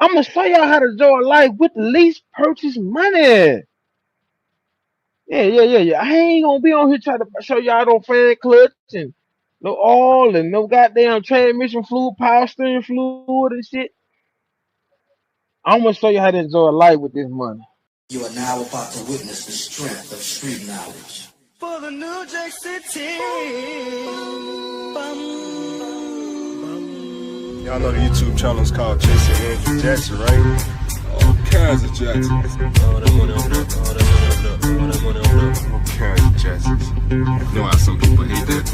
I'm gonna show y'all how to enjoy life with the least purchase money. Yeah. I ain't gonna be on here trying to show y'all no fan clutch and no oil and no goddamn transmission fluid, power steering fluid and shit. I'm gonna show you how to enjoy life with this money. You are now about to witness the strength of street knowledge. For the New Jack City. Y'all know the YouTube channel is called Chasing Andrew Jackson, right? All kinds of Jacksons. All that money over there. All that money over there. All that money over there. All kinds of Jacksons. You know how some people hate that.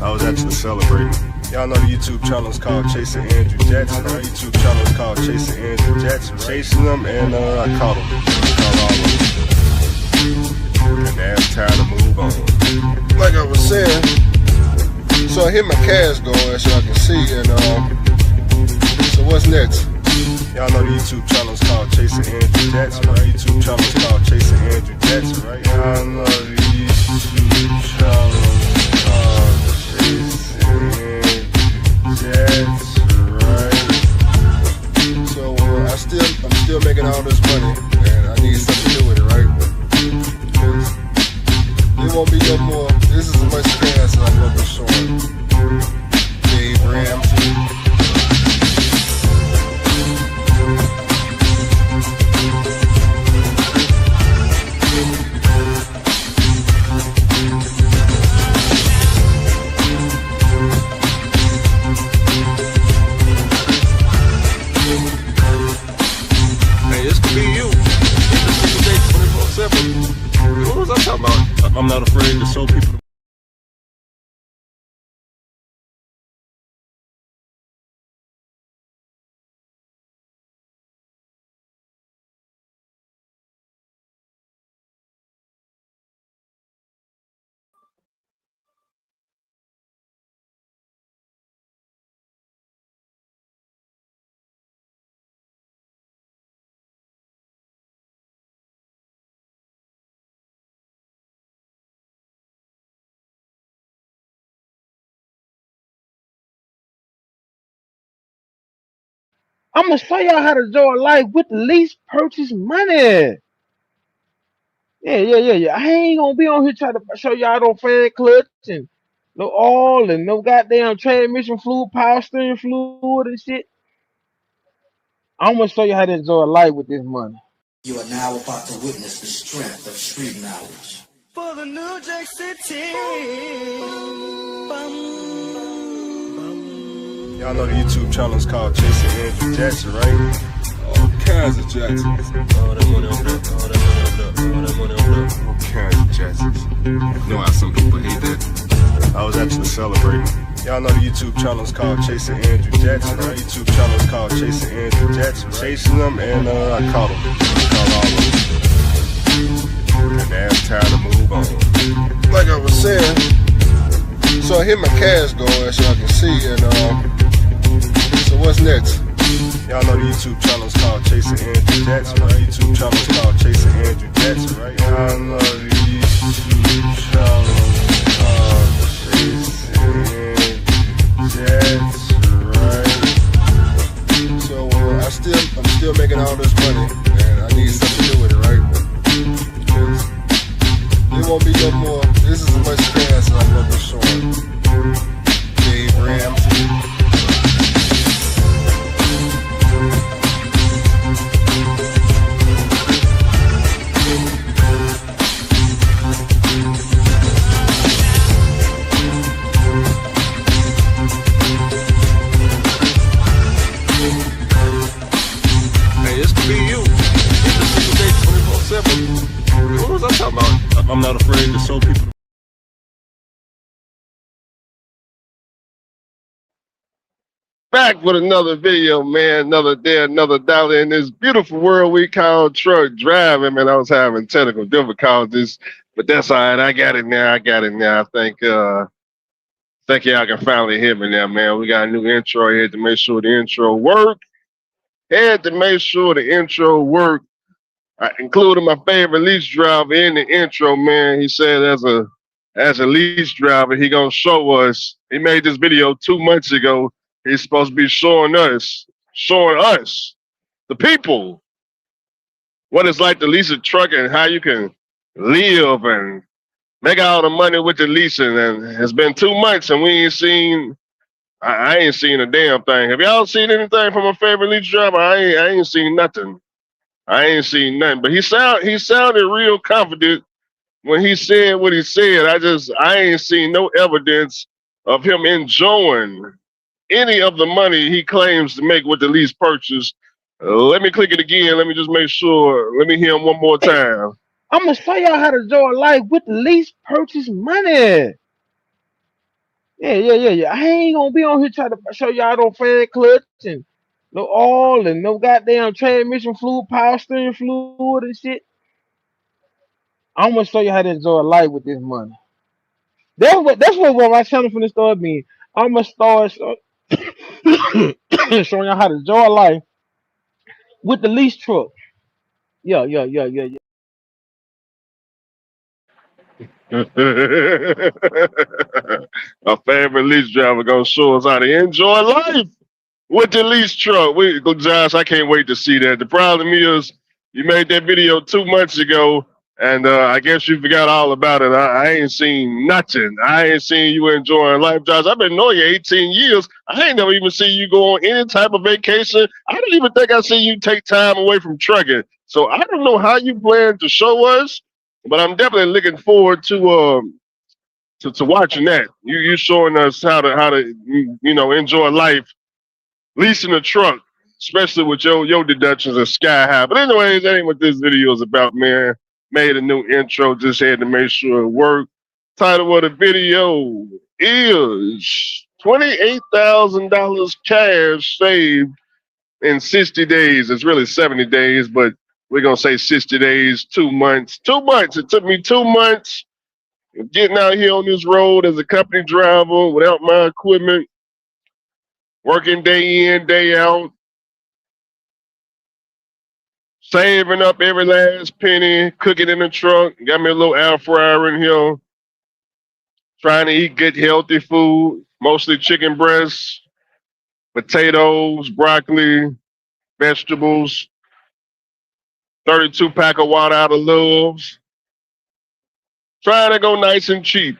I was actually celebrating. Y'all know the YouTube channel is called Chasing Andrew Jackson. Our YouTube channel is called Chasing Andrew Jackson. Chasing them and I caught them. Caught all of them. And now it's time to move on. Like I was saying, so I hit my cash going so I can see and so what's next? Y'all know the YouTube channel is called Chasing Andrew Jackson. Our YouTube channel is called Chasing Andrew Jackson, right? Y'all know the YouTube channel is called Chasing Andrew Jackson, right? So I'm still making all this money, and I need something to do with it, right? Because it won't be no more. This is as much cash as I'm gonna be showing. Dave Ramsey. What was I talking about? I'm not afraid to show people. I'm gonna show y'all how to enjoy life with the least purchase money. Yeah. I ain't gonna be on here trying to show y'all no fan clutch and no oil and no goddamn transmission fluid, power steering fluid and shit. I'm gonna show you how to enjoy life with this money. You are now about to witness the strength of street knowledge. For the New Jack City. Y'all know the YouTube channel is called Chasing Andrew Jackson, right? All kinds of Jacksons. All that money over there. All that money over there. All that money over there. All kinds of Jacksons. You know how some people hate that. I was actually celebrating. Y'all know the YouTube channel is called Chasing Andrew Jackson. Our YouTube channel is called Chasing Andrew Jackson. Chasing them and I caught them. Caught all of them. And now it's time to move on. Like I was saying, so I hit my cash going so I can see and so what's next? Y'all know the YouTube channel is called Chasing Andrew Jackson. Our YouTube channel is called Chasing Andrew Jackson, right? Y'all know the YouTube channel is called Chasing Andrew Jackson, right? So I'm still making all this money, and I need something to do with it, right? Because it won't be no more. This is as much cash as I'm gonna be showing. Dave Ramsey. What was I talking about? I'm not afraid to show people. Back with another video, man. Another day, another dollar in this beautiful world we call truck driving. Man, I was having technical difficulties, but that's all right. I got it now. I think y'all can finally hear me now, man. We got a new intro here to make sure the intro work. I included my favorite lease driver in the intro, man. He said as a lease driver, he gonna show us. He made this video 2 months ago. He's supposed to be showing us the people what it's like to lease a truck and how you can live and make all the money with the leasing. And it's been 2 months and we ain't seen. I ain't seen a damn thing. Have y'all seen anything from a favorite lease driver? I ain't seen nothing. I ain't seen nothing. But he sounded real confident when he said what he said. I ain't seen no evidence of him enjoying any of the money he claims to make with the lease purchase. Let me click it again. Let me just make sure. Let me hear him one more time. I'm gonna show y'all how to enjoy life with the least purchase money. Yeah. I ain't gonna be on here trying to show y'all no fan clutch and no oil and no goddamn transmission fluid, power steering fluid and shit. I'm gonna show you how to enjoy life with this money. That's what my channel finna start being. I'm gonna start showing y'all how to enjoy life with the lease truck. Yeah. A favorite lease driver gonna show us how to enjoy life with the lease truck. Josh, I can't wait to see that. The problem is you made that video 2 months ago, and I guess you forgot all about it. I ain't seen nothing. I ain't seen you enjoying life, Josh. I've been knowing you 18 years. I ain't never even seen you go on any type of vacation. I didn't even think I seen you take time away from trucking. So I don't know how you plan to show us, but I'm definitely looking forward to watching that. You showing us how to enjoy life leasing a truck, especially with your deductions are sky high. But anyways, that ain't what this video is about, man. Made a new intro, just had to make sure it worked. Title of the video is $28,000 cash saved in 60 days. It's really 70 days, but we're gonna say 60 days, 2 months. 2 months. It took me 2 months getting out here on this road as a company driver without my equipment, working day in, day out, saving up every last penny, cooking in the truck. Got me a little air fryer in here, trying to eat good, healthy food, mostly chicken breasts, potatoes, broccoli, vegetables, 32 pack of water out of Love's. Trying to go nice and cheap,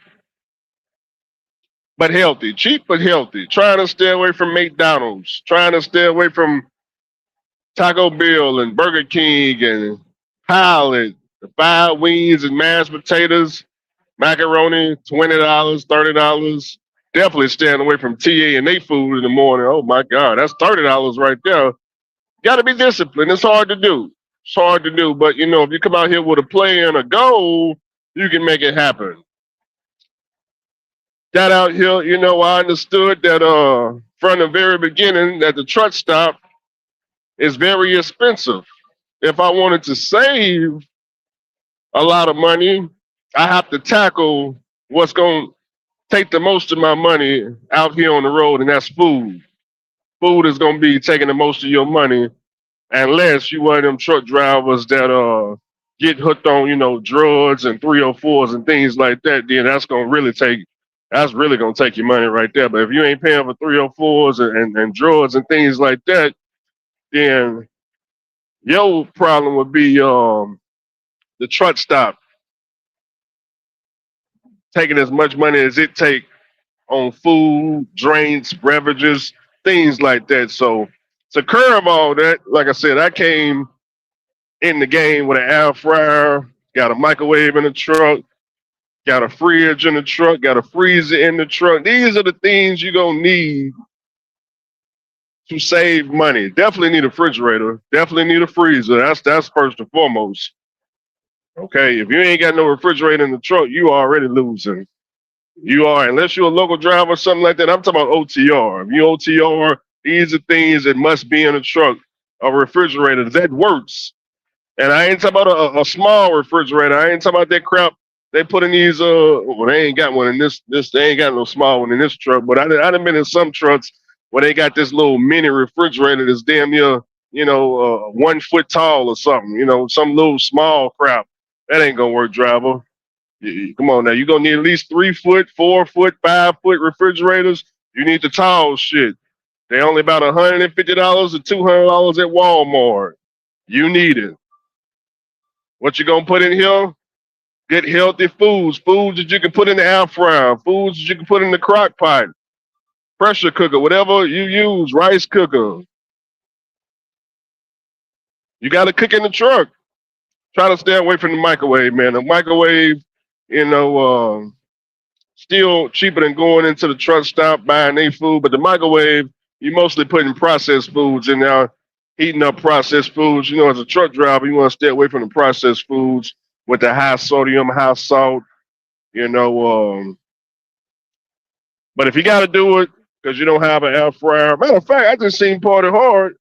but healthy. Cheap, but healthy. Trying to stay away from McDonald's. Trying to stay away from Taco Bell and Burger King and Pilot, the 5 wings and mashed potatoes, macaroni, $20, $30. Definitely staying away from TA and they food in the morning. Oh my God, that's $30 right there. Got to be disciplined. It's hard to do. It's hard to do, but if you come out here with a plan and a goal, you can make it happen. Got out here, I understood that from the very beginning that the truck stop is very expensive. If I wanted to save a lot of money, I have to tackle what's going to take the most of my money out here on the road, and that's food. Food is going to be taking the most of your money, unless you one of them truck drivers that get hooked on, drugs and 304s and things like that. Then that's really going to take your money right there. But if you ain't paying for 304s and drugs and things like that, then your problem would be the truck stop taking as much money as it take on food, drinks, beverages, things like that. So to curb all that, like I said, I came in the game with an air fryer, got a microwave in the truck, got a fridge in the truck, got a freezer in the truck. These are the things you're going to need to save money. Definitely need a refrigerator. Definitely need a freezer. That's first and foremost. Okay, if you ain't got no refrigerator in the truck, you already losing. You are, unless you're a local driver or something like that. I'm talking about OTR. If you OTR, these are things that must be in a truck. A refrigerator that works. And I ain't talking about a small refrigerator. I ain't talking about that crap they put in these. Well, they ain't got one in this. They ain't got no small one in this truck. But I done been in some trucks where they got this little mini refrigerator that's damn near 1 foot tall or something. Some little small crap. That ain't gonna work, driver. Come on now, you're gonna need at least 3 foot, 4 foot, 5 foot refrigerators. You need the tall shit. They're only about $150 to $200 at Walmart. You need it. What you gonna put in here? Get healthy foods that you can put in the air fryer, foods that you can put in the crock pot, pressure cooker, whatever you use, rice cooker. You got to cook in the truck. Try to stay away from the microwave, man. The microwave, still cheaper than going into the truck stop buying their food. But the microwave, you mostly putting processed foods in there, heating up processed foods. You know, as a truck driver, you want to stay away from the processed foods with the high sodium, high salt, but if you got to do it because you don't have an air fryer, matter of fact, I just seen Party Hard.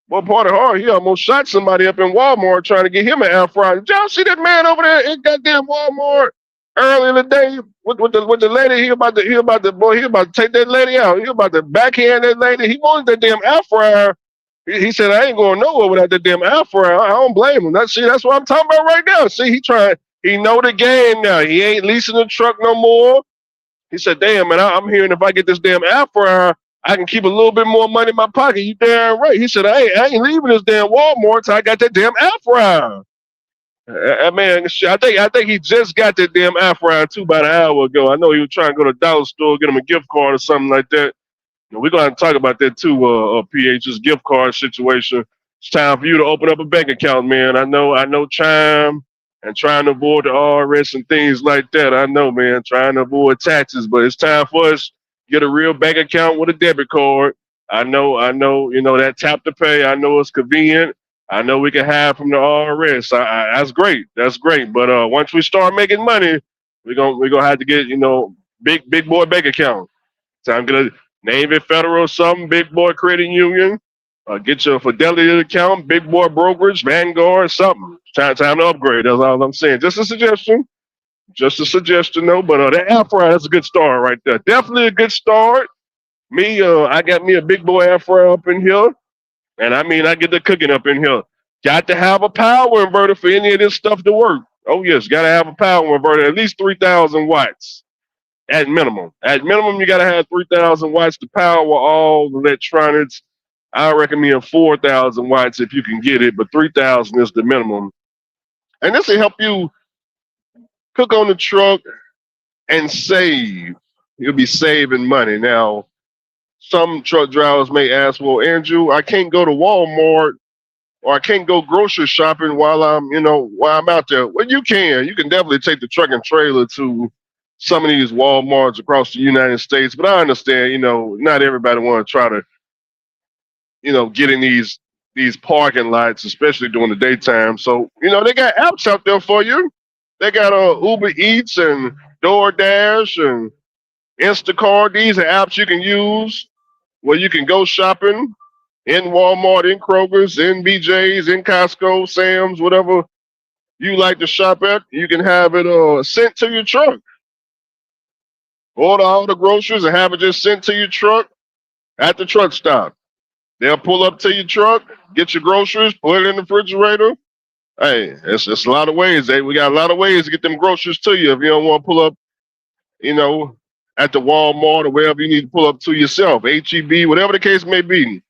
Well, Party Hard, he almost shot somebody up in Walmart trying to get him an air fryer. Did y'all see that man over there in goddamn Walmart early in the day with the lady? He about to take that lady out. He about to backhand that lady. He wanted that damn air fryer. He said, I ain't going nowhere without that damn air fryer. I don't blame him. That's what I'm talking about right now. See, he know the game now. He ain't leasing the truck no more. He said, damn, man, I'm hearing if I get this damn air fryer, I can keep a little bit more money in my pocket. You damn right. He said, I ain't leaving this damn Walmart till I got that damn air fryer. Man, I think he just got that damn air fryer too about an hour ago. I know he was trying to go to the dollar store, get him a gift card or something like that. We're going to talk about that too, PH's gift card situation. It's time for you to open up a bank account, man. I know Chime and trying to avoid the IRS and things like that. I know, man, trying to avoid taxes, but it's time for us to get a real bank account with a debit card. I know, that tap to pay. I know it's convenient. I know we can have from the IRS. That's great. That's great. But once we start making money, we're gonna have to get, big boy bank account. Time to get a Navy Federal something, big boy credit union. Get your Fidelity account, big boy brokerage, Vanguard, something. Time to upgrade. That's all I'm saying. Just a suggestion. Though. But that air fryer, that's a good start right there. Definitely a good start. Me, I got me a big boy air fryer up in here. And I get the cooking up in here. Got to have a power inverter for any of this stuff to work. Oh, yes, got to have a power inverter, at least 3,000 watts at minimum. At minimum, you got to have 3,000 watts to power all the electronics. I recommend 4,000 watts if you can get it, but 3,000 is the minimum. And this will help you cook on the truck and save. You'll be saving money. Now, some truck drivers may ask, well, Andrew, I can't go to Walmart or I can't go grocery shopping while I'm out there. Well, you can. You can definitely take the truck and trailer to some of these Walmarts across the United States. But I understand, not everybody want to try to, get in these parking lots, especially during the daytime. So, they got apps out there for you. They got Uber Eats and DoorDash and Instacart. These are apps you can use where you can go shopping in Walmart, in Kroger's, in BJ's, in Costco, Sam's, whatever you like to shop at. You can have it sent to your truck. Order all the groceries and have it just sent to your truck at the truck stop. They'll pull up to your truck, get your groceries, put it in the refrigerator. Hey, it's a lot of ways. We got a lot of ways to get them groceries to you if you don't want to pull up, at the Walmart or wherever you need to pull up to yourself, HEB, whatever the case may be.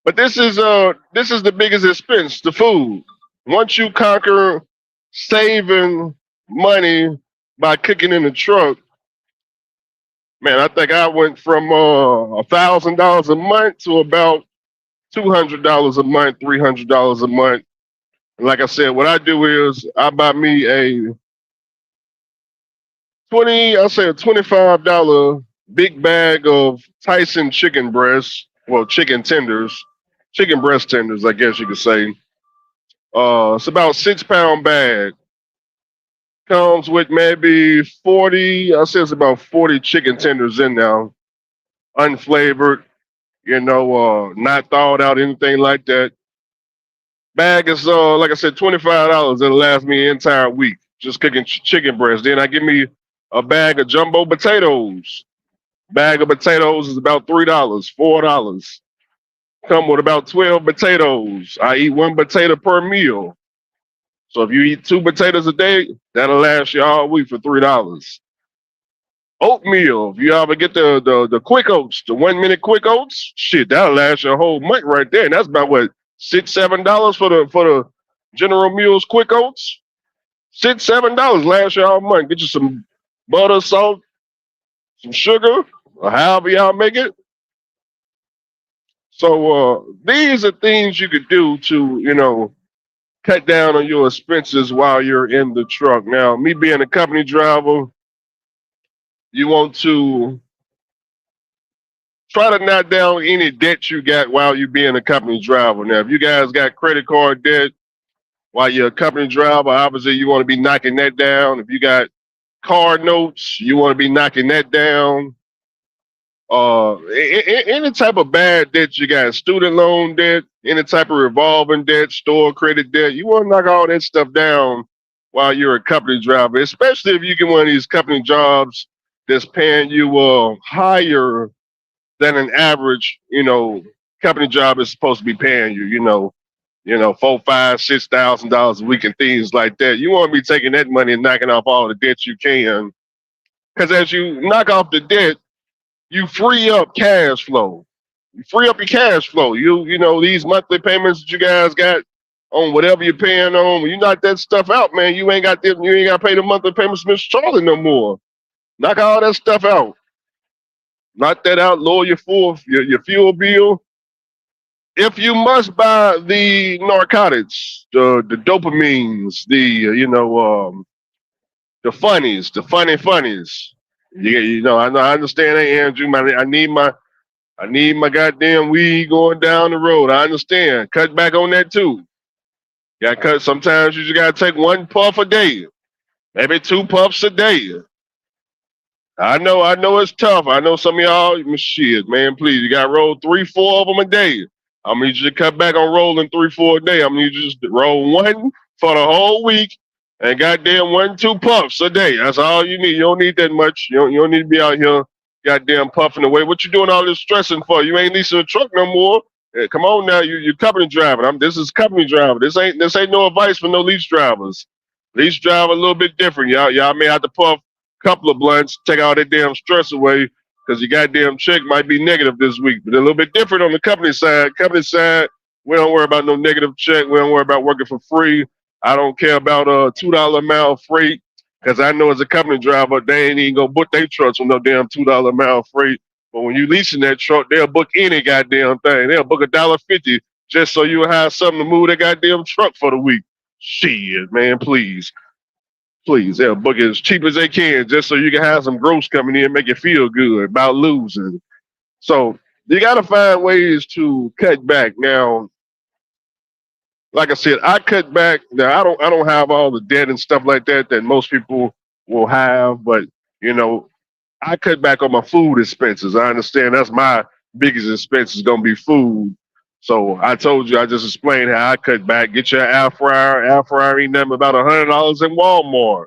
But this is the biggest expense, the food. Once you conquer saving money by cooking in the truck, man, I think I went from $1,000 a month to about $200 a month, $300 a month. And like I said, what I do is I buy me a $25 big bag of Tyson chicken breasts, well, chicken breast tenders, I guess you could say. It's about a 6-pound bag. Comes with maybe 40, I say it's about 40 chicken tenders in there, unflavored, not thawed out, anything like that. Bag is, like I said, $25. It'll last me an entire week just cooking chicken breast. Then I give me a bag of jumbo potatoes. Bag of potatoes is about $3, $4. Come with about 12 potatoes. I eat 1 potato per meal. So if you eat 2 potatoes a day, that'll last you all week for $3. Oatmeal. If you ever get the quick oats, the 1 minute quick oats, shit, that'll last you a whole month right there. And that's about what, $6-7 for the General Mills quick oats. $6-7 last you all month. Get you some butter, salt, some sugar, or however y'all make it. So these are things you could do to, cut down on your expenses while you're in the truck. Now, me being a company driver, you want to try to knock down any debt you got while you being a company driver. Now, if you guys got credit card debt while you're a company driver, obviously you want to be knocking that down. If you got car notes, you want to be knocking that down. Any type of bad debt you got, student loan debt, any type of revolving debt, store credit debt, you want to knock all that stuff down while you're a company driver, especially if you get one of these company jobs that's paying you higher than an average, company job is supposed to be paying you, $4, $5, $6,000 a week and things like that. You want to be taking that money and knocking off all the debt you can, because as you knock off the debt, you free up cash flow. You free up your cash flow. These monthly payments that you guys got on whatever you're paying on, when you knock that stuff out, man, you ain't got to pay the monthly payments to Mr. Charlie no more. Knock all that stuff out. Knock that out, lower your fuel bill. If you must buy the narcotics, the dopamines, the funnies, the funnies. I understand that, Andrew. I need my goddamn weed going down the road. I understand. Cut back on that too. Got cut. Sometimes you just gotta take 1 puff a day, maybe 2 puffs a day. I know it's tough. I know some of y'all, shit, man, please, you gotta roll 3-4 of them a day. I'm gonna need you to cut back on rolling 3-4 a day. I'm gonna need you to just roll 1 for the whole week and goddamn 1-2 puffs a day. That's all you need. You don't need that much. You don't need to be out here goddamn puffing away. What you doing all this stressing for? You ain't leasing a truck no more. Come on now, you're company driving. This is company driver. This ain't no advice for no lease drivers. Lease driver a little bit different. Y'all may have to puff a couple of blunts, take all that damn stress away, because your goddamn check might be negative this week. But a little bit different on the company side. Company side, we don't worry about no negative check. We don't worry about working for free. I don't care about a $2 amount of freight, because I know as a company driver, they ain't even gonna book their trucks with no damn $2 amount of freight. But when you leasing that truck, they'll book any goddamn thing. They'll book $1.50 just so you'll have something to move that goddamn truck for the week. Shit, man, please. They'll book it as cheap as they can just so you can have some gross coming in and make you feel good about losing. So you got to find ways to cut back. Now, like I said, I cut back. Now, I don't have all the debt and stuff like that most people will have, but, I cut back on my food expenses. I understand that's my biggest expense is going to be food. So I told you, I just explained how I cut back. Get your air fryer. Air fryer ain't nothing about $100 in Walmart.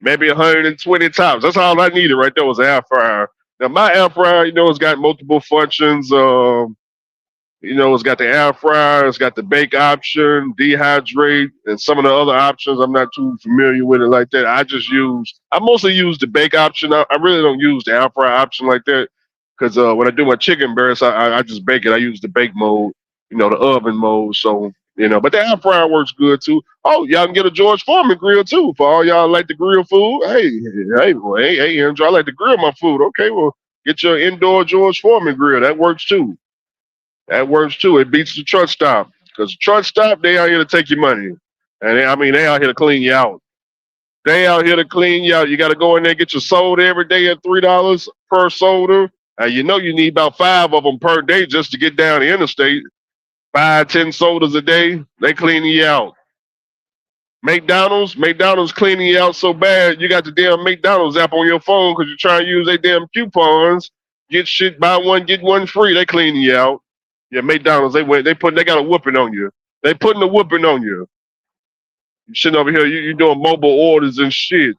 Maybe 120 tops. That's all I needed right there was an air fryer. Now my air fryer, it's got multiple functions. It's got the air fryer, it's got the bake option, dehydrate, and some of the other options. I'm not too familiar with it like that. I mostly use the bake option. I really don't use the air fryer option like that, because when I do my chicken breast, I just bake it. I use the bake mode, the oven mode. So, but the air fryer works good too. Oh, y'all can get a George Foreman grill too. For all y'all like to grill food. Hey, Andrew, I like to grill my food. Okay, well, get your indoor George Foreman grill. That works too. It beats the truck stop, because the truck stop, they out here to take your money. And they out here to clean you out. You got to go in there and get your soda every day at $3 per soda. You need about 5 of them per day just to get down the interstate. 5, 10 sodas a day, they cleaning you out. McDonald's cleaning you out so bad, you got the damn McDonald's app on your phone because you're trying to use their damn coupons. Get shit, buy one, get one free. They cleaning you out. Yeah, McDonald's, they got a whooping on you. They putting a whooping on you. You sitting over here, you doing mobile orders and shit.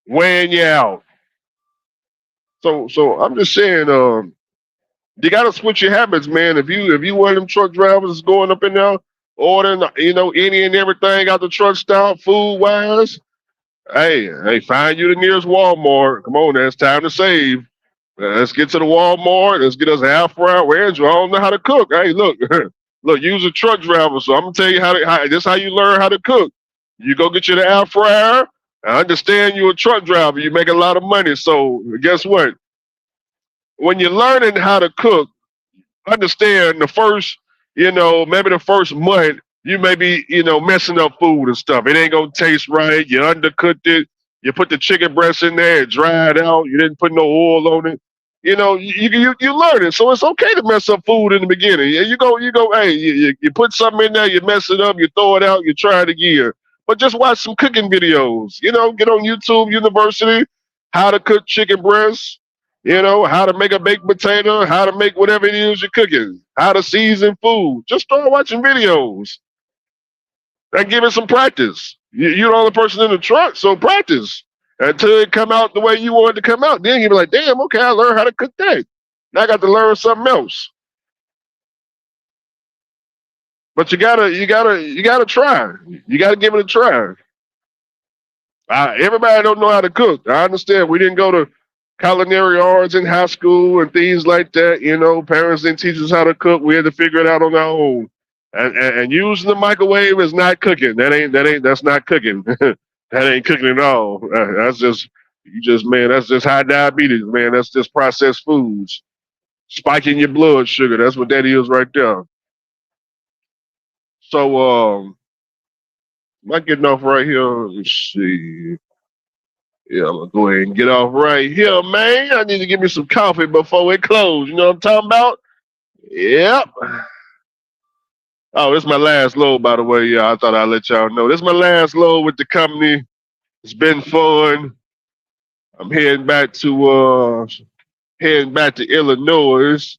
Weighing you out. So I'm just saying, you gotta switch your habits, man. If you one of them truck drivers going up in there ordering, any and everything out the truck stop, food wise, Hey, find you the nearest Walmart. Come on, now, it's time to save. Let's get to the Walmart. Let's get us an air fryer. Well, Andrew, I don't know how to cook. Hey, look, look, use a truck driver. So I'm gonna tell you this is how you learn how to cook. You go get you the air fryer. I understand you're a truck driver. You make a lot of money. So guess what? When you're learning how to cook, understand the first, maybe the first month, you may be, messing up food and stuff. It ain't gonna taste right. You undercooked it. You put the chicken breast in there, it dried out. You didn't put no oil on it. You learn it, so it's okay to mess up food in the beginning. You go. Hey, you put something in there, you mess it up, you throw it out, you try it again. But just watch some cooking videos. Get on YouTube University, how to cook chicken breast. How to make a baked potato, how to make whatever it is you're cooking, how to season food. Just start watching videos and give it some practice. You're the only person in the truck, so practice until it come out the way you want it to come out. Then you'll be like, damn, okay, I learned how to cook that. Now I got to learn something else. But you gotta try. You gotta give it a try. Everybody don't know how to cook. I understand. We didn't go to culinary arts in high school and things like that. Parents didn't teach us how to cook. We had to figure it out on our own. And using the microwave is not cooking. That's not cooking. That ain't cooking at all. That's just that's just high diabetes, man. That's just processed foods. Spiking your blood sugar. That's what that is right there. So am I getting off right here? Let's see. Yeah, I'm gonna go ahead and get off right here, man. I need to give me some coffee before it closes. You know what I'm talking about? Yep. Oh, this is my last load, by the way. Yeah, I thought I'd let y'all know. This is my last load with the company. It's been fun. I'm heading back to Illinois.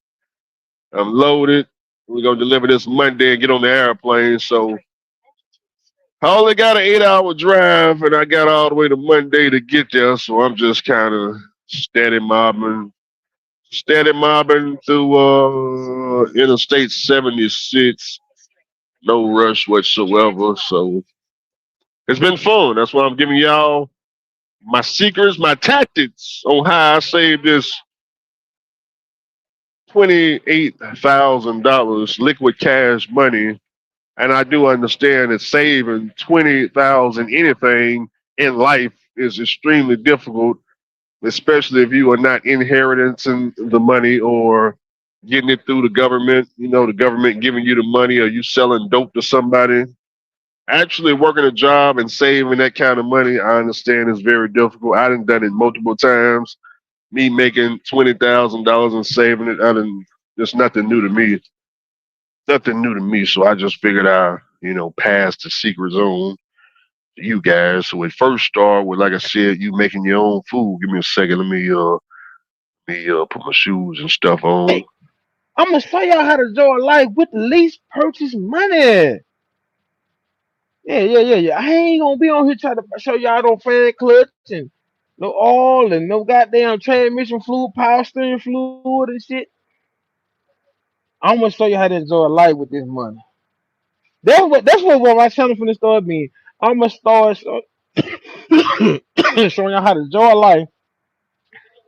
I'm loaded. We're gonna deliver this Monday and get on the airplane. So I only got an 8-hour drive, and I got all the way to Monday to get there. So I'm just kind of steady mobbing through Interstate 76. No rush whatsoever. So it's been fun. That's why I'm giving y'all my secrets, my tactics on how I saved this $28,000 liquid cash money. And I do understand that saving $20,000 anything in life is extremely difficult, especially if you are not inheriting the money or getting it through the government. The government giving you the money, or you selling dope to somebody. Actually working a job and saving that kind of money, I understand is very difficult. I done it multiple times. Me making $20,000 and saving it, it's nothing new to me. Nothing new to me. So I just figured I, pass the secret zone to you guys. So it first start with, like I said, you making your own food. Give me a second. Let me put my shoes and stuff on. Hey, I'm gonna show y'all how to enjoy life with the least purchase money. Yeah. I ain't gonna be on here trying to show y'all no fan clutch and no oil and no goddamn transmission fluid, power steering fluid and shit. I'm gonna show you how to enjoy life with this money. That's what my channel finna start being. I'm gonna start showing y'all how to enjoy life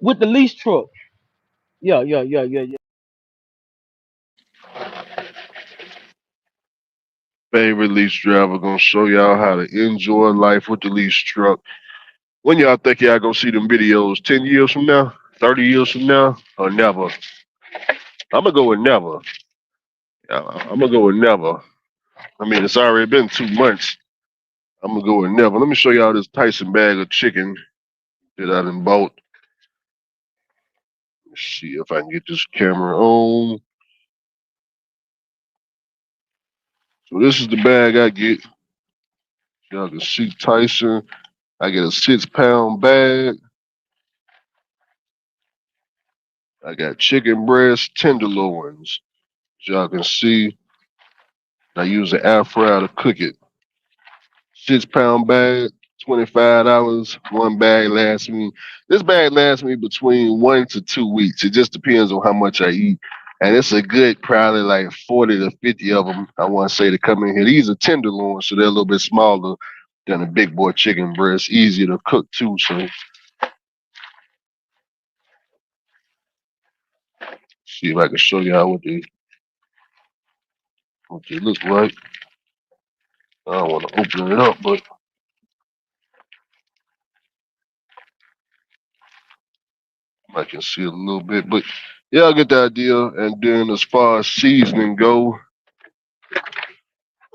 with the lease truck. Yeah. Favorite lease driver gonna show y'all how to enjoy life with the lease truck. When y'all think y'all gonna see them videos? 10 years from now? 30 years from now? Or never? I'm gonna go with never. I'm gonna go with never. I mean, it's already been 2 months. I'm gonna go with never. Let me show y'all this Tyson bag of chicken that I done bought. Let's see if I can get this camera on. So this is the bag I get. Y'all can see Tyson. I get a 6-pound bag. I got chicken breast, tenderloins. As y'all can see, I use the air fryer to cook it. 6-pound bag, $25. One bag lasts me. This bag lasts me between 1 to 2 weeks. It just depends on how much I eat. And it's a good, probably like 40 to 50 of them, I want to say, to come in here. These are tenderloins, so they're a little bit smaller Then the big boy chicken breast, easy to cook too. So see if I can show y'all what they look like. I don't want to open it up, but I can see a little bit. But yeah, I get the idea. And then as far as seasoning go,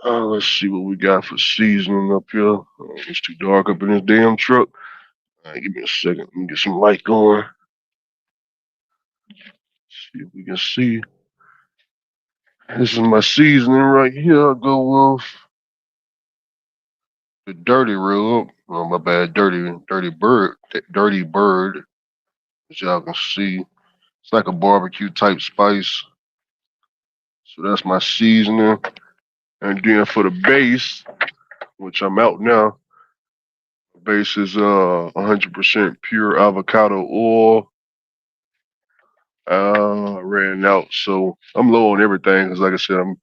let's see what we got for seasoning up here. It's too dark up in this damn truck. All right, give me a second. Let me get some light going. See if we can see. This is my seasoning right here. I'll go with the dirty rub. Oh, my bad. Dirty bird. As y'all can see, it's like a barbecue type spice. So that's my seasoning. And then for the base, which I'm out now, the base is 100% pure avocado oil. Ran out, so I'm low on everything because, like I said, I'm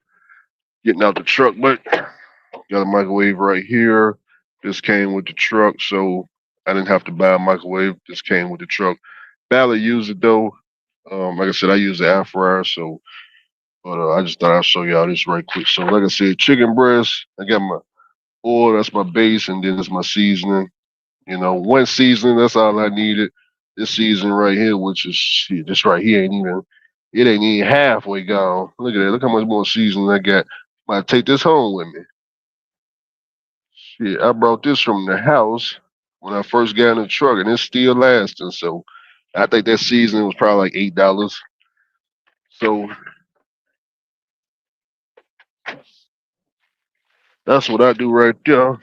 getting out the truck. But got a microwave right here. This came with the truck, so I didn't have to buy a microwave. This came with the truck. Barely use it though. Like I said, I use the air fryer, so. But I just thought I'd show y'all this right quick. So, like I said, chicken breast. I got my oil. That's my base, and then it's my seasoning. You know, one seasoning. That's all I needed. This seasoning right here, which is shit, this right here ain't even halfway gone. Look at that. Look how much more seasoning I got. Might take this home with me. Shit, I brought this from the house when I first got in the truck, and it's still lasting. So I think that seasoning was probably like $8. So that's what I do right there.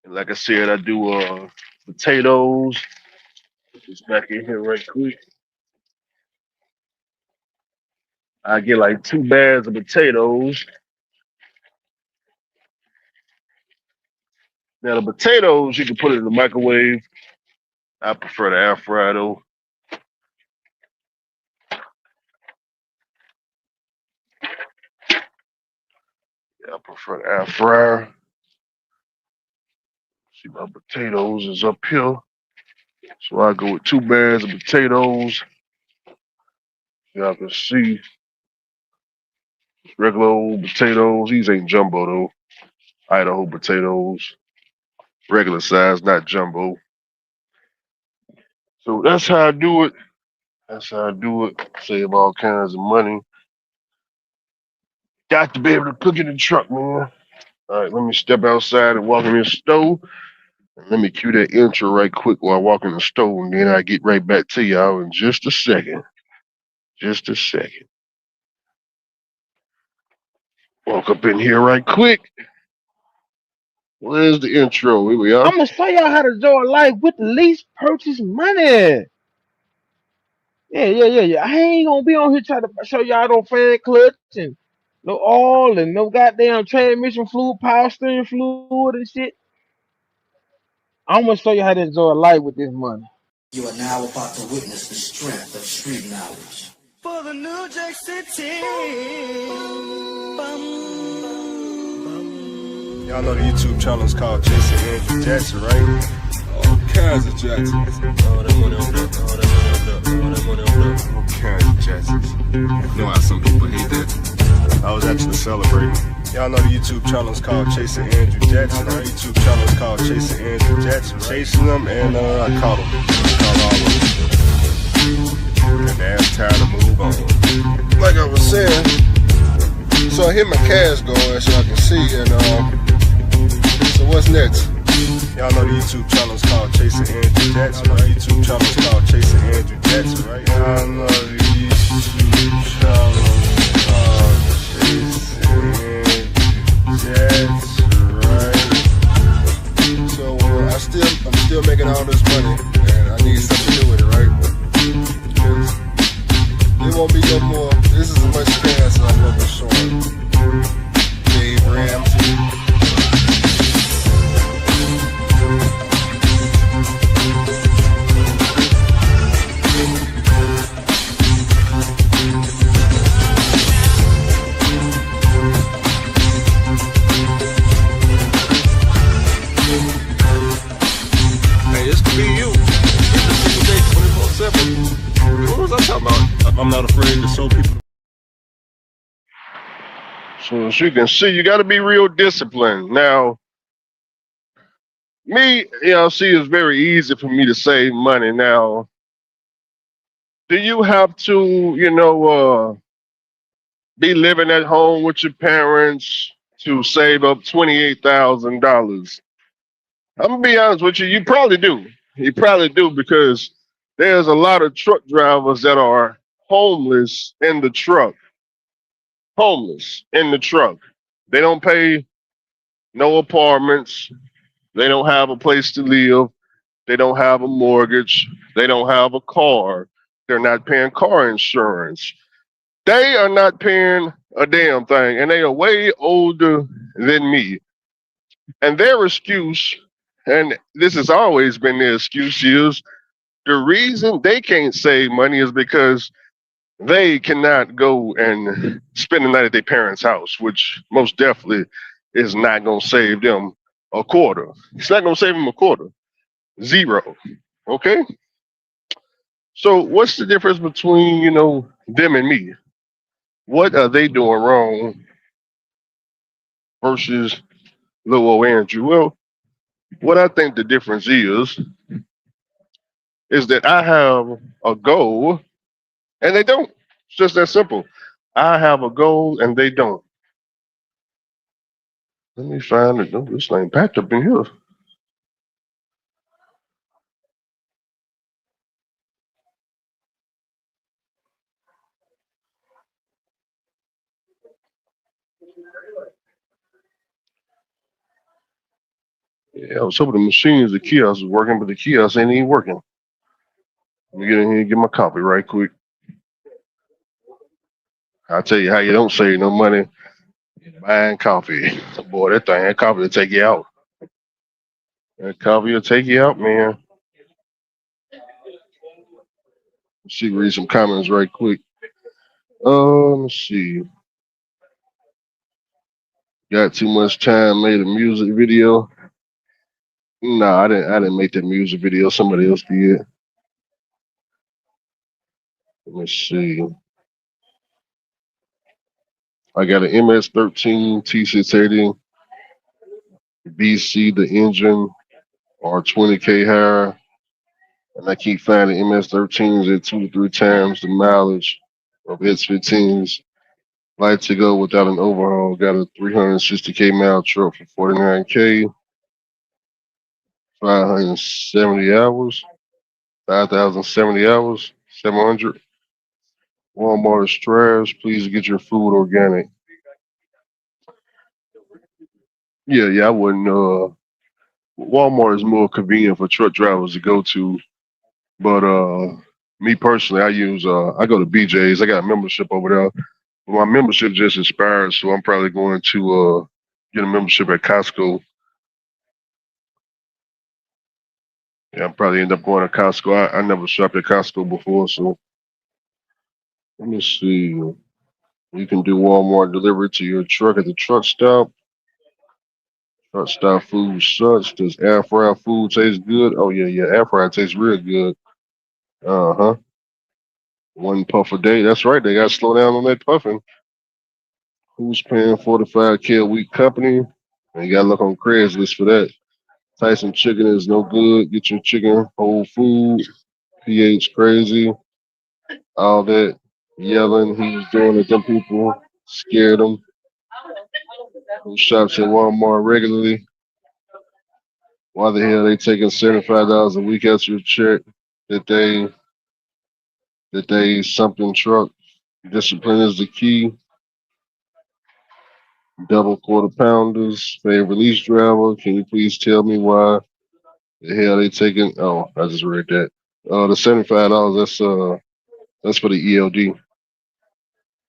And like I said, I do potatoes. Put this back in here right quick. I get like 2 bags of potatoes. Now the potatoes, you can put it in the microwave. I prefer the air fryer though. Yeah, I prefer the air fryer. See, my potatoes is up here. So I go with 2 bags of potatoes. Y'all can see regular old potatoes. These ain't jumbo though. Idaho potatoes. Regular size, not jumbo. So that's how I do it. Save all kinds of money. Got to be able to cook in the truck, man. All right, let me step outside and walk in this stove. And let me cue that intro right quick while I walk in the stove, and then I get right back to y'all in just a second. Walk up in here right quick. Where's the intro? Here we are. I'm gonna show y'all how to enjoy life with the least purchase money. Yeah. I ain't gonna be on here trying to show y'all no fan clutch and no oil and no goddamn transmission fluid, power steering fluid and shit. I'm gonna show you how to enjoy life with this money. You are now about to witness the strength of street knowledge. For the New Jack City. Y'all know the YouTube channel is called Chasing Andrew Jackson, right? All kinds of Jacksons. All that money on that. All kinds of Jacksons. You know how some people hate that. I was actually celebrating. Y'all know the YouTube channel is called Chasing Andrew Jackson. Our YouTube channel is called Chasing Andrew Jackson. Chasing them, and I caught them. Caught all of them. And now it's time to move on. Like I was saying, so I hit my cash going so I can see, and so what's next? Y'all know the YouTube channel is called Chasing Andrew Jackson. Our YouTube channel is called Chasing Andrew Jackson, right? Y'all know the YouTube channel is called Chasing Andrew Jackson, right? So I'm still making all this money, and I need something to do with it, right? Because there won't be no more. This is as much cash as I'm looking short. Dave Ramsey. not afraid to show people. So as you can see, you got to be real disciplined. Now, me, see, it's very easy for me to save money. Now, do you have to, be living at home with your parents to save up $28,000? I'm gonna be honest with you. You probably do. You probably do, because there's a lot of truck drivers that are homeless in the truck. Homeless in the truck. They don't pay no apartments. They don't have a place to live. They don't have a mortgage. They don't have a car. They're not paying car insurance. They are not paying a damn thing, and they are way older than me. And their excuse, and this has always been their excuse, is the reason they can't save money is because they cannot go and spend the night at their parents' house, which most definitely is not going to save them a quarter. It's not going to save them a quarter. Zero. Okay? So what's the difference between, them and me? What are they doing wrong versus little old Andrew? Well, what I think the difference is that I have a goal and they don't. It's just that simple. I have a goal and they don't. Let me find it. Oh, this thing packed up in here. Yeah, I was hoping the machines, the kiosk was working, but the kiosk ain't even working. Let me get in here and get my coffee right quick. I'll tell you how you don't save no money. Buying coffee. Boy, that coffee will take you out. That coffee will take you out, man. Let's see, read some comments right quick. Let's see. Got too much time, made a music video. No, I didn't make that music video. Somebody else did. Let me see. I got an MS-13 T680 BC, the engine, or 20K higher. And I keep finding MS-13s at 2 to 3 times the mileage of S-15s. Like to go without an overhaul. Got a 360K mile truck for 49K. 570 hours. 5,070 hours. 700. Walmart is trash. Please get your food organic. Yeah, I wouldn't. Walmart is more convenient for truck drivers to go to, but me personally, I go to BJ's. I got a membership over there. My membership just expired, so I'm probably going to get a membership at Costco. Yeah, I'll probably end up going to Costco. I never shopped at Costco before, so let me see. You can do Walmart delivery to your truck at the truck stop. Truck stop food sucks. Does air fryer food taste good? Oh yeah, air fryer tastes real good. Uh-huh. 1 puff a day. That's right. They got to slow down on that puffing. Who's paying $45K a week company? And you got to look on Craigslist for that. Tyson chicken is no good. Get your chicken whole food. PH crazy. All that yelling he was doing at them people scared them. Who shops at Walmart regularly? Why the hell they taking $75 a week out your check that they something truck? Discipline is the key. Double quarter pounders, favorite release driver. Can you please tell me why the hell they taking? Oh, I just read that. The $75, that's for the ELD.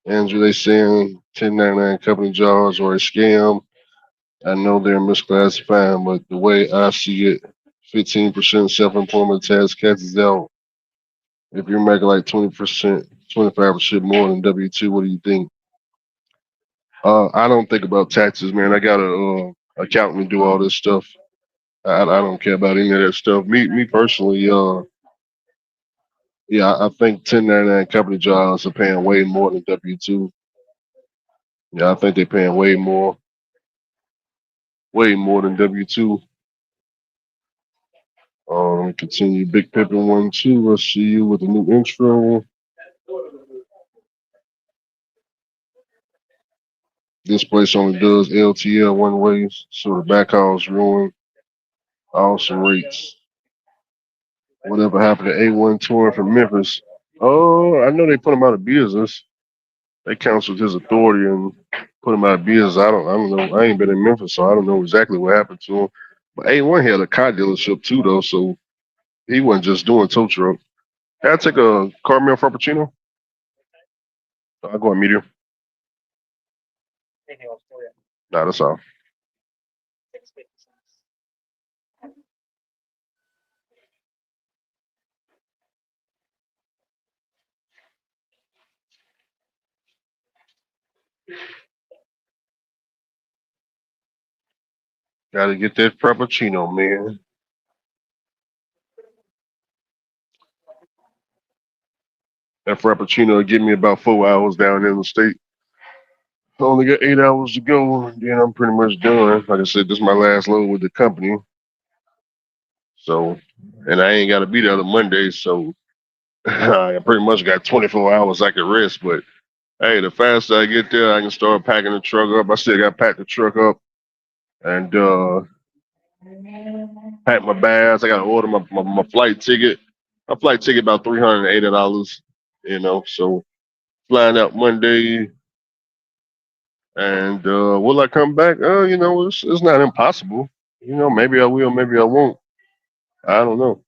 Andrew, they saying 1099 company jobs are a scam. I know they're misclassifying, but the way I see it, 15% self-employment tax catches out. If you're making like 20%, 25% more than W-2, what do you think? I don't think about taxes, man. I got a accountant do all this stuff. I don't care about any of that stuff. Me personally, Yeah, I think 1099 company jobs are paying way more than W-2. Yeah, I think they're paying way more than W-2. Continue Big Pippin 1-2. Let's see you with a new intro. This place only does LTL one ways, so the backhaul's ruined. Awesome rates. Whatever happened to A1 touring from Memphis? Oh, I know they put him out of business. They canceled his authority and put him out of business. I don't know. I ain't been in Memphis, so I don't know exactly what happened to him. But A1 had a car dealership too, though, so he wasn't just doing tow truck. Can I take a caramel frappuccino? I'll go on medium. Nah, that's all. Gotta get that frappuccino, man. That frappuccino will give me about 4 hours down in the state. I only got 8 hours to go, and then I'm pretty much done. Like I said, this is my last load with the company. So, and I ain't got to be there on Monday, so I pretty much got 24 hours I can rest. But hey, the faster I get there, I can start packing the truck up. I still got to pack the truck up and pack my bags. I got to order my flight ticket. My flight ticket about $380, so flying out Monday. And will I come back? It's not impossible. Maybe I will, maybe I won't. I don't know.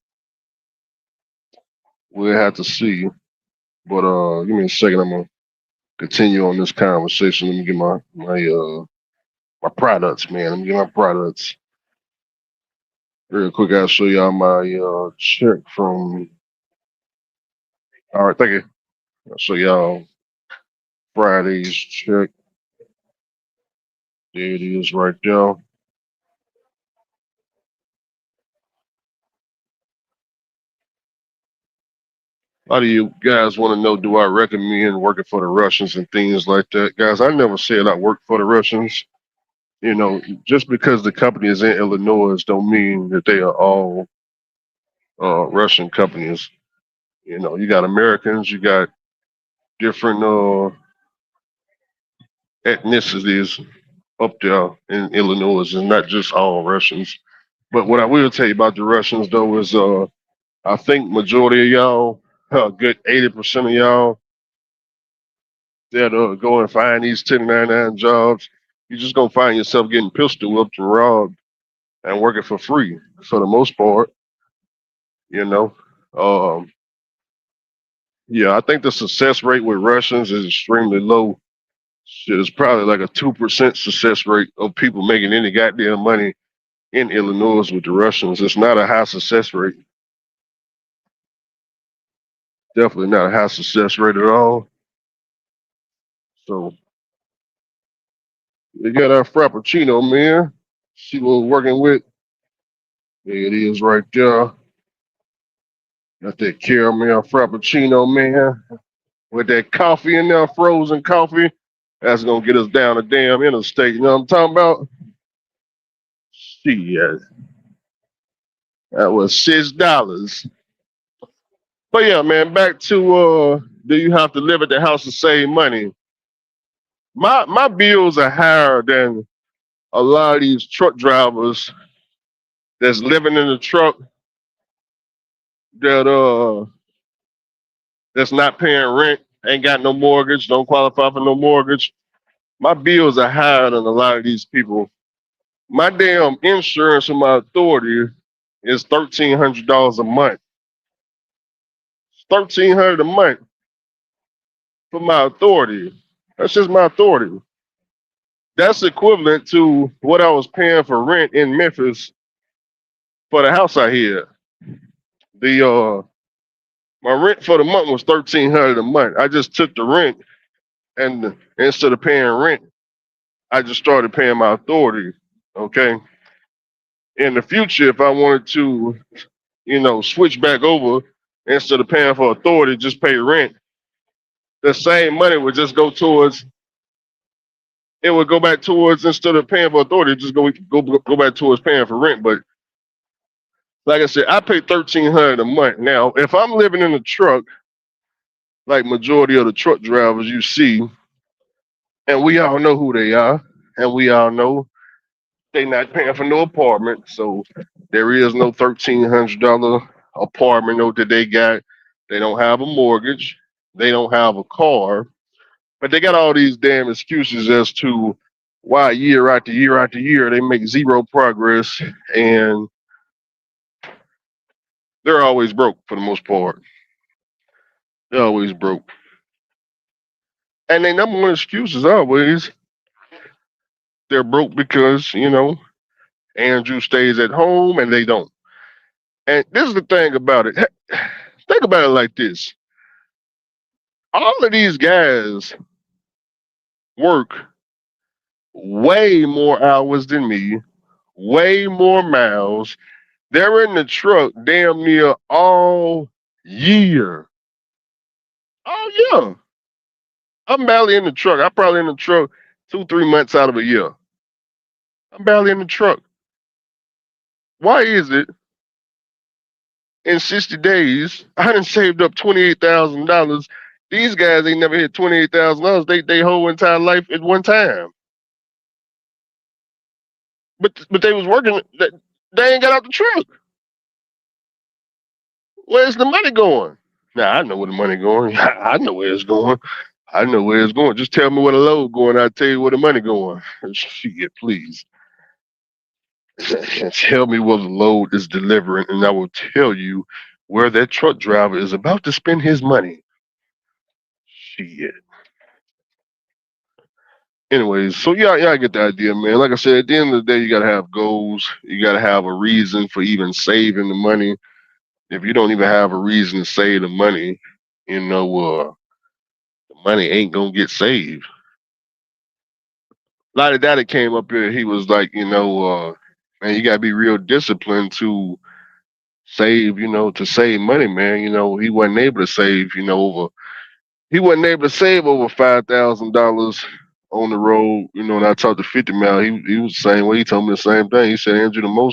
We'll have to see. But give me a second. I'm gonna continue on this conversation. Let me get my products, man. Let me get my products. Real quick, I'll show y'all my check from. All right, thank you. I'll show y'all Friday's check. There it is, right there. A lot of you guys want to know, do I recommend working for the Russians and things like that? Guys, I never said I work for the Russians. Just because the company is in Illinois don't mean that they are all Russian companies. You got Americans, you got different ethnicities up there in Illinois. It's not just all Russians. But what I will tell you about the Russians, though, is I think majority of y'all, a good 80% of y'all, that go and find these 1099 jobs, you're just going to find yourself getting pistol whipped and robbed and working for free for the most part. Yeah, I think the success rate with Russians is extremely low. It's probably like a 2% success rate of people making any goddamn money in Illinois with the Russians. It's not a high success rate. Definitely not a high success rate at all. So we got our Frappuccino, man. See what we're working with. There it is right there. Got that caramel Frappuccino, man. With that coffee in there, frozen coffee. That's going to get us down a damn interstate. You know what I'm talking about? Shit. That was $6. But yeah, man, back to do you have to live at the house to save money? My bills are higher than a lot of these truck drivers that's living in the truck that's not paying rent, ain't got no mortgage, don't qualify for no mortgage. My bills are higher than a lot of these people. My damn insurance from my authority is $1,300 a month. It's $1,300 a month for my authority. That's just my authority. That's equivalent to what I was paying for rent in Memphis for the house I had. My rent for the month was $1,300 a month. I just took the rent, and instead of paying rent, I just started paying my authority. Okay. In the future, if I wanted to, switch back over instead of paying for authority, just pay rent. The same money would just go towards. It would go back towards instead of paying for authority, just go back towards paying for rent. But like I said, I pay $1,300 a month. Now, if I'm living in a truck, like majority of the truck drivers you see, and we all know who they are, and we all know they not paying for no apartment, so there is no $1,300 apartment note that they got. They don't have a mortgage. They don't have a car, but they got all these damn excuses as to why year after year after year they make zero progress, and they're always broke for the most part. They're always broke. And their number one excuse is always they're broke because, Andrew stays at home and they don't. And this is the thing about it. Think about it like this. All of these guys work way more hours than me, way more miles. They're in the truck damn near all year. Oh, yeah. I'm barely in the truck. I'm probably in the truck 2-3 months out of a year. I'm barely in the truck. Why is it in 60 days, I done saved up $28,000. These guys ain't never hit $28,000 they whole entire life at one time. But they was working. They ain't got out the truck. Where's the money going? Now I know where the money going. I know where it's going. I know where it's going. Just tell me where the load going. I'll tell you where the money going. Shit, please. Tell me where the load is delivering, and I will tell you where that truck driver is about to spend his money. Shit. Anyways, so yeah, I get the idea, man. Like I said, at the end of the day, you gotta have goals. You gotta have a reason for even saving the money. If you don't even have a reason to save the money, the money ain't gonna get saved. Lottie Daddy came up here. He was like, man, you gotta be real disciplined to save, to save money, man. He wasn't able to save, over $5,000 on the road. And I talked to 50 Mile. He was the same way. He told me the same thing. He said, Andrew,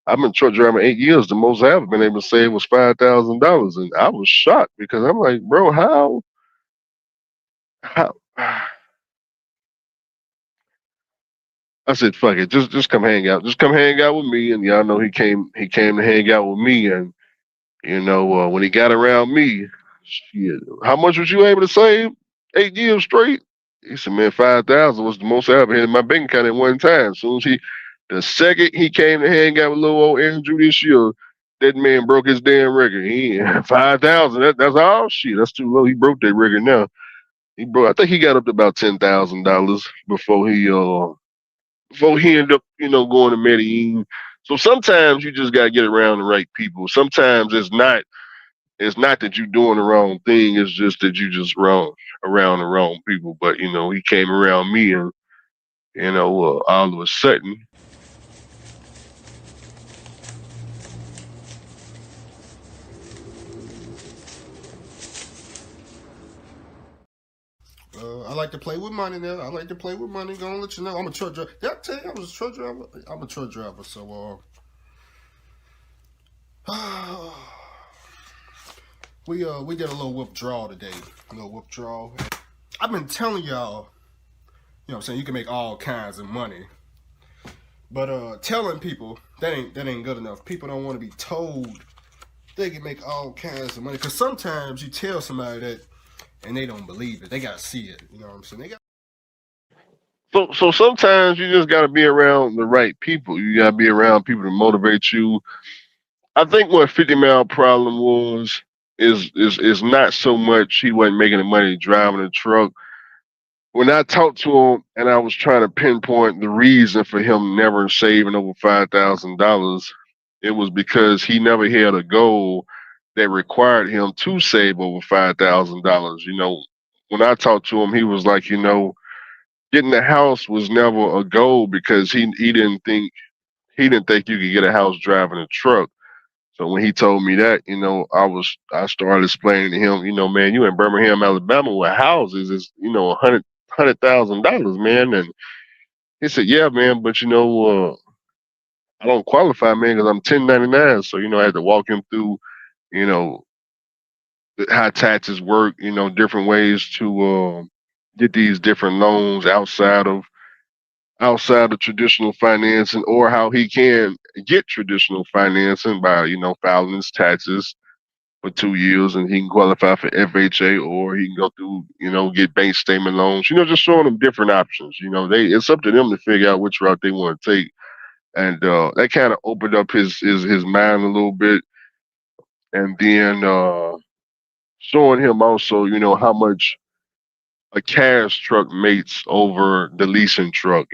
I've been truck driving 8 years. The most I ever been able to save was $5,000. And I was shocked because I'm like, bro, how? I said, fuck it, just come hang out. Just come hang out with me. And y'all know he came to hang out with me. And when he got around me, shit, how much was you able to save 8 years straight? He said, man, 5,000 was the most I ever had in my bank account at one time. The second he came to hang out with little old Andrew this year, that man broke his damn record. He 5,000. That's all shit. That's too low. He broke that record now. I think he got up to about $10,000 before he ended up, going to Medellin. So sometimes you just gotta get around the right people. Sometimes it's not that you're doing the wrong thing. It's just that you just around the wrong people. But he came around me, and all of a sudden. I like to play with money now. I like to play with money. Gonna let you know. I'm a truck driver. Did I tell you I was a truck driver? I'm a truck driver. So, we did a little withdrawal today. A little withdrawal. I've been telling y'all, what I'm saying, you can make all kinds of money. But telling people that ain't good enough. People don't want to be told they can make all kinds of money. Cause sometimes you tell somebody that and they don't believe it. They gotta see it. You know what I'm saying? So sometimes you just gotta be around the right people. You gotta be around people to motivate you. I think what 50 Mile problem is not so much he wasn't making the money driving the truck. When I talked to him and I was trying to pinpoint the reason for him never saving over $5,000, it was because he never had a goal that required him to save over $5,000. When I talked to him, he was like, getting a house was never a goal because he didn't think you could get a house driving a truck. So when he told me that, I started explaining to him, man, you in Birmingham, Alabama, where houses is, $100,000, man. And he said, yeah, man, but I don't qualify, man, because I'm 1099. So I had to walk him through, you know, how taxes work, different ways to get these different loans outside of traditional financing, or how he can get traditional financing by, filing his taxes for 2 years, and he can qualify for FHA, or he can go through, get bank statement loans, just showing them different options. It's up to them to figure out which route they want to take. And that kind of opened up his mind a little bit. And then showing him also, how much a cash truck mates over the leasing truck,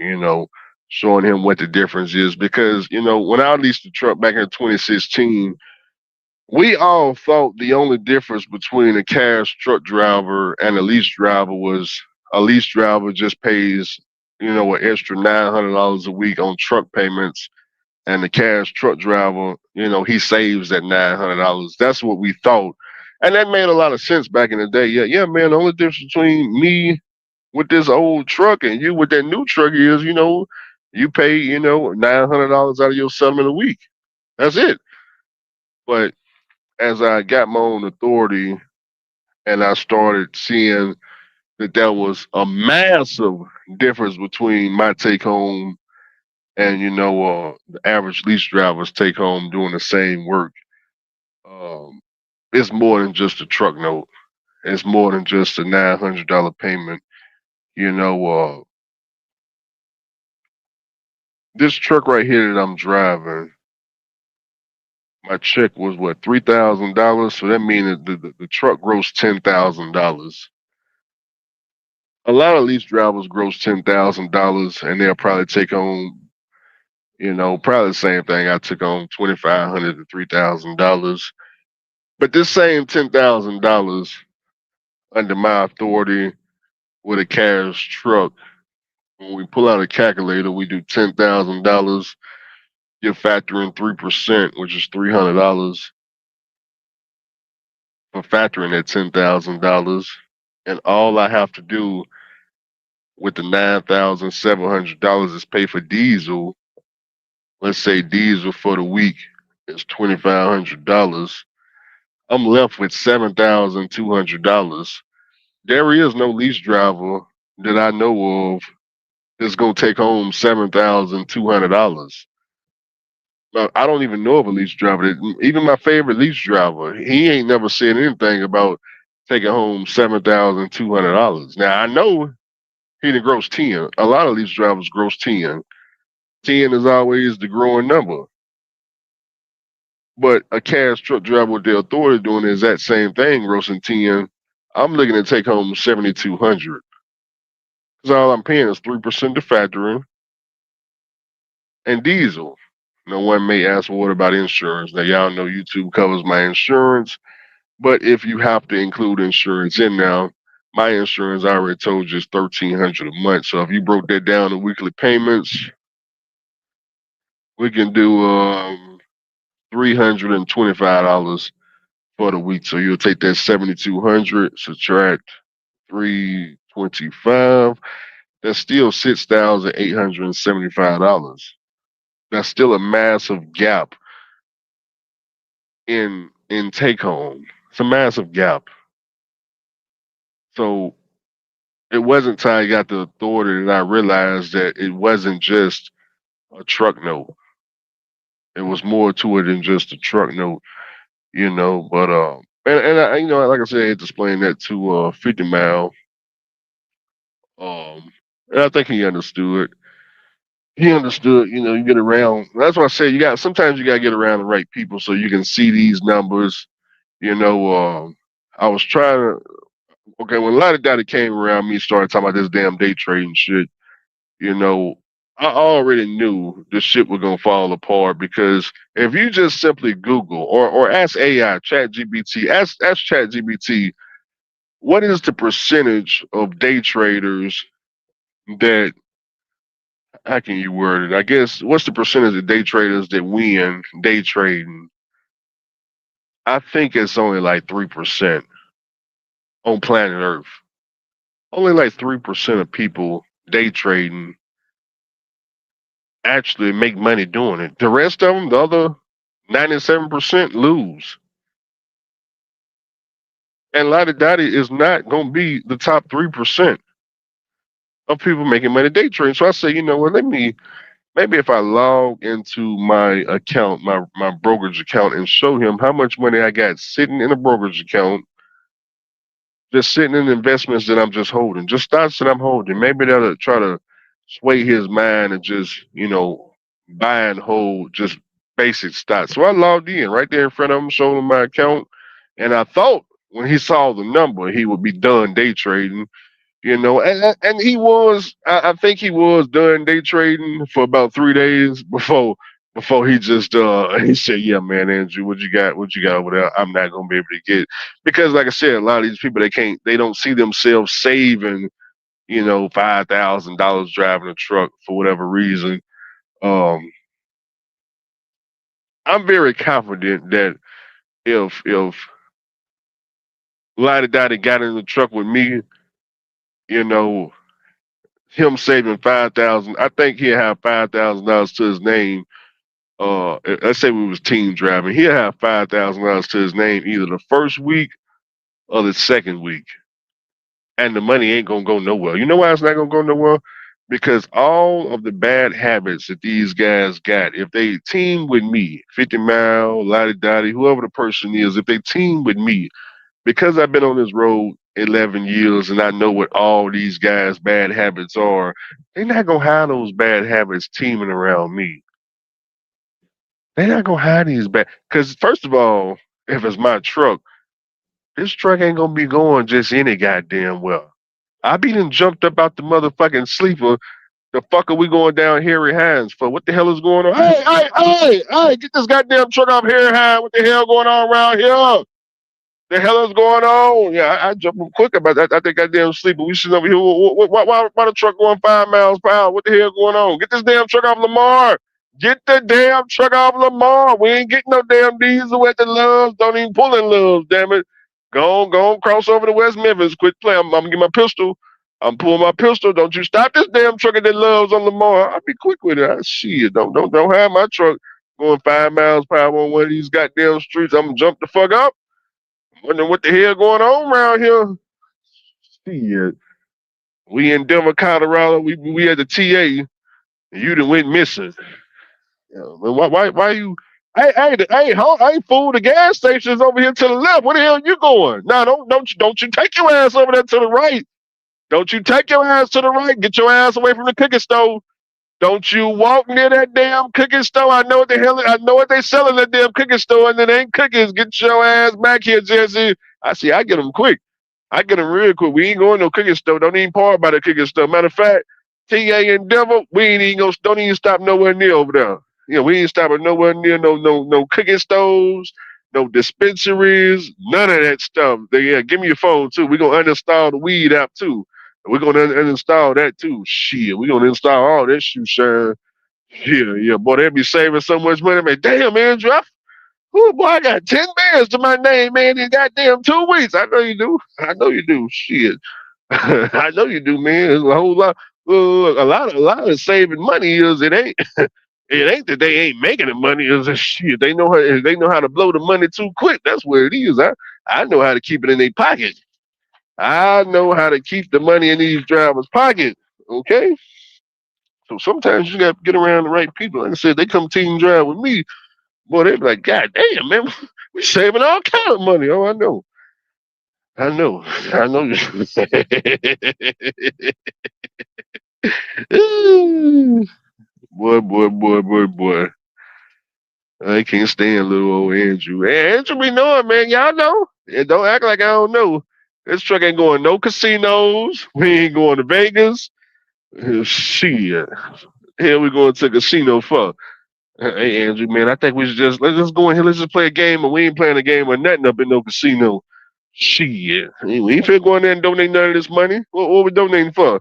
showing him what the difference is. Because, when I leased the truck back in 2016, we all thought the only difference between a cash truck driver and a lease driver was a lease driver just pays, an extra $900 a week on truck payments, and the cash truck driver, he saves that $900. That's what we thought. And that made a lot of sense back in the day. Yeah, man, the only difference between me with this old truck and you with that new truck is, you pay, $900 out of your settlement a week. That's it. But as I got my own authority and I started seeing that there was a massive difference between my take home and, the average lease driver's take home doing the same work, it's more than just a truck note. It's more than just a $900 payment. This truck right here that I'm driving, my check was what, $3,000. So that means that the truck grossed $10,000. A lot of lease drivers gross $10,000, and they'll probably take home, probably the same thing. I took home $2,500 to $3,000. But this same $10,000 under my authority with a cash truck, when we pull out a calculator, we do $10,000. You factor in 3%, which is $300 for factoring that $10,000. And all I have to do with the $9,700 is pay for diesel. Let's say diesel for the week is $2,500. I'm left with $7,200. There is no lease driver that I know of that's going to take home $7,200. I don't even know of a lease driver. Even my favorite lease driver, he ain't never said anything about taking home $7,200. Now, I know he didn't gross 10. A lot of lease drivers gross 10. 10 is always the growing number. But a cash truck driver with the authority doing the exact same thing, grossing 10, I'm looking to take home $7,200. Because all I'm paying is 3% to factoring and diesel. No one may ask, well, what about insurance? Now, y'all know YouTube covers my insurance, but if you have to include insurance in now, my insurance, I already told you, is $1,300 a month. So if you broke that down to weekly payments, we can do $325 for the week. So you'll take that $7,200, subtract $325. That's still $6,875. That's still a massive gap in take home. It's a massive gap. So it wasn't until I got the authority that I realized that it wasn't just a truck note. It was more to it than just a truck note, But and I, like I said, I had to explain that to 50 Mile. And I think he understood. He understood, you get around. That's why I say sometimes you gotta get around the right people so you can see these numbers. I was trying to, when a lot of data came around me, started talking about this damn day trading shit, I already knew this shit was gonna fall apart, because if you just simply Google or ask AI, ChatGPT, ask ChatGPT, what is the percentage of day traders that, how can you word it? I guess, what's the percentage of day traders that win day trading? I think it's only like 3% on planet Earth. Only like 3% of people day trading actually make money doing it. The rest of them, the other 97% lose. And Lottie Dottie is not going to be the top 3% of people making money day trading. So I say, you know what, maybe if I log into my account, my brokerage account, and show him how much money I got sitting in a brokerage account, just sitting in investments that I'm just holding, just stocks that I'm holding. Maybe that'll try to sway his mind and just, buy and hold just basic stocks. So I logged in right there in front of him, showed him my account, and I thought when he saw the number, he would be done day trading. And he was. I think he was done day trading for about 3 days before he just he said, "Yeah, man, Andrew, what you got over there? I'm not gonna be able to get," because, like I said, a lot of these people they don't see themselves saving, $5,000 driving a truck for whatever reason. I'm very confident that if Lottie Dottie got in the truck with me, you know, him saving 5,000, I think he'll have $5,000 to his name. Let's say we was team driving, he'll have $5,000 to his name either the first week or the second week, and the money ain't gonna go nowhere. You know why it's not gonna go nowhere? Because all of the bad habits that these guys got, if they team with me, 50 Mile, Lottie Dottie, whoever the person is, if they team with me, because I've been on this road 11 years and I know what all these guys' bad habits are, they're not going to have those bad habits teaming around me. They're not going to have these bad, because first of all, if it's my truck, this truck ain't going to be going just any goddamn well. I be done jumped up out the motherfucking sleeper. The fuck are we going down Harry Hines for? What the hell is going on? Hey, get this goddamn truck off Harry Hines. What the hell going on around here? The hell is going on? Yeah, I jumped up quick about that. I think I damn sleep, but we sitting over here. Why the truck going 5 miles per hour? What the hell going on? Get this damn truck off Lamar. Get the damn truck off Lamar. We ain't getting no damn diesel at the Loves. Don't even pull in Loves, damn it. Go on, cross over to West Memphis. Quit playing. I'm gonna get my pistol. I'm pulling my pistol. Don't you stop this damn truck at the Loves on Lamar. I'll be quick with it. Shit, don't have my truck going 5 miles per hour on one of these goddamn streets. I'm gonna jump the fuck up. Wondering what the hell going on around here. Shit. We in Denver, Colorado. We at the TA. And you done went missing. Yeah, why you? Hey, fool! The gas station's over here to the left. Where the hell you going? No, don't you take your ass over there to the right. Don't you take your ass to the right. Get your ass away from the cookie stove. Don't you walk near that damn cookie store. I know what they selling at that damn cookie store, and it ain't cookies. Get your ass back here, Jesse. I get them quick. I get them real quick. We ain't going no cookie store. Don't even park by the cookie store. Matter of fact, TA in Denver, we ain't even don't even stop nowhere near over there. We ain't stopping nowhere near no cookie stores, no dispensaries, none of that stuff. Give me your phone too. We're gonna uninstall the weed app too. We're gonna uninstall that too. Shit, we're gonna install all that shit, Sharon. Yeah, boy, they be saving so much money, man. Damn, Andrew, boy, I got 10 bands to my name, man, in goddamn 2 weeks. I know you do. Shit. I know you do, man. There's a whole lot. A lot of saving money is it ain't. It ain't that they ain't making the money. Is shit. They know how to blow the money too quick. That's what it is. I know how to keep it in their pocket. I know how to keep the money in these drivers' pocket. Okay. So sometimes you got to get around the right people. Like I said, they come team drive with me. Boy, they be like, God damn, man, we saving all kind of money. Oh, I know. Boy. I can't stand little old Andrew. Hey, Andrew be knowing, man. Y'all know. And don't act like I don't know. This truck ain't going no casinos. We ain't going to Vegas. Shit. Hell, we going to a casino for? Hey, Andrew, man, I think we should let's just go in here. Let's just play a game, and we ain't playing a game or nothing up in no casino. Shit. We ain't finna go in there and donate none of this money. What we donating for?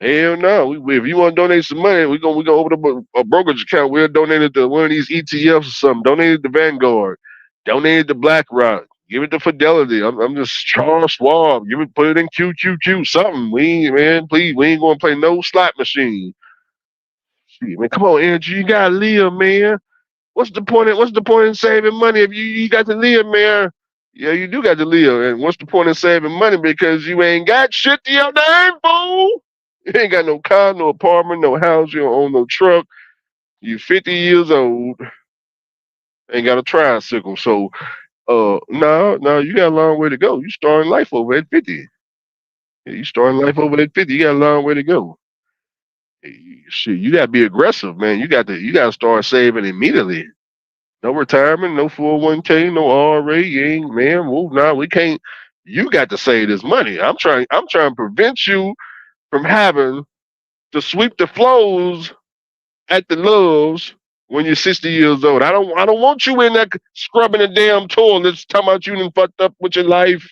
Hell no. If you want to donate some money, we gonna open up a brokerage account. We'll donate it to one of these ETFs or something. Donate it to Vanguard. Donate it to BlackRock. Give it to Fidelity. I'm just Charles Schwab. Put it in QQQ, something. Man, please, we ain't gonna play no slot machine. Shit, man, come on, Andrew, you gotta live, man. What's the point in saving money if you got to live, man? Yeah, you do got to live. And what's the point in saving money? Because you ain't got shit to your name, fool. You ain't got no car, no apartment, no house, you don't own no truck. You 50 years old, ain't got a tricycle. So no, you got a long way to go. You starting life over at 50. Yeah, you starting life over at 50. You got a long way to go. Shit, you gotta be aggressive, man. You gotta start saving immediately. No retirement, no 401k, no RA. You ain't, man. Well, nah, we can't. You got to save this money. I'm trying to prevent you from having to sweep the floors at the Loves when you're 60 years old. I don't want you in there scrubbing the damn toilets, talking about you done fucked up with your life.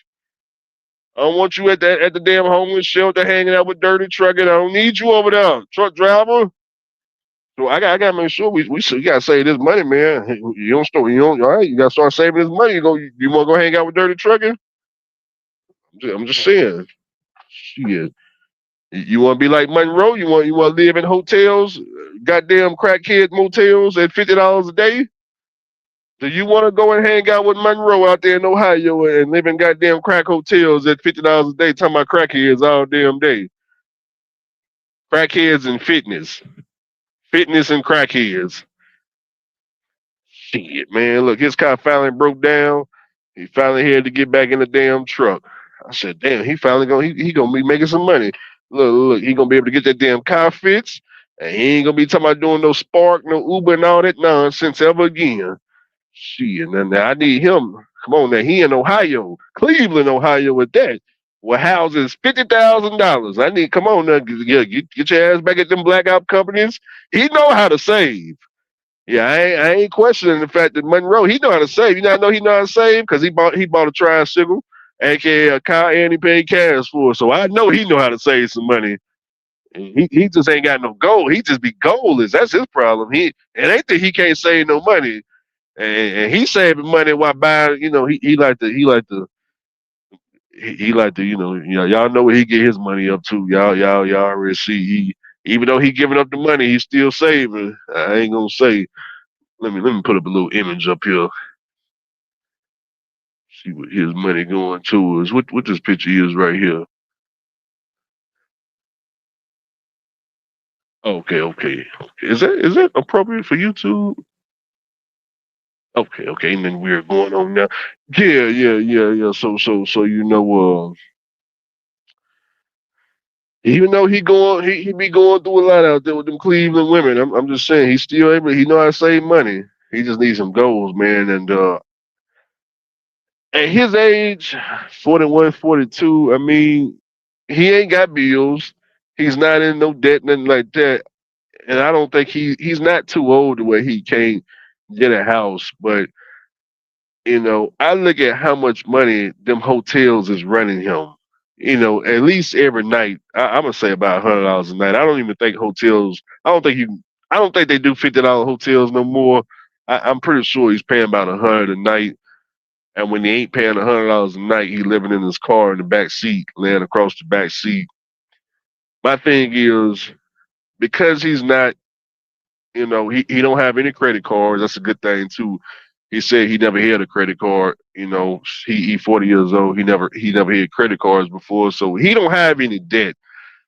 I don't want you at the damn homeless shelter hanging out with dirty trucking. I don't need you over there, truck driver. So I gotta make sure we gotta save this money, man. All right, you gotta start saving this money. You wanna go hang out with dirty trucking? I'm just saying. Shit. You wanna be like Monroe? You wanna live in hotels, goddamn crackhead motels at $50 a day? Do you wanna go and hang out with Monroe out there in Ohio and live in goddamn crack hotels at $50 a day, talking about crackheads all damn day? Crackheads and fitness. Fitness and crackheads. Shit, man. Look, his car finally broke down. He finally had to get back in the damn truck. I said, damn, he finally gonna be making some money. Look, he gonna be able to get that damn car fixed. And he ain't gonna be talking about doing no Spark, no Uber, and all that nonsense ever again. Shit, and I need him. Come on now, he in Ohio, Cleveland, Ohio, with that. Well, houses $50,000. I need, come on now, get your ass back at them blackout companies. He know how to save. Yeah, I ain't questioning the fact that Monroe, he know how to save. You know he know how to save because he bought a tricycle, aka a car, and he paid cash for it. So I know he know how to save some money. He just ain't got no goal. He just be goalless. That's his problem. It ain't that he can't save no money, and he saving money while buying. He like to y'all know where he get his money up to. Y'all already see. Even though he giving up the money, he's still saving. I ain't gonna say. Let me put up a little image up here. See what his money going to is. What this picture is right here. Okay. Is that appropriate for YouTube? Okay. And then we're going on now. Yeah. So even though he be going through a lot out there with them Cleveland women. I'm just saying he's still able. He know how to save money. He just needs some goals, man. And at his age, 41, 42, I mean, he ain't got bills. He's not in no debt, nothing like that. And I don't think he's not too old to where he can't get a house. But, I look at how much money them hotels is running him. At least every night, I'm gonna say about $100 a night. I don't even think hotels. I don't think they do $50 hotels no more. I'm pretty sure he's paying about $100 a night. And when he ain't paying $100 a night, he living in his car in the back seat, laying across the back seat. My thing is, because he's not, he don't have any credit cards. That's a good thing too. He said he never had a credit card. He 40 years old. He never had credit cards before, so he don't have any debt.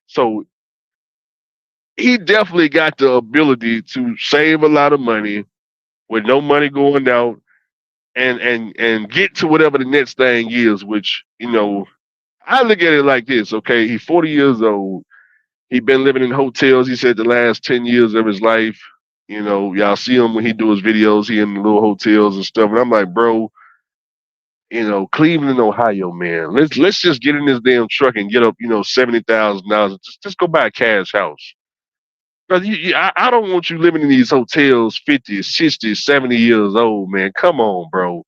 So he definitely got the ability to save a lot of money with no money going out and get to whatever the next thing is, which, I look at it like this, okay? He's 40 years old. He been living in hotels, he said, the last 10 years of his life. Y'all see him when he do his videos, he in the little hotels and stuff. And I'm like, bro, Cleveland, Ohio, man. Let's just get in this damn truck and get up, $70,000. Just go buy a cash house. Because I don't want you living in these hotels 50, 60, 70 years old, man. Come on, bro.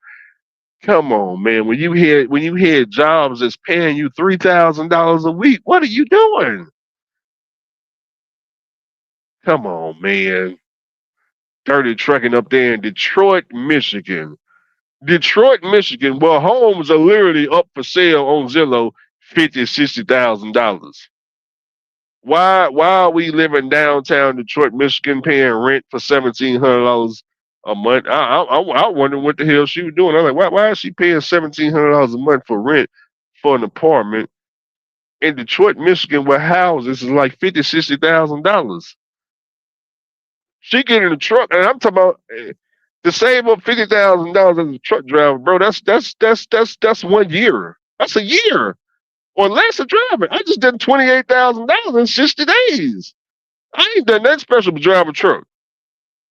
Come on, man. When you hear jobs that's paying you $3,000 a week, what are you doing? Come on, man. Dirty trucking up there in Detroit, Michigan. Detroit, Michigan, where homes are literally up for sale on Zillow, $50,000-$60,000. Why are we living downtown Detroit, Michigan, paying rent for $1,700 a month? I wonder what the hell she was doing. I'm like, why is she paying $1,700 a month for rent for an apartment in Detroit, Michigan, where houses is like $50,000-$60,000? She get in the truck, and I'm talking about to save up $50,000 as a truck driver, bro. That's 1 year. That's a year or less of driving. I just did $28,000 in 60 days. I ain't done that special but drive a truck.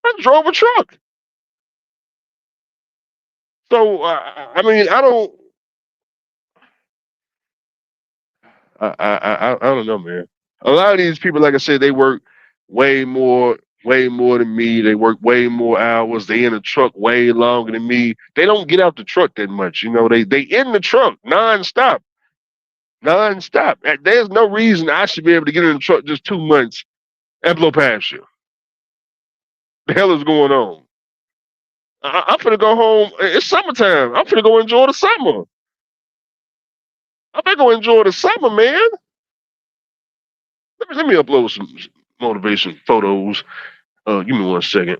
I drove a truck. So I mean, I don't. I don't know, man. A lot of these people, like I said, they work way more than me. They work way more hours. They in the truck way longer than me. They don't get out the truck that much. You know, they in the truck nonstop. There's no reason I should be able to get in the truck just 2 months and blow past you. The hell is going on? I'm finna go home. It's summertime. I'm finna go enjoy the summer. I'm finna go enjoy the summer, man. Let me upload some motivation photos. Give me 1 second.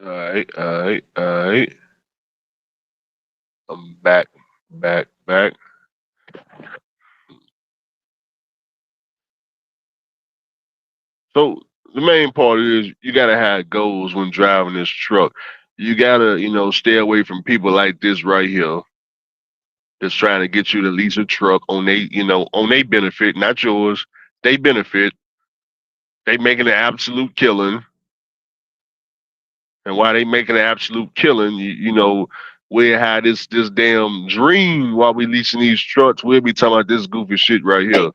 All right. I'm back. So the main part is you gotta have goals when driving this truck. You gotta, stay away from people like this right here that's trying to get you to lease a truck on they benefit, not yours. They benefit. They making an absolute killing. And while they making an absolute killing, we had this damn dream while we leasing these trucks. We'll be talking about this goofy shit right here.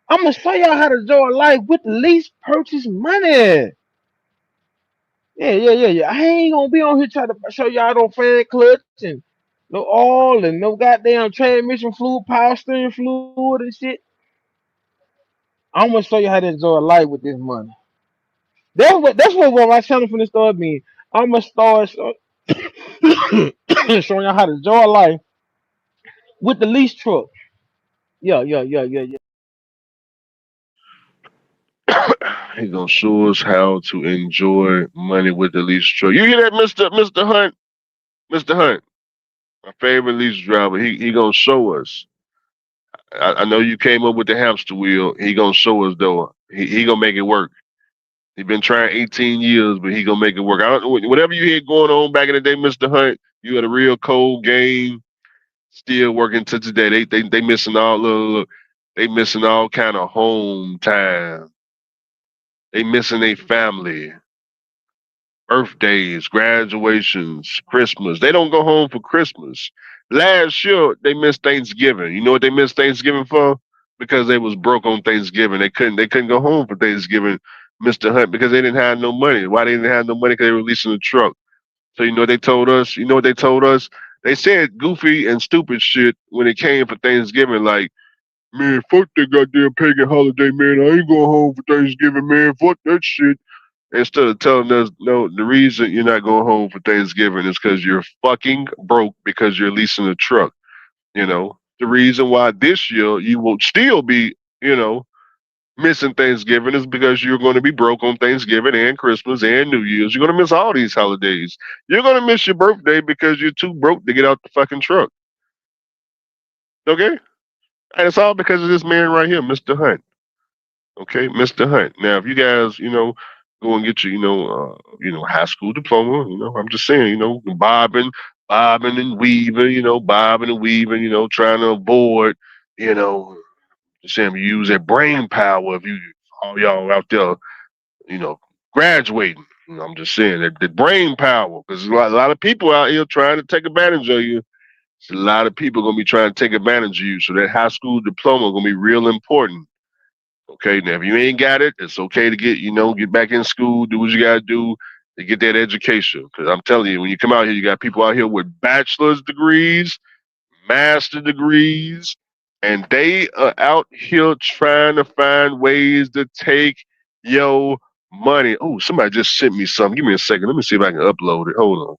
I'm gonna show y'all how to enjoy life with the least purchase money. Yeah. I ain't gonna be on here trying to show y'all no fan clutch and no oil and no goddamn transmission fluid, power steering fluid and shit. I'm gonna show you how to enjoy life with this money. That's what my channel finna start being. I'm gonna start showing y'all how to enjoy life with the lease truck. Yeah. He's gonna show us how to enjoy money with the lease truck. You hear that, Mr. Hunt? Mr. Hunt, my favorite lease driver. He gonna show us. I know you came up with the hamster wheel. He gonna show us though. He gonna make it work. He been trying 18 years, but he gonna make it work. I don't know whatever you hear going on back in the day, Mr. Hunt. You had a real cold game. Still working to today. They missing they missing all kind of home time. They missing their family. birthdays, graduations, Christmas. They don't go home for Christmas. Last year they missed Thanksgiving. You know what they missed Thanksgiving for? Because they was broke on Thanksgiving. They couldn't go home for Thanksgiving, Mr. Hunt, because they didn't have no money. Why they didn't have no money? Because they were leasing a truck. So you know what they told us? You know what they told us? They said goofy and stupid shit when it came for Thanksgiving, like, man, fuck that goddamn pagan holiday, man. I ain't going home for Thanksgiving, man. Fuck that shit. Instead of telling us, no, the reason you're not going home for Thanksgiving is because you're fucking broke because you're leasing a truck. You know, the reason why this year you will still be, missing Thanksgiving is because you're going to be broke on Thanksgiving and Christmas and New Year's. You're going to miss all these holidays. You're going to miss your birthday because you're too broke to get out the fucking truck. Okay? And it's all because of this man right here, Mr. Hunt. Okay, Mr. Hunt. Now, if you guys, go and get your, high school diploma, I'm just saying, bobbing and weaving, trying to avoid, saying use that brain power if you all y'all out there, graduating. I'm just saying that the brain power, because a lot of people out here trying to take advantage of you. A lot of people gonna be trying to take advantage of you. So that high school diploma gonna be real important. Okay, now if you ain't got it, it's okay to get back in school, do what you gotta do to get that education. Because I'm telling you, when you come out here, you got people out here with bachelor's degrees, master degrees, and they are out here trying to find ways to take your money. Oh, somebody just sent me something. Give me a second. Let me see if I can upload it. Hold on.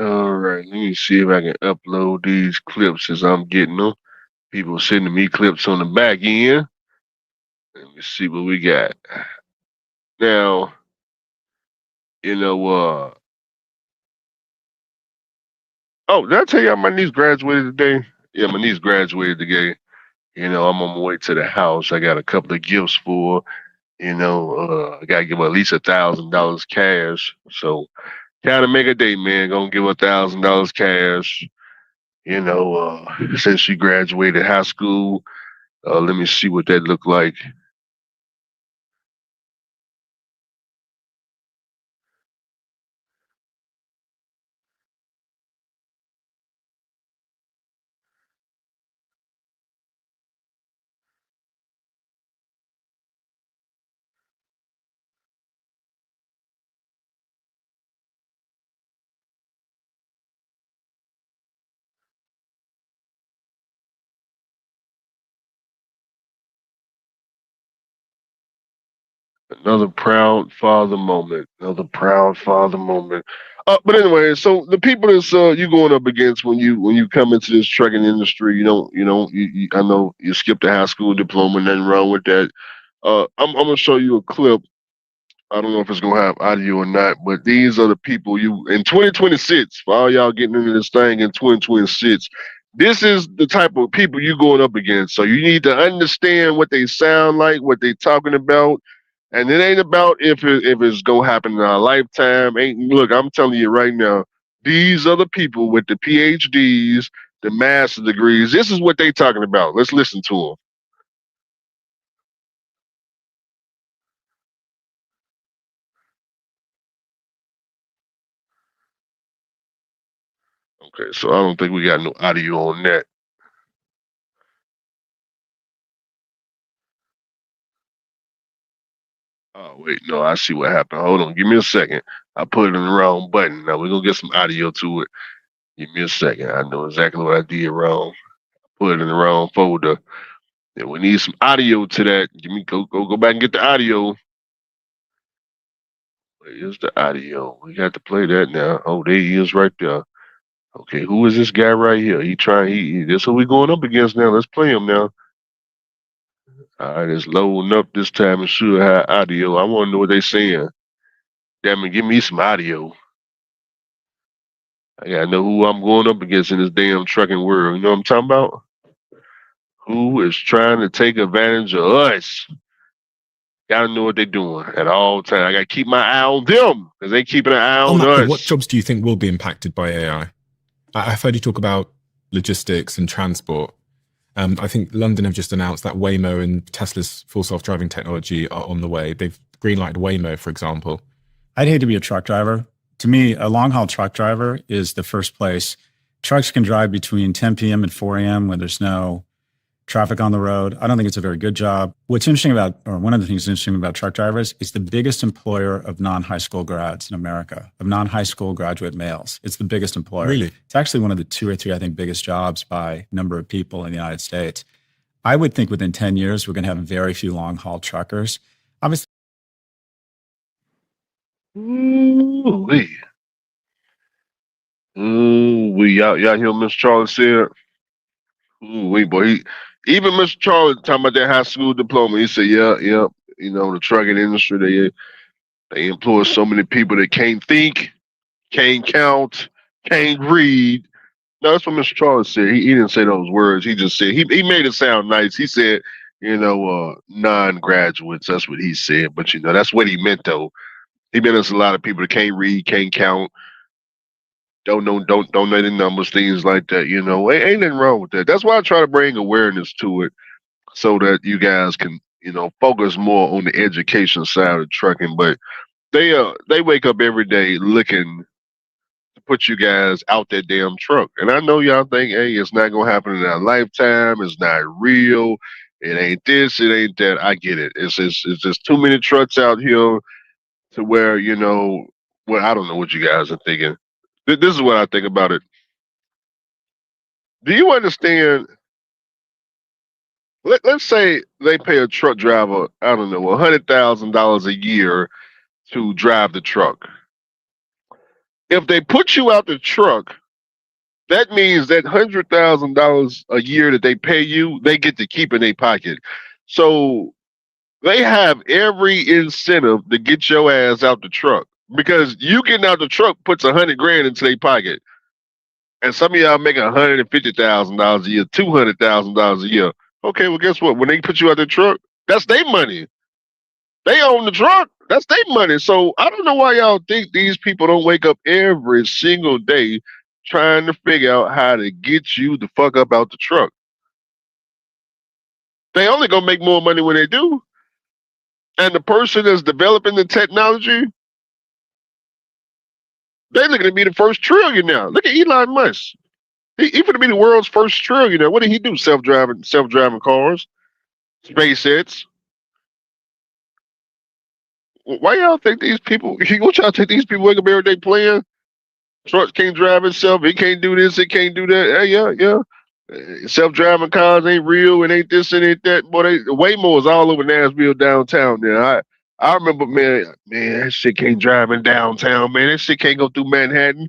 All right, let me see if I can upload these clips as I'm getting them. People sending me clips on the back end. Let me see what we got. Now, you know, oh, did I tell y'all my niece graduated today? Yeah, my niece graduated today. I'm on my way to the house. I got a couple of gifts for her. I gotta give her at least $1,000 cash. So kind of make a day, man. Gonna give her $1,000 cash. Since she graduated high school. Let me see what that looked like. Another proud father moment. Another proud father moment. But anyway, so the people that's you going up against when you come into this trucking industry, I know you skipped the high school diploma, nothing wrong with that. I'm gonna show you a clip. I don't know if it's gonna have audio or not, but these are the people you in 2026. For all y'all getting into this thing in 2026, this is the type of people you going up against. So you need to understand what they sound like, what they talking about, and it ain't about if it's gonna happen in our lifetime. Ain't look, I'm telling you right now, these are the people with the PhDs, the master degrees. This is what they talking about. Let's listen to them. Okay, so I don't think we got no audio on that. Oh wait, no, I see what happened. Hold on, give me a second. I put it in the wrong button. Now we're gonna get some audio to it. Give me a second. I know exactly what I did wrong. Put it in the wrong folder. Yeah, we need some audio to that. Give me go back and get the audio. Where's the audio? We got to play that now. Oh, there he is right there. Okay, who is this guy right here? This who we going up against now. Let's play him now. All right, it's loading up this time and should have audio. I want to know what they saying. Damn it, give me some audio. I gotta know who I'm going up against in this damn trucking world. You know what I'm talking about? Who is trying to take advantage of us? Gotta know what they're doing at all times. I gotta keep my eye on them because they keeping an eye on us. What jobs do you think will be impacted by AI? I've heard you talk about logistics and transport. I think London have just announced that Waymo and Tesla's full self-driving technology are on the way. They've greenlighted Waymo, for example. I'd hate to be a truck driver. To me, a long-haul truck driver is the first place. Trucks can drive between 10 p.m. and 4 a.m. when there's no traffic on the road. I don't think it's a very good job. What's interesting about, or one of the things interesting about truck drivers is the biggest employer of non-high school grads in America, of non-high school graduate males. It's the biggest employer. Really? It's actually one of the 2 or 3, I think, biggest jobs by number of people in the United States. I would think within 10 years, we're going to have very few long-haul truckers. Obviously. Ooh-wee. Ooh-wee. Y'all hear Mr. Charlie said? Ooh-wee, boy. Even Mr. Charlie talking about that high school diploma, he said, yeah, you know, the trucking industry, they employ so many people that can't think, can't count, can't read. No, that's what Mr. Charlie said. He didn't say those words. He just said, he made it sound nice. He said, non-graduates, that's what he said. But, that's what he meant, though. He meant there's a lot of people that can't read, can't count, don't know the numbers, things like that. Ain't nothing wrong with that. That's why I try to bring awareness to it, so that you guys can focus more on the education side of trucking. But they wake up every day looking to put you guys out that damn truck. And I know y'all think, hey, it's not gonna happen in our lifetime. It's not real. It ain't this. It ain't that. I get it. It's just too many trucks out here to where well, I don't know what you guys are thinking. This is what I think about it. Do you understand? Let's say they pay a truck driver, I don't know, $100,000 a year to drive the truck. If they put you out the truck, that means that $100,000 a year that they pay you, they get to keep in their pocket. So they have every incentive to get your ass out the truck, because you getting out the truck puts $100,000 into their pocket. And some of y'all making $150,000 a year, $200,000 a year. Okay, well, guess what? When they put you out the truck, that's their money. They own the truck. That's their money. So I don't know why y'all think these people don't wake up every single day trying to figure out how to get you the fuck up out the truck. They only gonna make more money when they do. And the person that's developing the technology, they're looking to be the first trillionaire now. Look at Elon Musk. He gonna be the world's first trillionaire. What did he do? Self-driving cars, SpaceX. Why y'all think these people? What y'all think these people wake up every day playing? Trucks can't drive itself. It can't do this. It can't do that. Hey, yeah. Self-driving cars ain't real. It ain't this. It ain't that. Boy, Waymo is all over Nashville downtown there. I remember, man, that shit can't drive in downtown, man. That shit can't go through Manhattan.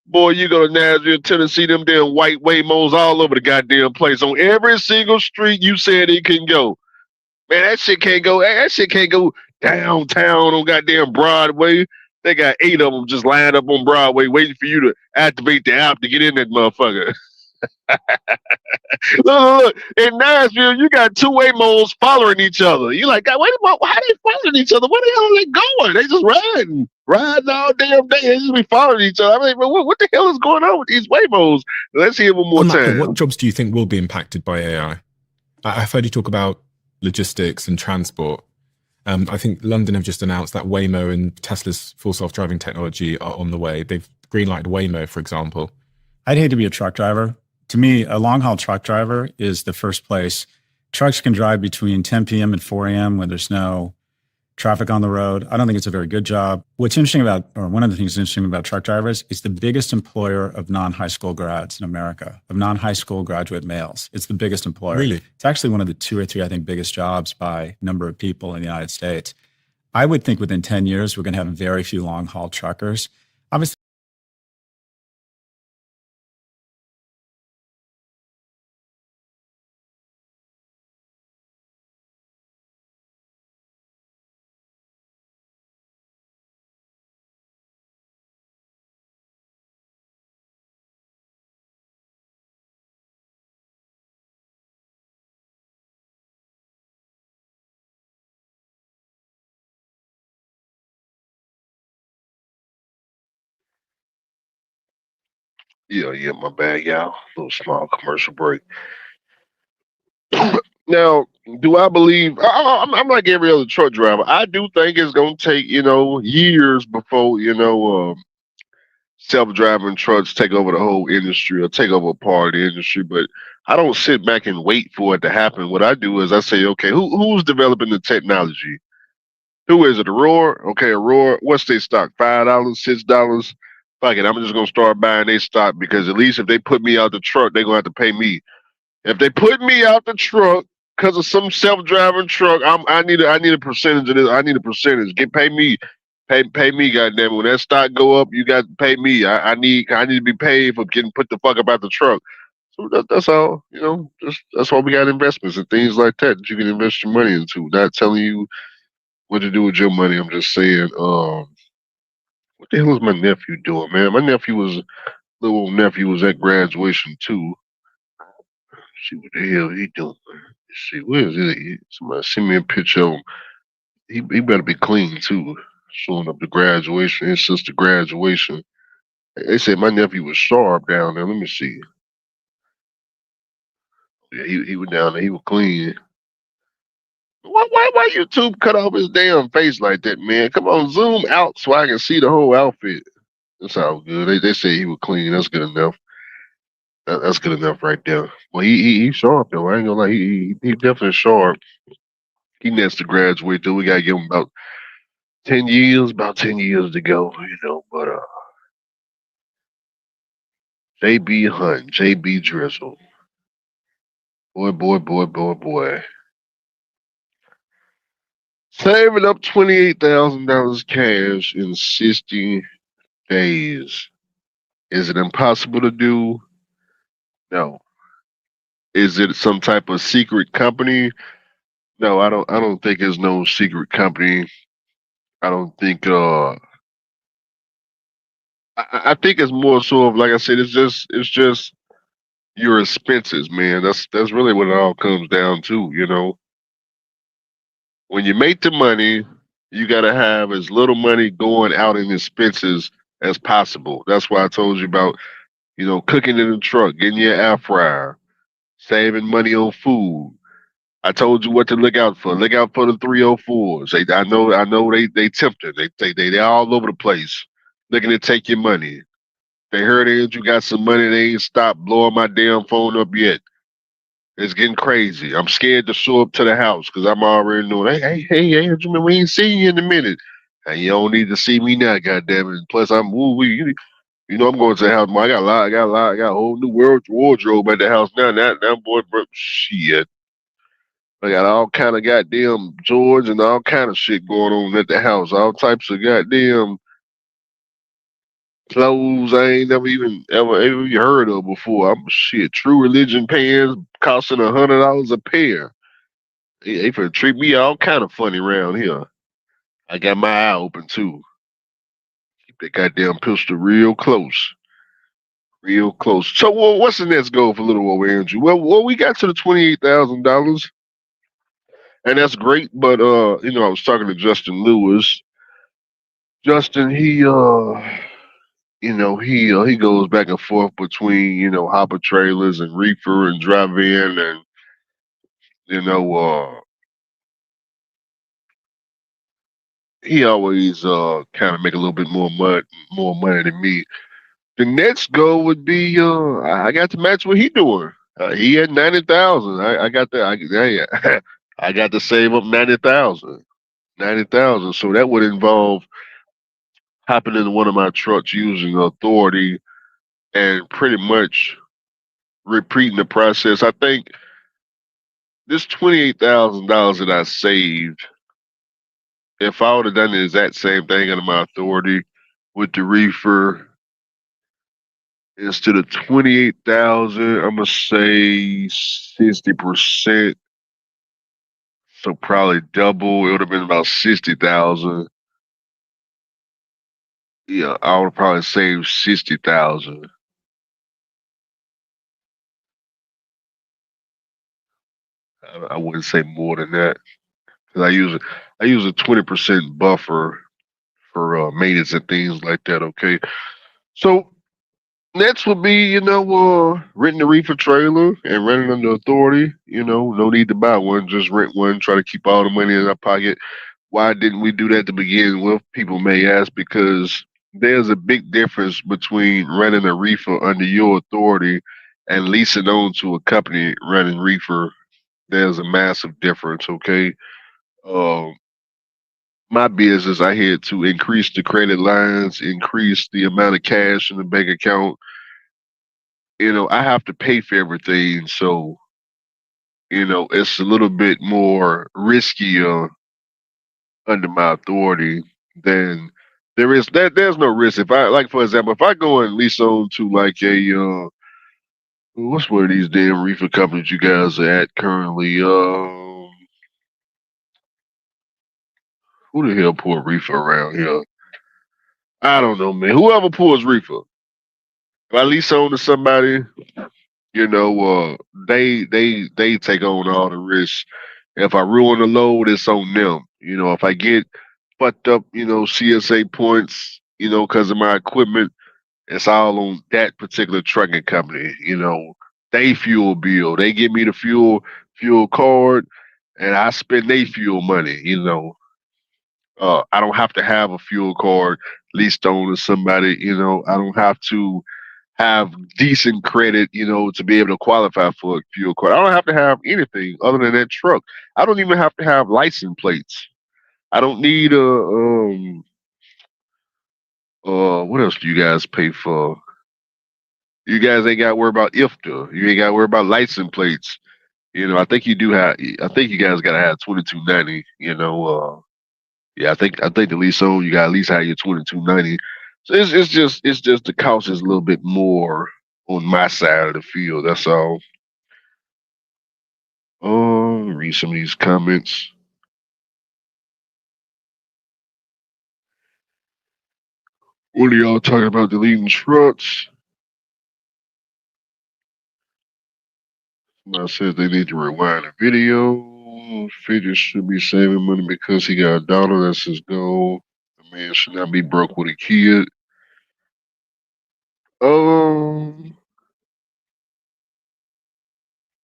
Boy, you go to Nashville, Tennessee, them damn white Waymos all over the goddamn place. On every single street you said it can go. Man, that shit can't go. That shit can't go downtown on goddamn Broadway. They got 8 of them just lined up on Broadway waiting for you to activate the app to get in that motherfucker. Look. In Nashville, you got 2 Waymos following each other. You like, God, wait a minute, how they following each other? Where the hell are they going? They just riding all damn day. They just be following each other. I mean, what the hell is going on with these Waymos? Let's hear it one more time. What jobs do you think will be impacted by AI? I've heard you talk about logistics and transport. I think London have just announced that Waymo and Tesla's full self-driving technology are on the way. They've greenlighted Waymo, for example. I'd hate to be a truck driver. To me, a long haul truck driver is the first place. Trucks can drive between 10 p.m. and 4 a.m. when there's no traffic on the road. I don't think it's a very good job. What's interesting about, or one of the things that's interesting about truck drivers, is the biggest employer of non-high school grads in America, of non-high school graduate males. It's the biggest employer. Really? It's actually one of the 2 or 3, I think, biggest jobs by number of people in the United States. I would think within 10 years, we're going to have very few long haul truckers. Obviously, Yeah, my bad, y'all. Little small commercial break. Now, do I believe I'm like every other truck driver? I do think it's gonna take years before self-driving trucks take over the whole industry or take over a part of the industry. But I don't sit back and wait for it to happen. What I do is I say, okay, who's developing the technology? Who is it? Aurora? Okay, Aurora. What's their stock? $5, $6? Fuck it, I'm just gonna start buying their stock because at least if they put me out the truck, they're gonna have to pay me. If they put me out the truck because of some self-driving truck, I need a percentage of this. I need a percentage. Pay me, pay me, goddamn it. When that stock go up, you got to pay me. I need to be paid for getting put the fuck up out the truck. So that's all. That's why we got investments and things like that you can invest your money into. Not telling you what to do with your money. I'm just saying. What the hell is my nephew doing, man? My little old nephew was at graduation too. See what the hell he doing. Let's see, where is it? Somebody send me a picture of him. He better be clean too. Showing up to graduation, his sister graduation. They said my nephew was sharp down there. Let me see. Yeah, he was down there. He was clean. Why YouTube cut off his damn face like that, man? Come on, zoom out so I can see the whole outfit. That's all good. They say he was clean. That's good enough. That's good enough right there. Well, he sharp though. I ain't gonna lie. He definitely sharp. He needs to graduate though. We gotta give him about 10 years. About 10 years to go. But JB Hunt, JB Drizzle. Boy. Saving up $28,000 cash in 60 days. Is it impossible to do? No. Is it some type of secret company? No, I don't think there's no secret company. I don't think I think it's more so of, like I said, it's just your expenses, man. That's really what it all comes down to. When you make the money, you gotta have as little money going out in expenses as possible. That's why I told you about, cooking in the truck, getting your air fryer, saving money on food. I told you what to look out for. Look out for the 304s. I know they tempting. They all over the place, looking to take your money. They heard it, you got some money, they ain't stopped blowing my damn phone up yet. It's getting crazy. I'm scared to show up to the house because I'm already knowing, hey, Andrew, we ain't seen you in a minute. And you don't need to see me now, goddamn it. Plus, I'm I'm going to the house. I got a whole new wardrobe at the house now. Now, boy, bro, shit. I got all kind of goddamn George and all kind of shit going on at the house. All types of goddamn clothes I ain't never even ever heard of before. I'm shit. True Religion pants costing $100 a pair. They finna treat me all kind of funny around here. I got my eye open too. Keep that goddamn pistol real close. Real close. So what's the next goal for little old Andrew? Well, we got to the $28,000. And that's great, but I was talking to Justin Lewis. Justin, he he goes back and forth between, hopper trailers and reefer and drive-in and, he always kind of make a little bit more money than me. The next goal would be I got to match what he doing. He had 90,000. I got that. I got to save up 90,000. 90,000. So that would involve hopping into one of my trucks using authority and pretty much repeating the process. I think this $28,000 that I saved, if I would have done the exact same thing under my authority with the reefer, instead of 28,000, I'm gonna say 60%. So probably double. It would have been about 60,000. Yeah, I would probably save 60,000. I wouldn't say more than that because I use a 20% buffer for maintenance and things like that. Okay, so next would be renting a reefer trailer and renting under authority. No need to buy one, just rent one. Try to keep all the money in our pocket. Why didn't we do that to begin with? People may ask because there's a big difference between renting a reefer under your authority and leasing on to a company running reefer. There's a massive difference. Okay. Um, my business, I had to increase the credit lines, increase the amount of cash in the bank account. I have to pay for everything. So, it's a little bit more riskier under my authority than there is. There's no risk. If I, like, for example, if I go and lease on to like what's one of these damn reefer companies you guys are at currently? Who the hell pour reefer around here? I don't know, man. Whoever pours reefer. If I lease on to somebody, they take on all the risks. If I ruin the load, it's on them. If I get fucked up, CSA points, because of my equipment, it's all on that particular trucking company. They fuel bill. They give me the fuel card, and I spend their fuel money. I don't have to have a fuel card leased on to somebody. I don't have to have decent credit, to be able to qualify for a fuel card. I don't have to have anything other than that truck. I don't even have to have license plates. I don't need what else do you guys pay for? You guys ain't got to worry about IFTA. You ain't got to worry about license plates. I think you do have. I think you guys got to have 2290. Yeah, I think the lease on you got to at least have your 2290. So it's just the cost is a little bit more on my side of the field. That's all. Read some of these comments. What are y'all talking about? Deleting trucks? Somebody says they need to rewind the video. Figure should be saving money because he got a daughter. That's his goal. The man should not be broke with a kid.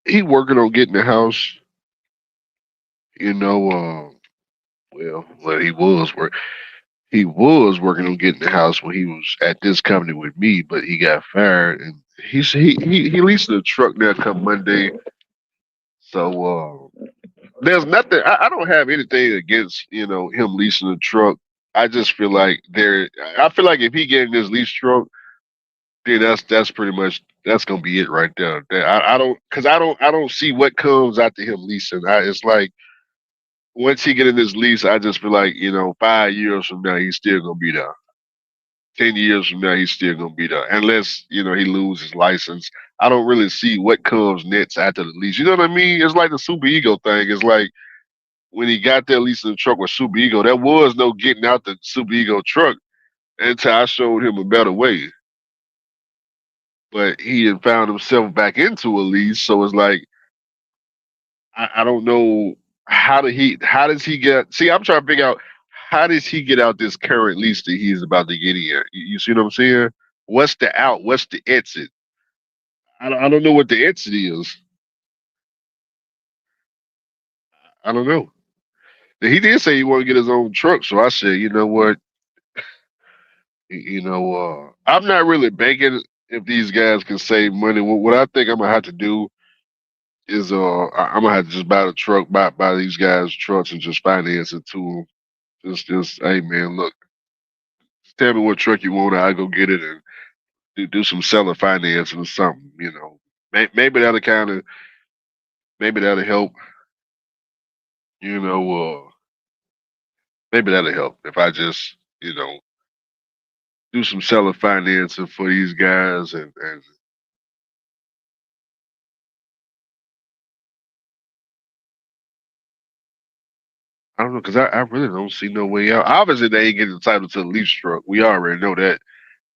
He working on getting the house. Well, he was working on getting the house when he was at this company with me, but he got fired, and he leased a truck there come Monday. So there's nothing. I don't have anything against him leasing a truck. I just feel like I feel like if he getting this lease truck, then that's pretty much that's gonna be it right there. I don't because I don't see what comes after him leasing. It's like once he get in this lease, I just feel like 5 years from now he's still gonna be there. 10 years from now he's still gonna be there, unless he loses his license. I don't really see what comes next after the lease. You know what I mean? It's like the super ego thing. It's like when he got that lease in the truck with super ego, there was no getting out the super ego truck until I showed him a better way. But he had found himself back into a lease, so it's like I don't know how does he get? See, I'm trying to figure out how does he get out this current lease that he's about to get in. You see what I'm saying? What's the out? What's the exit? I don't know what the exit is. I don't know. He did say he wanted to get his own truck, so I said, you know what? I'm not really banking if these guys can save money. What I think I'm gonna have to do is I'm gonna have to just buy the truck, buy these guys trucks and just finance it to them. Just hey man, look, tell me what truck you want, I'll go get it and do some seller financing or something. Maybe that'll help. You know, maybe that'll help if I just do some seller financing for these guys and I don't know because I really don't see no way out. Obviously, they ain't getting the title to the lease truck. We already know that.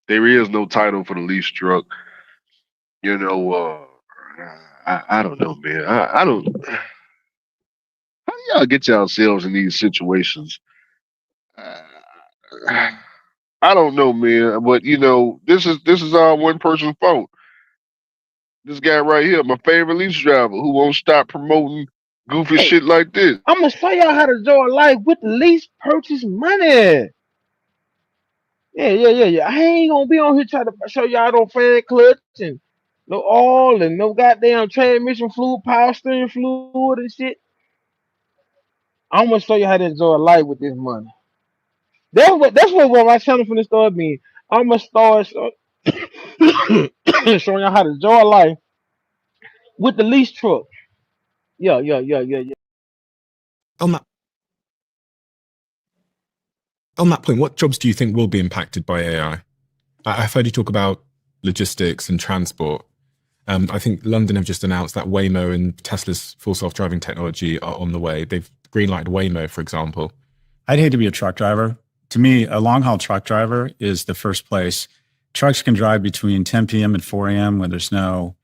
There is no title for the lease truck. You know, I don't know, man. I don't. How do y'all get yourselves in these situations? Uh, I don't know, man. But this is all one person's fault. This guy right here, my favorite lease driver, who won't stop promoting goofy Hey, shit like this. I'm gonna show y'all how to enjoy life with the least purchase money. Yeah. I ain't gonna be on here trying to show y'all no fan clutch and no oil and no goddamn transmission fluid, power steering fluid and shit. I'm gonna show you how to enjoy life with this money. That's what my channel finna start being. I'm gonna start showing y'all how to enjoy life with the lease truck. Yeah. On that on that point, what jobs do you think will be impacted by AI? I've heard you talk about logistics and transport. I think London have just announced that Waymo and Tesla's full self-driving technology are on the way. They've greenlighted Waymo, for example. I'd hate to be a truck driver. To me, a long haul truck driver is the first place. Trucks can drive between 10 p.m. and 4 a.m. when there's no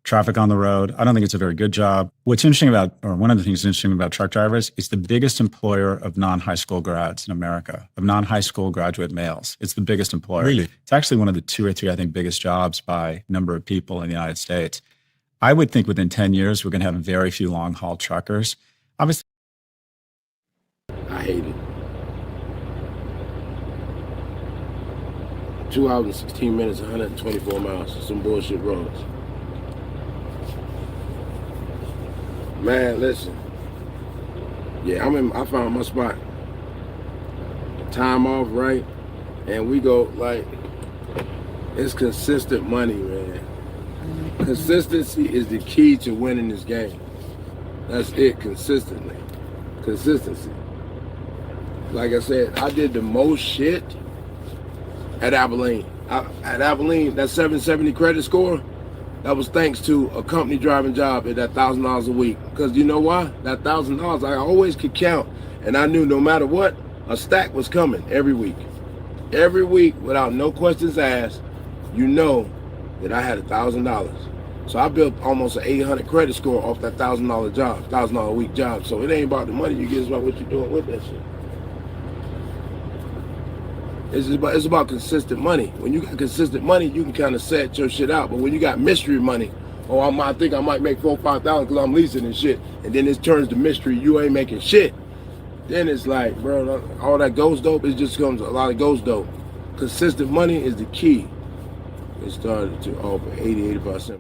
traffic on the road. I don't think it's a very good job. What's interesting about, or one of the things interesting about truck drivers, is the biggest employer of non-high school grads in America, of non-high school graduate males. It's the biggest employer. Really? It's actually one of the 2 or 3, I think, biggest jobs by number of people in the United States. I would think within 10 years, we're going to have very few long haul truckers. Obviously, I hate it. 2 hours and 16 minutes, 124 miles. Some bullshit roads. Man, listen. Yeah, I found my spot. Time off, right? And we go, like, it's consistent money, man. Consistency is the key to winning this game. That's it, consistently. Consistency. Like I said, I did the most shit at Abilene. At Abilene, that 770 credit score, that was thanks to a company driving job at that $1,000 a week. Because you know why? That $1,000, I always could count. And I knew no matter what, a stack was coming every week. Every week, without no questions asked, you know that I had $1,000. So I built almost an 800 credit score off that $1,000 job, $1,000 a week job. So it ain't about the money you get, it's about what you're doing with that shit. It's about consistent money. When you got consistent money, you can kind of set your shit out. But when you got mystery money, I think I might make $4,000 or $5,000 because I'm leasing and shit, and then it turns to mystery, you ain't making shit. Then it's like, bro, all that ghost dope, it just comes a lot of ghost dope. Consistent money is the key. It started to over 80-85%.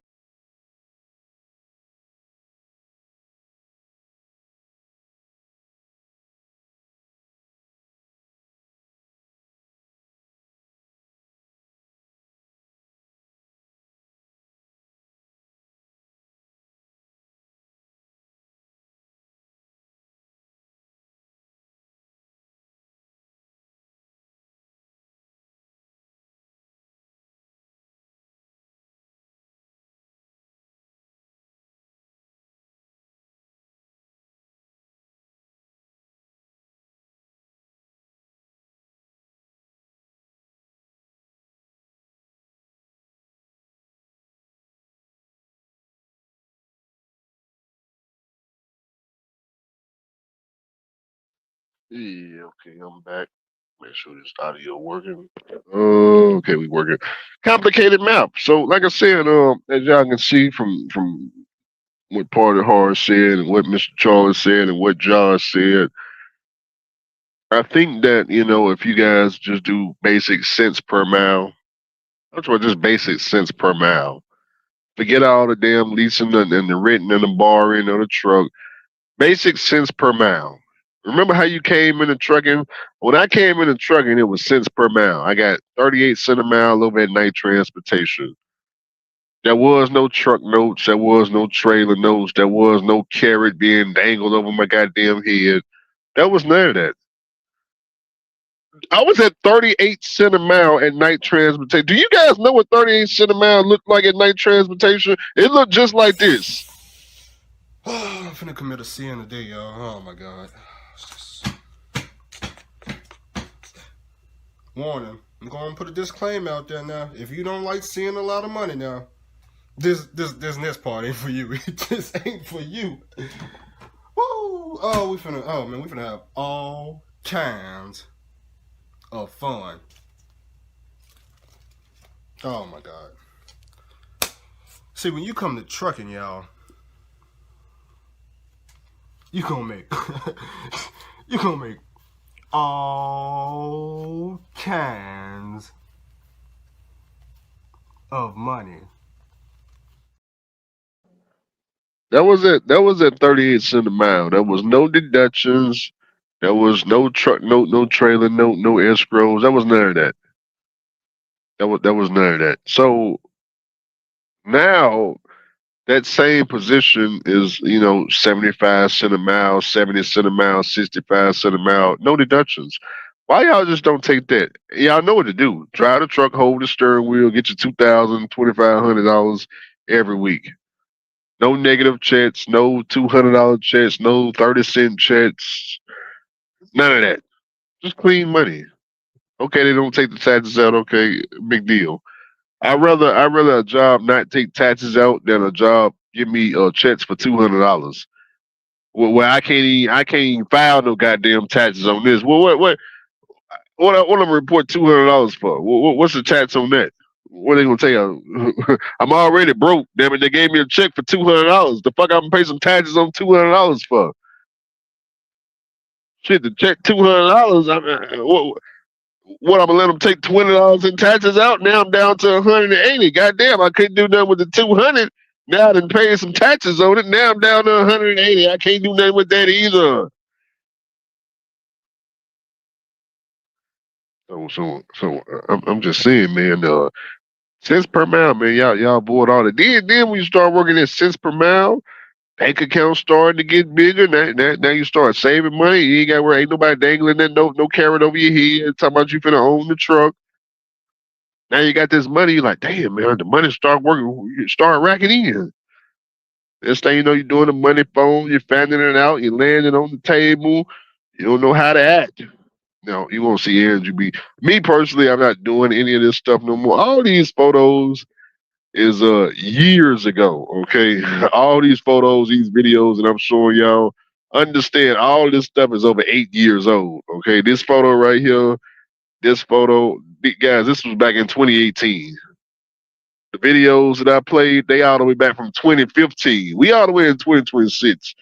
Yeah, okay, I'm back. Make sure this audio working. Okay, we working. Complicated map. So, like I said, as y'all can see from what Party Hard said and what Mr. Charles said and what Josh said, I think that, you know, if you guys just do basic cents per mile, that's what just basic cents per mile. Forget all the damn leasing and the renting and the borrowing of the truck. Basic cents per mile. Remember how you came into trucking? When I came into trucking, it was cents per mile. I got 38 cents a mile over at Night Transportation. There was no truck notes. There was no trailer notes. There was no carrot being dangled over my goddamn head. There was none of that. I was at 38 cents a mile at Night Transportation. Do you guys know what 38 cents a mile looked like at Night Transportation? It looked just like this. I'm finna commit a sin today, y'all. Oh my God. Warning. I'm going to put a disclaimer out there now. If you don't like seeing a lot of money now, this next part ain't for you. It just ain't for you. Woo! Oh, we finna have all kinds of fun. Oh my God. See, when you come to trucking, y'all, you gonna make all kinds of money. That was it. That was at 38 cents a mile. There was no deductions. There was no truck note, no trailer note, no escrows. That was none of that. That was none of that. So now that same position is, you know, 75 cents a mile, 70 cents a mile, 65 cents a mile, no deductions. Why y'all just don't take that? Y'all know what to do. Drive the truck, hold the steering wheel, get your $2,000, $2,500 every week. No negative checks, no $200 checks, no 30-cent checks, none of that. Just clean money. Okay, they don't take the taxes out. Okay, big deal. I rather a job not take taxes out than a job give me checks for $200. Where I can't even file no goddamn taxes on this. Well, what I'm gonna report $200 for? What's the tax on that? What are they gonna tell you? I'm already broke. Damn it! They gave me a check for $200. The fuck I'm gonna pay some taxes on $200 for? Shit, the check $200. What I'm gonna let them take $20 in taxes out? Now I'm down to 180. Goddamn, I couldn't do nothing with the 200. Now I done paid some taxes on it. Now I'm down to 180. I can't do nothing with that either. So I'm just saying, man. Cents per mile, man. Y'all bought all that. Then when you start working at cents per mile, bank account starting to get bigger. Now you start saving money. You ain't got where ain't nobody dangling that no carrot over your head. Talking about you finna own the truck. Now you got this money. You're like, damn, man, the money start working. You start racking in. Next thing you know, you're doing the money phone. You're fanning it out. You're landing on the table. You don't know how to act. No, you won't see Andrew be. Me personally, I'm not doing any of this stuff no more. All these photos is years ago. Okay, all these photos, these videos that I'm showing y'all. Understand, all this stuff is over 8 years old. Okay, this photo right here, this photo, guys, this was back in 2018. The videos that I played, they all the way back from 2015. We all the way in 2026.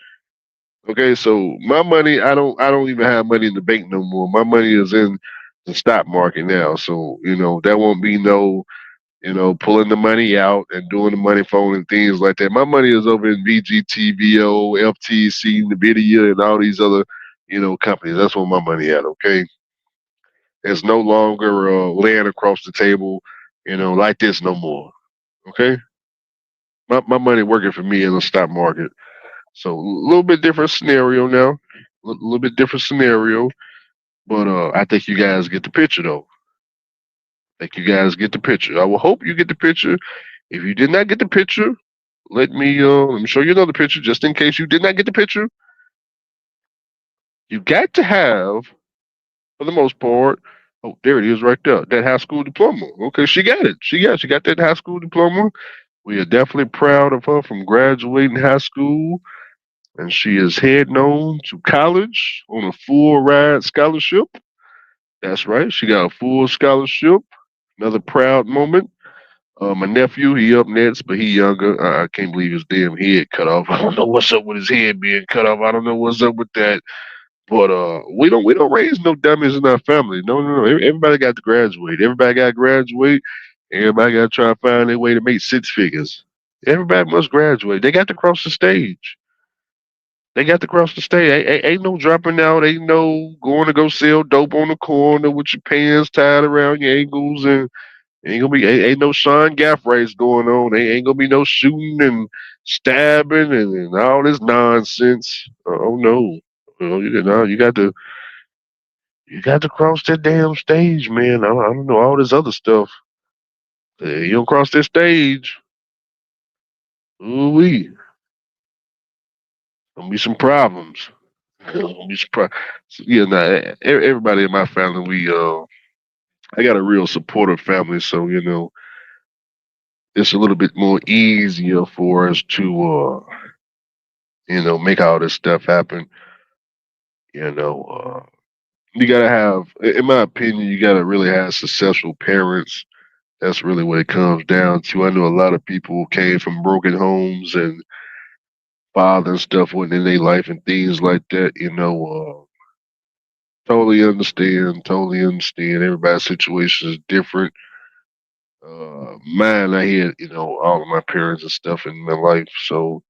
Okay, so my money, I don't even have money in the bank no more. My money is in the stock market now. So, you know, that won't be no, you know, pulling the money out and doing the money phone and things like that. My money is over in VGTVO, FTC, NVIDIA, and all these other, you know, companies. That's where my money at, okay? It's no longer laying across the table, you know, like this no more, okay? My money working for me in the stock market. So a little bit different scenario now, a little bit different scenario, but I think you guys get the picture though. I think you guys get the picture. I will hope you get the picture. If you did not get the picture, let me show you another picture just in case you did not get the picture. You got to have, for the most part, oh, there it is right there, that high school diploma. Okay, she got it. She got that high school diploma. We are definitely proud of her from graduating high school. And she is heading on to college on a full ride scholarship. That's right. She got a full scholarship. Another proud moment. My nephew, he up next, but he younger. I can't believe his damn head cut off. I don't know what's up with his head being cut off. I don't know what's up with that. But we don't raise no dummies in our family. No, no, no. Everybody got to graduate. Everybody got to graduate. Everybody got to try to find their way to make six figures. Everybody must graduate. They got to cross the stage. They got to cross the stage. Ain't no dropping out. Ain't no going to go sell dope on the corner with your pants tied around your ankles, and ain't gonna be ain't no Sean Gaff race going on. Ain't gonna be no shooting and stabbing and all this nonsense. Oh no. Well, you got to cross that damn stage, man. I don't know all this other stuff. You don't cross this stage, ooh wee, gonna be some problems. Gonna be some So, yeah, nah, everybody in my family, I got a real supportive family, so it's a little bit more easier for us to, make all this stuff happen. You know, you gotta have, in my opinion, you gotta really have successful parents. That's really what it comes down to. I know a lot of people came from broken homes and father and stuff went in their life and things like that. Totally understand. Totally understand. Everybody's situation is different. Mine, I had, all of my parents and stuff in my life. So,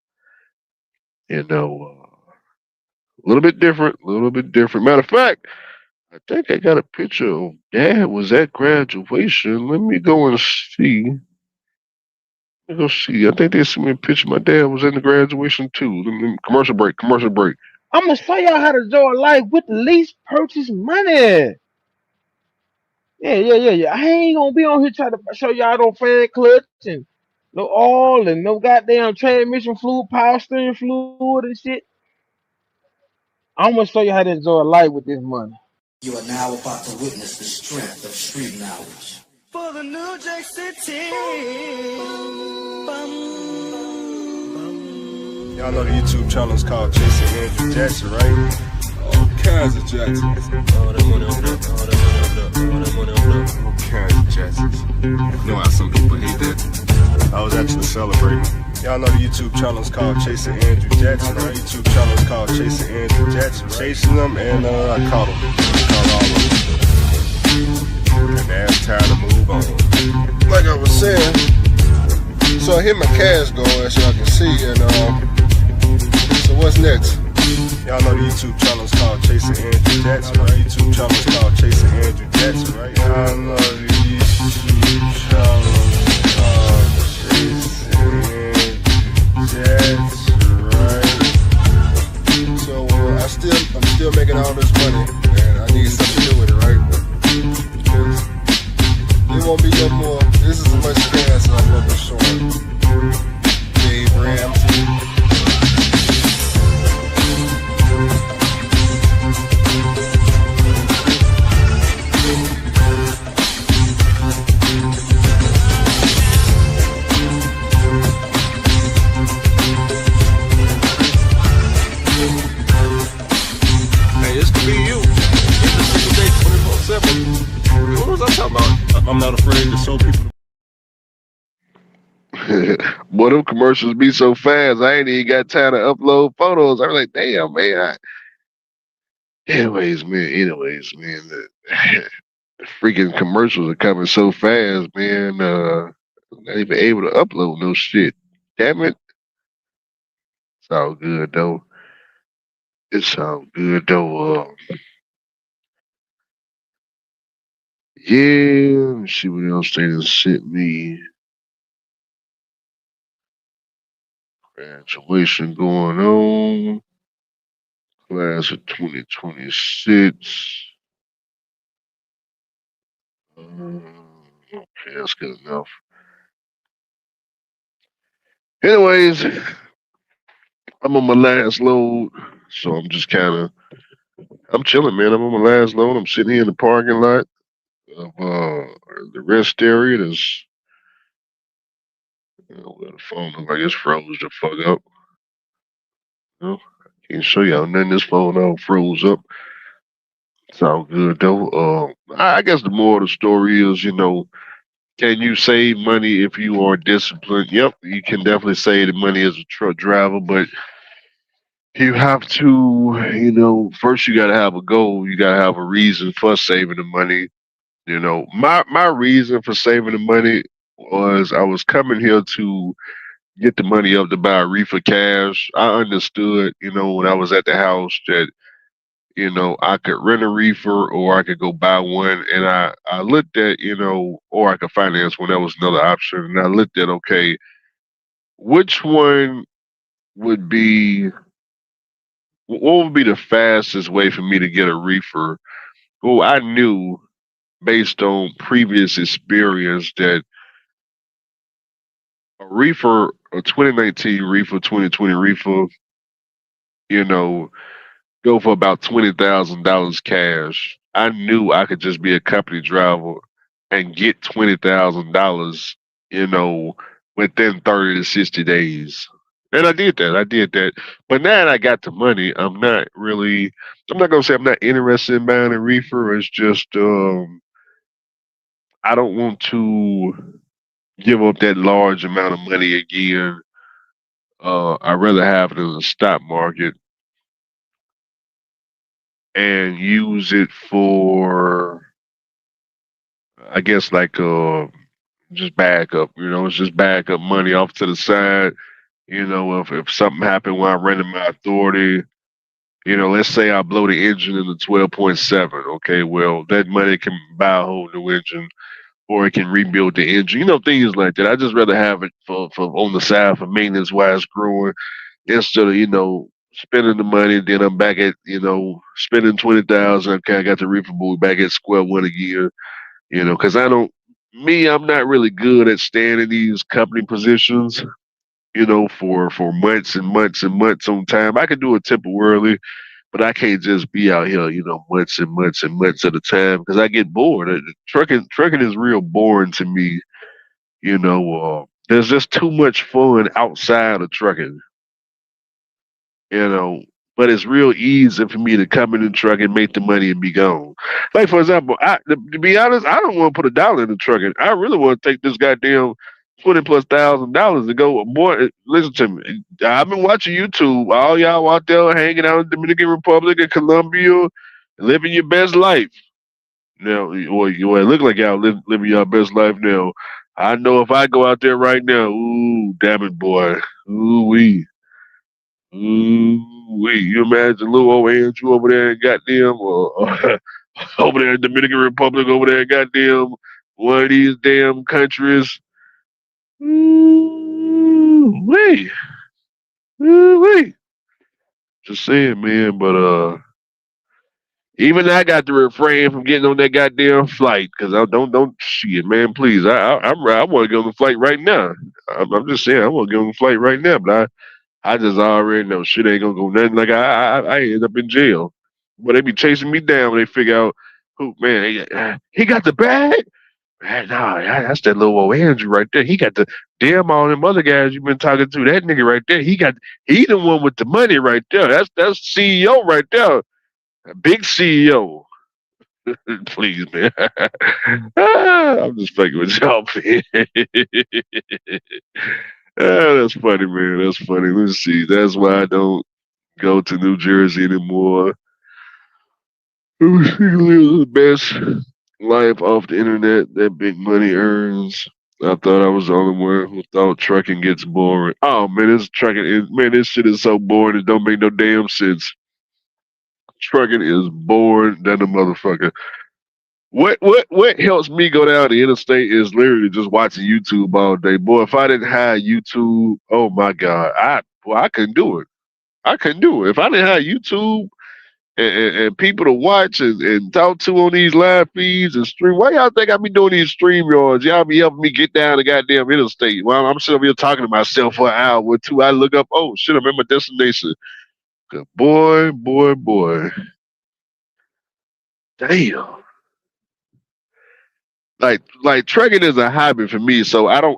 a little bit different, a little bit different. Matter of fact, I think I got a picture of Dad was at graduation. Let me go and see. Let me go see. I think they sent me a picture. My dad was in the graduation too. Commercial break, commercial break. I'm gonna show y'all how to enjoy life with the least purchase money. Yeah. I ain't gonna be on here trying to show y'all no fan clutch and no oil and no goddamn transmission fluid, power steering fluid and shit. I'm gonna show you how to enjoy life with this money. You are now about to witness the strength of street knowledge. For the New Jack City. Y'all know the YouTube channel is called Chasing Andrew Jackson, right? All kinds of Jacksons. All that money over there. All that money over there. All that money over there. All kinds of Jacksons. You know how some people hate that. I was actually celebrating. Y'all know the YouTube channel is called Chasing Andrew Jackson, right? YouTube channel is called Chasing Andrew Jackson. Chasing them, and I caught them. Caught all of them. And now it's time to move on. Like I was saying, so I hit my cash going, as y'all can see, and so what's next? Y'all know the YouTube channel is called Chasing Andrew Jackson, right? YouTube channel is called Chasing Andrew Jackson, right? Y'all know the YouTube channel is called Chasing Andrew Jackson, right? So I'm still making all this money, and I need something to do with it, right? Because there won't be no more. This is as much cash as I'm looking short. Dave Ramsey. I'm not afraid to show people. Boy, them commercials be so fast. I ain't even got time to upload photos. I was like, damn, man. Anyways, man. The freaking commercials are coming so fast, man. I'm not even able to upload no shit. Damn it. It's all good, though. It's all good, though. Yeah, let me see what else they done sent me. Graduation going on. Class of 2026. Okay, that's good enough. Anyways, I'm on my last load, so I'm just I'm chilling, man. I'm on my last load. I'm sitting here in the parking lot of the rest area. There's, where the phone looks like it's froze the fuck up. Can't show y'all nothing. This phone all froze up. Sound good though. I guess the moral of the story is, can you save money if you are disciplined? Yep, you can definitely save the money as a truck driver, but you have to, first you got to have a goal. You got to have a reason for saving the money. My reason for saving the money was I was coming here to get the money up to buy a reefer cash. I understood, when I was at the house that, I could rent a reefer or I could go buy one. And I looked at, or I could finance one. That was another option. And I looked at, okay, which one would be, what would be the fastest way for me to get a reefer? Well, I knew based on previous experience that a reefer, a 2019 reefer, 2020 reefer, you know, go for about $20,000 cash. I knew I could just be a company driver and get $20,000, within 30 to 60 days. And I did that. I did that. But now that I got the money, I'm not gonna say I'm not interested in buying a reefer. It's just I don't want to give up that large amount of money again. I'd rather have it in the stock market and use it for, I guess, like just backup. It's just backup money off to the side. If something happened while I'm running my authority, let's say I blow the engine in the 12.7. Okay, well, that money can buy a whole new engine or it can rebuild the engine, things like that. I just rather have it for on the side for maintenance wise growing instead of, spending the money. Then I'm back at, spending 20,000. Okay, I got the reefer boot back at square one again, because I'm not really good at staying in these company positions, for months and months and months on time. I can do it temporarily, but I can't just be out here, months and months and months at a time because I get bored. Trucking is real boring to me. There's just too much fun outside of trucking. you know. But it's real easy for me to come in the truck and make the money and be gone. Like for example, to be honest, I don't want to put a dollar in the truck. And I really want to take this goddamn $20,000+ to go. Boy, listen to me. I've been watching YouTube. All y'all out there hanging out in the Dominican Republic and Colombia, living your best life. Now, well, it look like y'all living your best life now. I know if I go out there right now, ooh, damn it, boy, ooh wee. Ooh, wait, you imagine little old Andrew over there in goddamn, over there in Dominican Republic, over there in goddamn one of these damn countries. Ooh, wait, ooh, wait. Just saying, man. But even I got to refrain from getting on that goddamn flight because I don't shit, man. Please, I want to get on the flight right now. I'm just saying, I want to get on the flight right now, but I just already know shit ain't gonna go nothing. Like I end up in jail. But they be chasing me down when they figure out who, man, he got the bag. Man, nah, that's that little old Andrew right there. He got the damn all them other guys you've been talking to. That nigga right there, he the one with the money right there. That's CEO right there. A big CEO. Please, man. I'm just fucking with y'all, man. That's funny, man. That's funny. Let's see. That's why I don't go to New Jersey anymore. Live the best life off the internet that big money earns. I thought I was the only one who thought trucking gets boring. Oh man, this shit is so boring. It don't make no damn sense. Trucking is boring than a motherfucker. What helps me go down the interstate is literally just watching YouTube all day. Boy, if I didn't have YouTube, oh my God, I couldn't do it. I couldn't do it. If I didn't have YouTube and people to watch and talk to on these live feeds and stream, why y'all think I be doing these stream yards? Y'all be helping me get down the goddamn interstate. Well, I'm sitting here talking to myself for an hour or two. I look up, oh shit, I'm at my destination. Good boy. Damn. Like trucking is a hobby for me, so I don't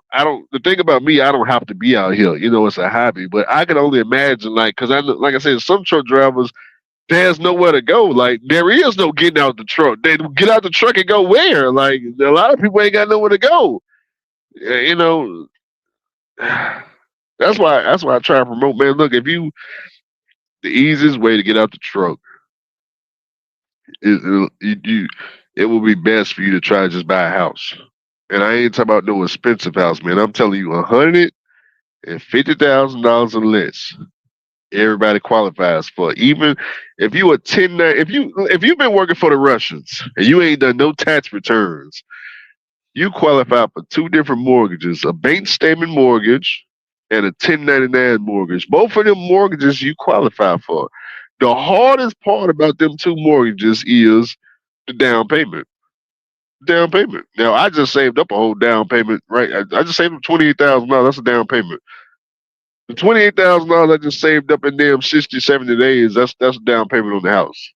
the thing about me, I don't have to be out here, it's a hobby, but I can only imagine, because like I said, some truck drivers, there's nowhere to go. Like there is no getting out the truck. They get out the truck and go where? Like a lot of people ain't got nowhere to go. That's why I try to promote, man. Look, if you The easiest way to get out the truck is it will be best for you to try to just buy a house. And I ain't talking about no expensive house, man. I'm telling you, $150,000 or less. Everybody qualifies for it. Even if you a 10, if you've been working for the Russians and you ain't done no tax returns, you qualify for two different mortgages: a bank statement mortgage and a 1099 mortgage. Both of them mortgages you qualify for. The hardest part about them two mortgages is the down payment. Down payment. Now I just saved up a whole down payment, right? I just saved up $28,000. That's a down payment. The $28,000 I just saved up in them 60, 70 days, that's a down payment on the house.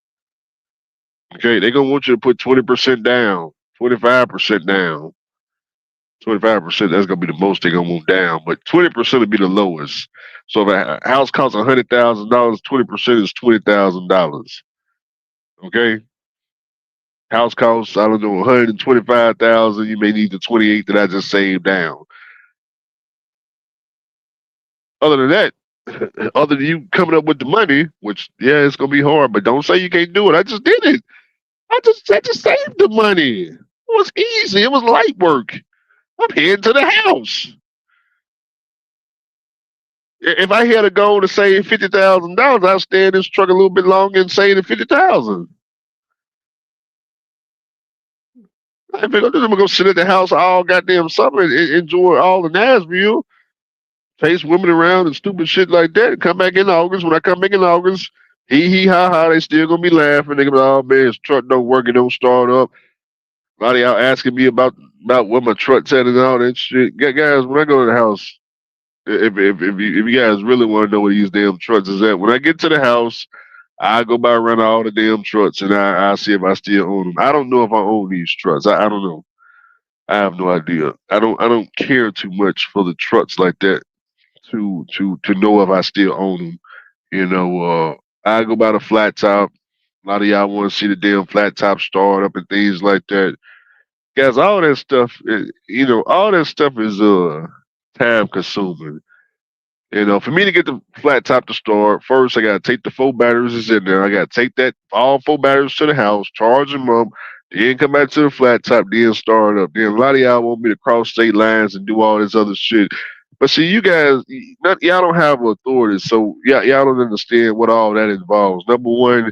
Okay, they're gonna want you to put 20% down, 25% down. 25%, that's gonna be the most they're gonna want down, but 20% will be the lowest. So if a house costs $100,000, 20% is $20,000. Okay? House costs, I don't know, $125,000, you may need the 28 that I just saved down. Other than that, other than you coming up with the money, which yeah, it's gonna be hard, but don't say you can't do it. I just did it. I just saved the money. It was easy. It was light work. I'm heading to the house. If I had a goal to save $50,000, I'd stay in this truck a little bit longer and save the $50,000. I'm gonna go sit at the house all goddamn summer and enjoy all the Nashville, chase women around and stupid shit like that, and come back in August. When I come back in August, hee ha ha, they still gonna be laughing. They gonna be like, oh man, his truck don't work, it don't start up. A lot of y'all asking me about what my truck's at and all that shit. Guys, when I go to the house, if you guys really want to know where these damn trucks is at, when I get to the house, I go by around all the damn trucks and I see if I still own them. I don't know if I own these trucks. I don't know. I have no idea. I don't care too much for the trucks like that to know if I still own them. You know, I go by the flat top. A lot of y'all want to see the damn flat top start up and things like that. Guys, all that stuff, all that stuff is time consuming. You know, for me to get the flat top to start, first I gotta take the 4 batteries that's in there. I gotta take all 4 batteries to the house, charge them up, then come back to the flat top, then start up. Then a lot of y'all want me to cross state lines and do all this other shit. But see, you guys, y'all don't have authority, so y'all don't understand what all that involves. Number one,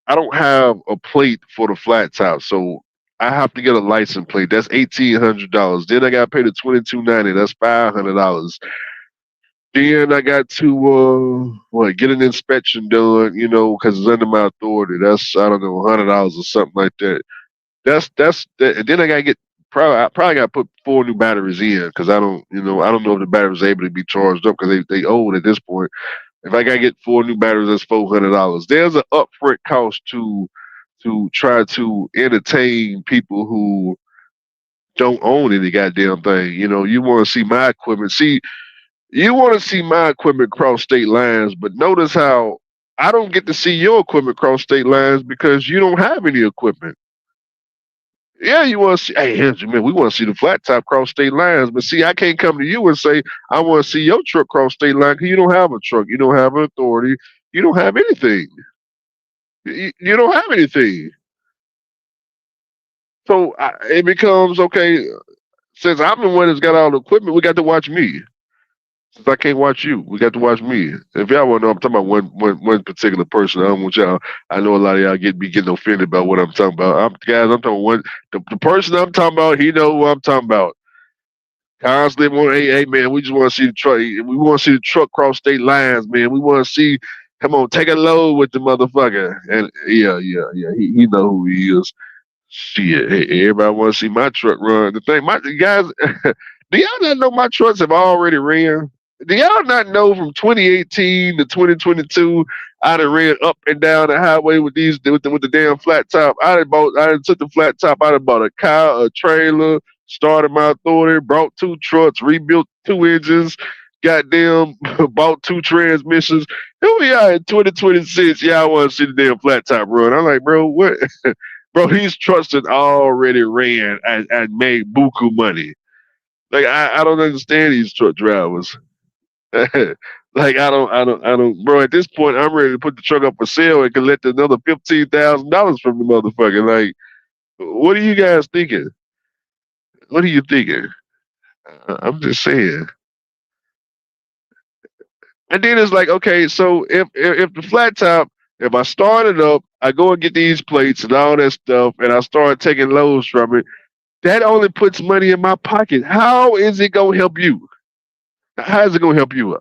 I don't have a plate for the flat top, so I have to get a license plate. That's $1,800. Then I got to pay the $2,290. That's $500. Then I got to get an inspection done, because it's under my authority. That's I don't know, $100 or something like that. That's that. And then I got to get I probably got to put 4 new batteries in because I don't know if the batteries are able to be charged up because they old at this point. If I got to get 4 new batteries, that's $400. There's an upfront cost to try to entertain people who don't own any goddamn thing. You want to see my equipment. You want to see my equipment cross state lines, but notice how I don't get to see your equipment cross state lines because you don't have any equipment. Yeah, you want to see, hey, Andrew, man, we want to see the flat top cross state lines, but see, I can't come to you and say, I want to see your truck cross state line because you don't have a truck. You don't have an authority. You don't have anything. You don't have anything. So it becomes, okay, since I'm the one that's got all the equipment, we got to watch me. Since I can't watch you, we got to watch me. If y'all want to know, I'm talking about one particular person. I don't want y'all. I know a lot of y'all be getting offended about what I'm talking about. I'm talking the person I'm talking about. He know who I'm talking about. Constantly want, hey man, we just want to see the truck. We want to see the truck cross state lines, man. We want to see. Come on, take a load with the motherfucker. And yeah. He know who he is. Shit, hey, everybody want to see my truck run. The thing, guys, do y'all not know my trucks have already ran? Do y'all not know from 2018 to 2022, I done ran up and down the highway with the damn flat top. I done took the flat top. I done bought a car, a trailer, started my authority, brought 2 trucks, rebuilt 2 engines, goddamn, bought 2 transmissions. Here we are in 2026. Y'all want to see the damn flat top run? I'm like, bro, what? Bro, these trucks that already ran and made buku money. Like, I don't understand these truck drivers. Like I don't, bro. At this point, I'm ready to put the truck up for sale and collect another $15,000 from the motherfucker. Like, what are you guys thinking? What are you thinking? I'm just saying. And then it's like, okay, so if the flat top, if I start it up, I go and get these plates and all that stuff, and I start taking loads from it, that only puts money in my pocket. How is it gonna help you? How is it gonna help you?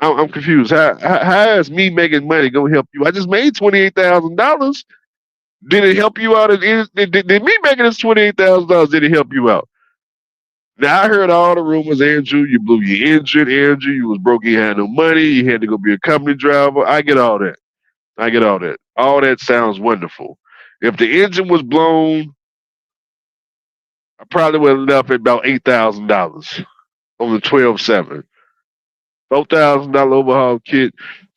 I'm confused. How is me making money gonna help you? I just made $28,000. Did it help you out? Did me making this $28,000? Did it help you out? Now I heard all the rumors, Andrew. You blew your engine, Andrew. You was broke. You had no money. You had to go be a company driver. I get all that. I get all that. All that sounds wonderful. If the engine was blown, I probably would have left at about $8,000 on the 12.7. $4,000 overhaul kit,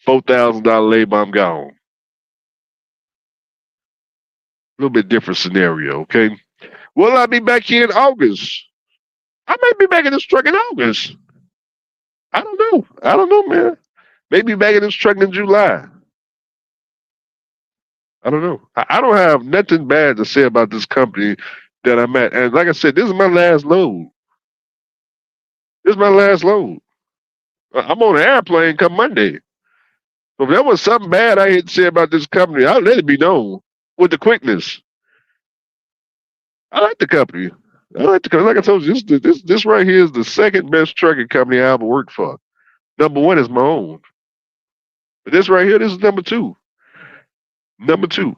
$4,000 labor. I'm gone. A little bit different scenario, okay? Will I be back here in August? I might be back in this truck in August. I don't know. I don't know, man. Maybe back in this truck in July. I don't know. I don't have nothing bad to say about this company that I'm at. And like I said, this is my last load. This is my last load. I'm on an airplane come Monday. So if there was something bad I had to say about this company, I'll let it be known with the quickness. I like the company. I like the company. Like I told you, this right here is the second best trucking company I ever worked for. Number one is my own. But this right here, this is number two. Number two.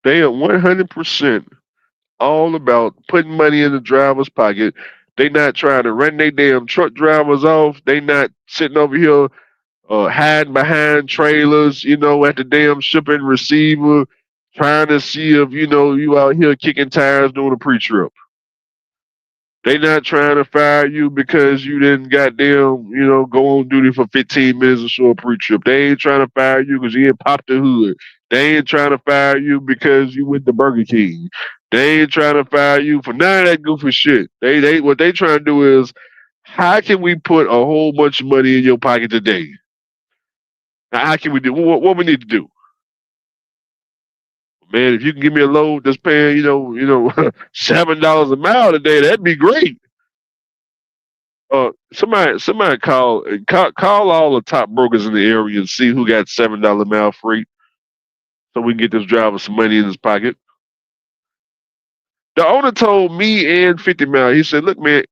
They are 100% all about putting money in the driver's pocket. They not trying to run their damn truck drivers off. They not sitting over here hiding behind trailers, at the damn shipping receiver, trying to see if, you out here kicking tires doing a pre-trip. They not trying to fire you because you didn't goddamn, go on duty for 15 minutes or so a pre-trip. They ain't trying to fire you because you ain't popped the hood. They ain't trying to fire you because you went to Burger King. They ain't trying to fire you for none of that goofy shit. What they trying to do is, how can we put a whole bunch of money in your pocket today? Now, how can we do what we need to do? Man, if you can give me a load that's paying, $7 a mile today, that'd be great. Somebody call all the top brokers in the area and see who got $7 a mile freight, so we can get this driver some money in his pocket. The owner told me and 50 Mile, he said, "Look, man,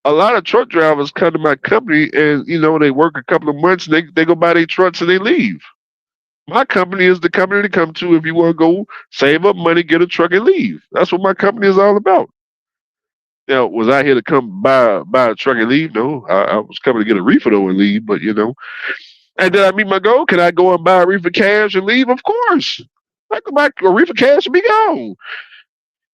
a lot of truck drivers come to my company and they work a couple of months and they go buy their trucks and they leave. My company is the company to come to if you want to go save up money, get a truck, and leave. That's what my company is all about." Now, was I here to come buy a truck and leave? No, I was coming to get a reefer though and leave. But and did I meet my goal? Can I go and buy a reefer cash and leave? Of course, I could buy a reefer cash and be gone.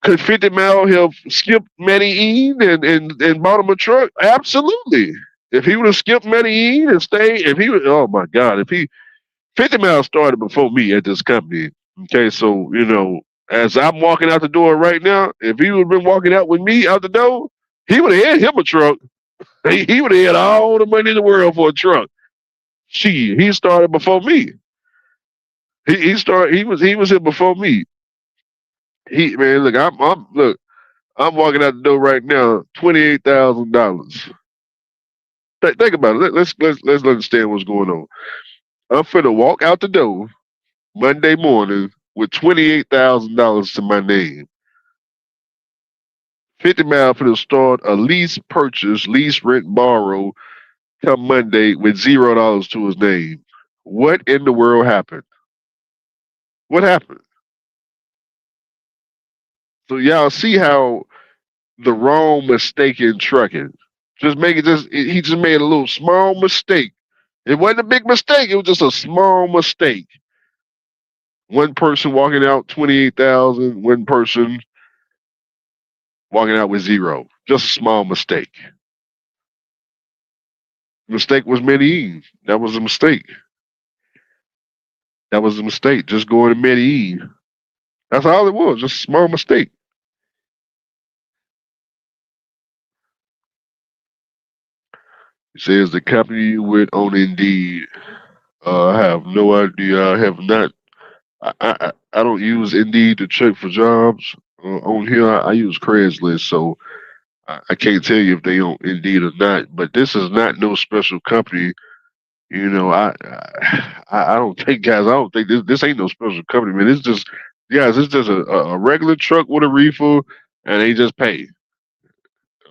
Could 50 Mile have skipped Medellin and bought him a truck? Absolutely. If he would have skipped Medellin and stayed, oh my God, 50 Mile started before me at this company. Okay, so, as I'm walking out the door right now, if he would have been walking out with me out the door, he would have had him a truck. He would have had all the money in the world for a truck. He started before me. He was here before me. Look, I'm walking out the door right now, $28,000. Think about it. Let's understand what's going on. I'm finna walk out the door Monday morning with $28,000 to my name. 50 Mile finna start a lease purchase, lease rent borrow come Monday with $0 to his name. What in the world happened? What happened? So y'all see how the wrong mistake in trucking. He just made a little small mistake. It wasn't a big mistake. It was just a small mistake. One person walking out 28,000. One person walking out with 0. Just a small mistake. Mistake was Medellin. That was a mistake. That was a mistake. Just going to Medellin. That's all it was. Just a small mistake. It says the company you with on Indeed. I have no idea. I have not. I don't use Indeed to check for jobs. On here, I use Craigslist, so I can't tell you if they on Indeed or not. But this is not no special company. You know, I don't think, guys. I don't think this ain't no special company, man. It's just, guys. It's just a regular truck with a reefer, and they just pay.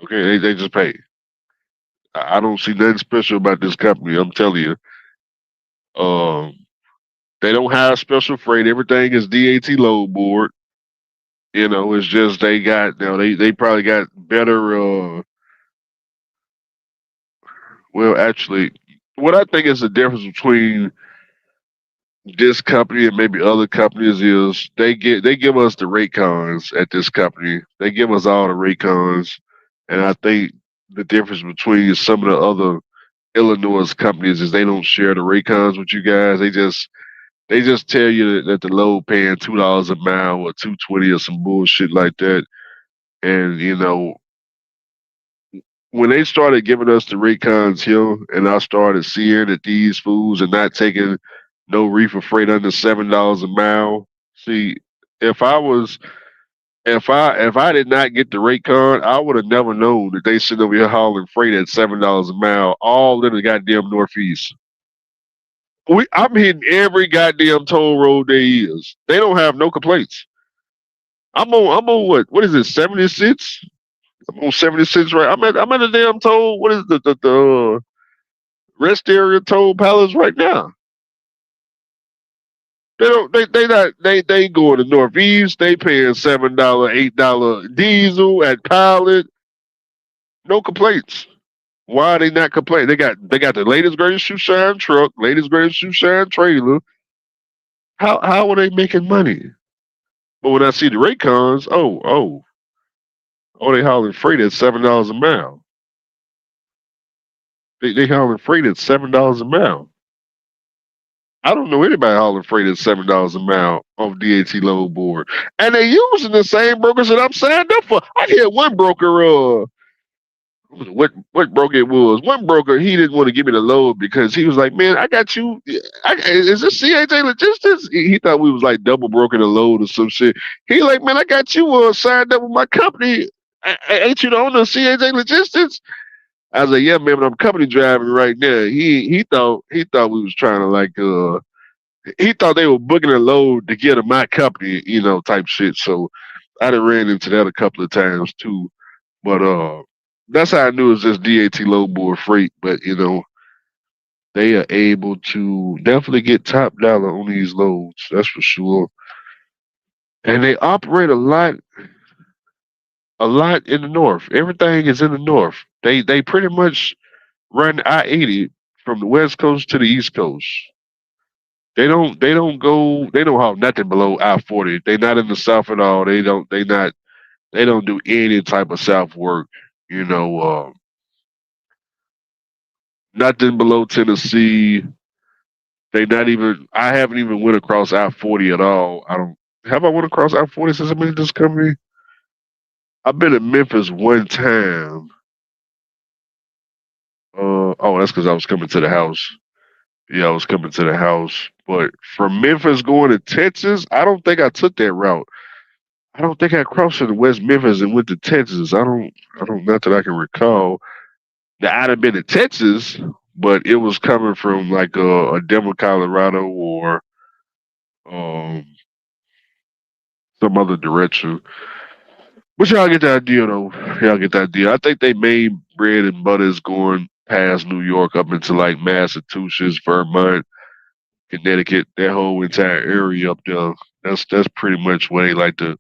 Okay, they just pay. I don't see nothing special about this company. I'm telling you. Um, they don't have special freight. Everything is DAT load board. You know, it's just they got, they probably got better. Well, actually, what I think is the difference between this company and maybe other companies is they give us the rate cons at this company. They give us all the rate cons, and I think the difference between some of the other Illinois companies is they don't share the rate cons with you guys. They just tell you that the load paying $2 a mile or 220 or some bullshit like that. And when they started giving us the Raycons here, and I started seeing that these fools are not taking no reefer freight under $7 a mile. See, if I was if I did not get the Raycon, I would have never known that they sitting over here hauling freight at $7 a mile, all in the goddamn Northeast. I'm hitting every goddamn toll road there is. They don't have no complaints. I'm on what is it, 76? I'm on 76, right? I'm at a damn toll. What is the rest area toll palace right now? They don't they not they going to Northeast, they paying $7, $8 diesel at Pilot. No complaints. Why are they not complaining? They got the latest greatest shoe shine truck, latest greatest shoe shine trailer. How are they making money? But when I see the Raycons, they hauling freight at $7 a mile. They hauling freight at $7 a mile. I don't know anybody hauling freight at $7 a mile off DAT load board, and they using the same brokers that I'm signed up for. I hear one broker, what broker it was? One broker, he didn't want to give me the load because he was like, "Man, I got you. Is this CHA Logistics?" He thought we was like double broking the load or some shit. He like, "Man, I got you signed up with my company. Ain't you the owner of CHA Logistics?" I was like, "Yeah, man, but I'm company driving right now." He thought we was trying to he thought they were booking a load to get to my company, type shit. So I done ran into that a couple of times too. But that's how I knew it was just DAT load board freight. But they are able to definitely get top dollar on these loads. That's for sure. And they operate a lot in the north. Everything is in the north. They pretty much run I-80 from the west coast to the east coast. They don't haul nothing below I-40. They not in the south at all. They don't do any type of south work. You know, nothing below Tennessee. I haven't even went across I-40 at all. I went across I-40 since I've been in this company? I've been in Memphis one time. That's because I was coming to the house. Yeah, I was coming to the house. But from Memphis going to Texas, I don't think I took that route. I don't think I crossed into West Memphis and went to Texas. I don't, not that I can recall. Now, I'd have been to Texas, but it was coming from like a Denver, Colorado, or um, some other direction. But y'all get the idea, though. Y'all get the idea. I think they made bread and butter is going past New York up into like Massachusetts, Vermont, Connecticut, that whole entire area up there. That's pretty much where they like to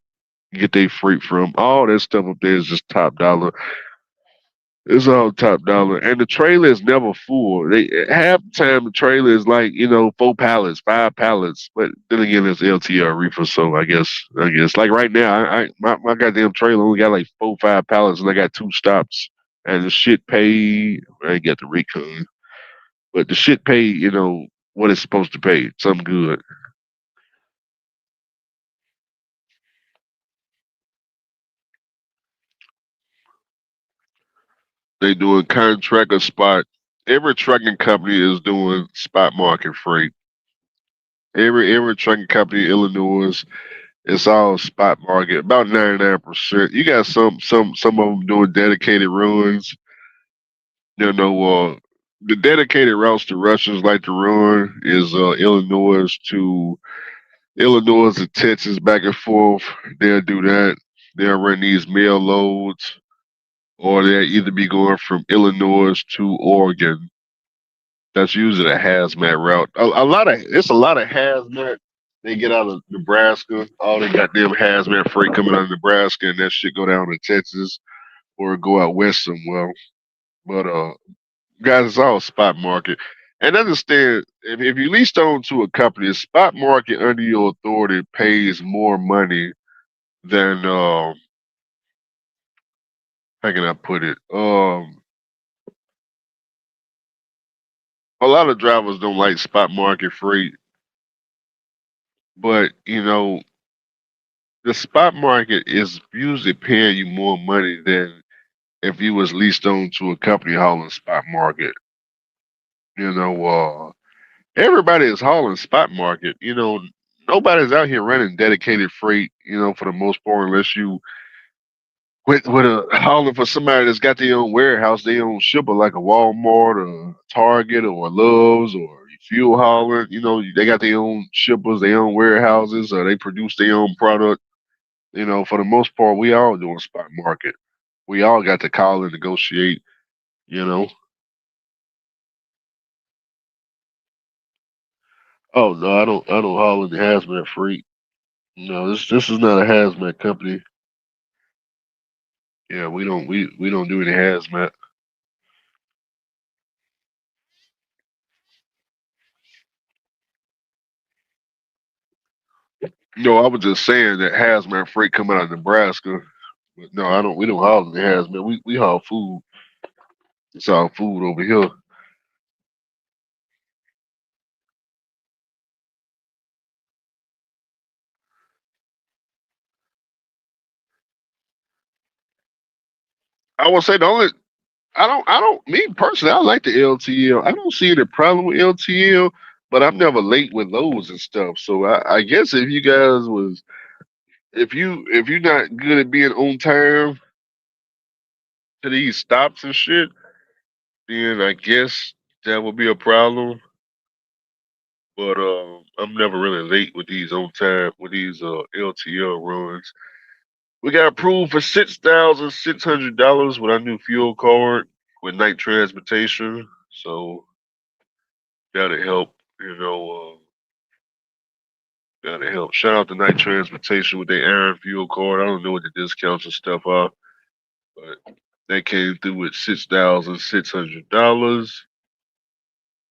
get their freight from. All that stuff up there is just top dollar. It's all top dollar, and the trailer is never full. They half the time the trailer is like 4 pallets, 5 pallets. But then again, it's LTR reefer, so I guess like right now, my goddamn trailer only got like 4 5 pallets, and I got 2 stops, and the shit paid. I ain't got the recon, but the shit paid. What it's supposed to pay. Something good. They doing contract or spot. every trucking company is doing spot market freight. Every trucking company in Illinois, it's all spot market. About 99%. You got some of them doing dedicated runs. You know, the dedicated routes the Russians like to run is Illinois to Texas back and forth. They'll do that. They'll run these mail loads, or they'll either be going from Illinois to Oregon. That's usually a hazmat route. It's a lot of hazmat. They get out of Nebraska, all they goddamn hazmat freight coming out of Nebraska, and that shit go down to Texas or go out west somewhere. But guys, it's all spot market. And understand, if you lease on to a company, a spot market under your authority pays more money than how can I put it? A lot of drivers don't like spot market freight, but you know, the spot market is usually paying you more money than if you was leased on to a company hauling spot market. You know, everybody is hauling spot market. You know, nobody's out here running dedicated freight. You know, for the most part, unless you with a hauling for somebody that's got their own warehouse, their own shipper like a Walmart or Target or Love's or fuel hauling. You know, they got their own shippers, their own warehouses, or they produce their own product. You know, for the most part, we all doing spot market. We all got to call and negotiate. You know. Oh no, I don't haul any hazmat freight. No, this is not a hazmat company. Yeah, we don't do any hazmat. No, I was just saying that hazmat freight come out of Nebraska. But no, I don't. We don't haul any hazmat. We haul food. It's all food over here. I would say the only I don't me personally I like the LTL. I don't see any problem with LTL, but I'm never late with loads and stuff. So I guess if you guys was if you're not good at being on time to these stops and shit, then I guess that would be a problem. But I'm never really late with these on time with these LTL runs. We got approved for $6,600 with our new fuel card with night transportation. So that'll help, you know. That'll help. Shout out to night transportation with their Aaron fuel card. I don't know what the discounts and stuff are, but they came through with $6,600.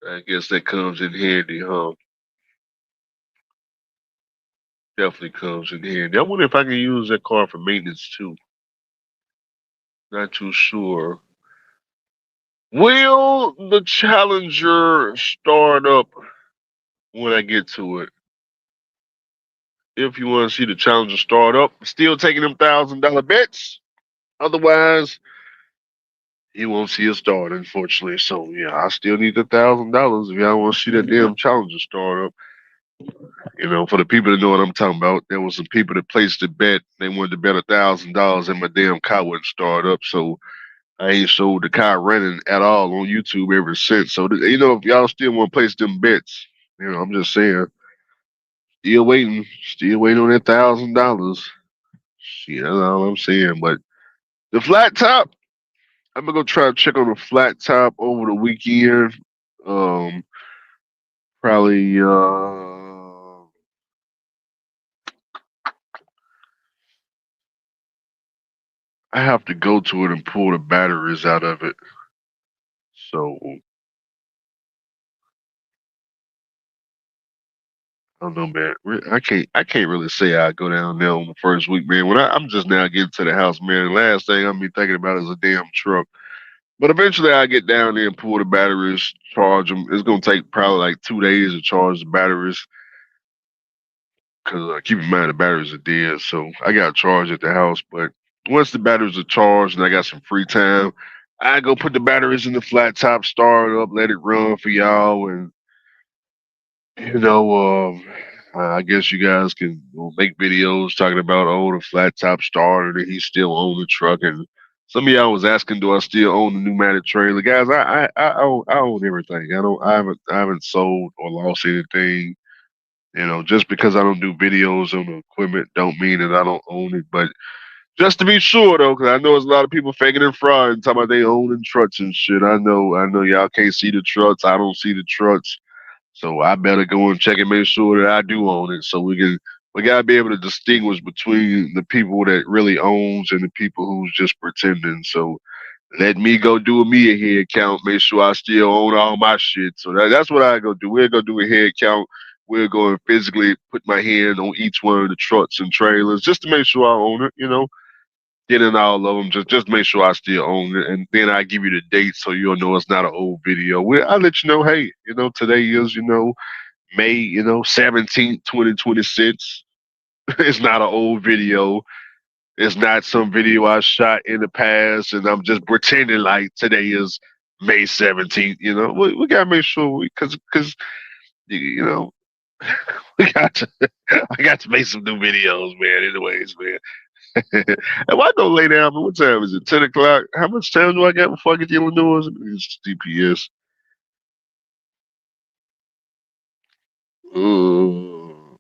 I guess that comes in handy, huh? Definitely comes in handy. I wonder if I can use that car for maintenance too. Not too sure. Will the Challenger start up when I get to it? If you want to see the Challenger start up, still taking them $1,000 bets. Otherwise, you won't see it start, unfortunately. So yeah, I still need the $1,000 if y'all want to see that damn Challenger start up. You know, for the people that know what I'm talking about, there was some people that placed a bet. They wanted to bet $1,000 and my damn car wouldn't start up. So I ain't showed the car running at all on YouTube ever since. So you know, if y'all still want to place them bets, you know, I'm just saying, still waiting on that $1,000. Shit, that's all I'm saying. But the flat top, I'm gonna go try to check on the flat top over the weekend. Um, probably I have to go to it and pull the batteries out of it. So I don't know, man. I can't really say I go down there on the first week, man. I'm just now getting to the house, man. The last thing I'm be thinking about is a damn truck. But eventually I get down there and pull the batteries, charge them. It's gonna take probably like 2 days to charge the batteries. Cause keep in mind the batteries are dead, so I got charged at the house. But once the batteries are charged and I got some free time, I go put the batteries in the flat top, start it up, let it run for y'all, and you know, I guess you guys can make videos talking about the flat top starter that he still own the truck, and some of y'all was asking, do I still own the pneumatic trailer? Guys, I own everything. I haven't sold or lost anything. You know, just because I don't do videos on the equipment, don't mean that I don't own it. But just to be sure though, because I know there's a lot of people faking and fraud talking about they owning trucks and shit. I know y'all can't see the trucks. I don't see the trucks. So I better go and check and make sure that I do own it. So we gotta be able to distinguish between the people that really owns and the people who's just pretending. So let me go do me a head count, make sure I still own all my shit. So that's what I go do. We'll go do a head count. We'll go and physically put my hand on each one of the trucks and trailers just to make sure I own it, you know. Get in all of them, just make sure I still own it, and then I give you the date so you'll know it's not an old video. I'll let you know, hey, you know, today is, you know, May, you know, 17th, 2026. It's not an old video. It's not some video I shot in the past, and I'm just pretending like today is May 17th. You know, we gotta make sure because you know, we got to, I got to make some new videos, man. Anyways, man. And why go lay down? What time is it? 10 o'clock. How much time do I got before I get to Illinois? It's DPS.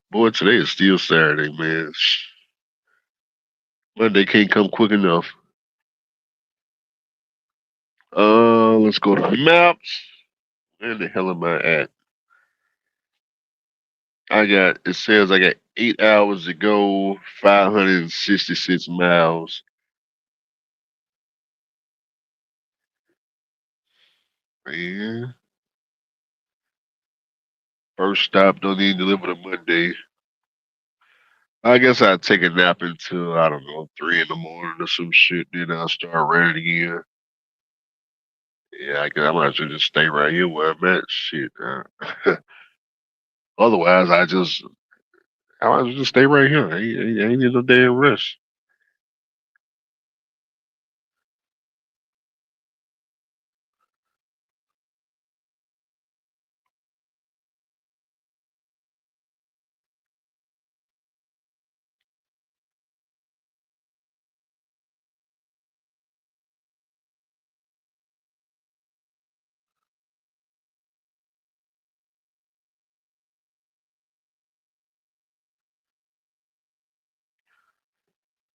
Boy, today is still Saturday, man. Monday can't come quick enough. Let's go to maps. Where the hell am I at? It says I got 8 hours to go, 566 miles. Man. First stop, don't even deliver to Monday. I guess I'd take a nap until, I don't know, 3 in the morning or some shit. Then I'll start running again. Yeah, I might as well just stay right here where I'm at. Shit. Otherwise, I might as well just stay right here. I ain't need no damn rest.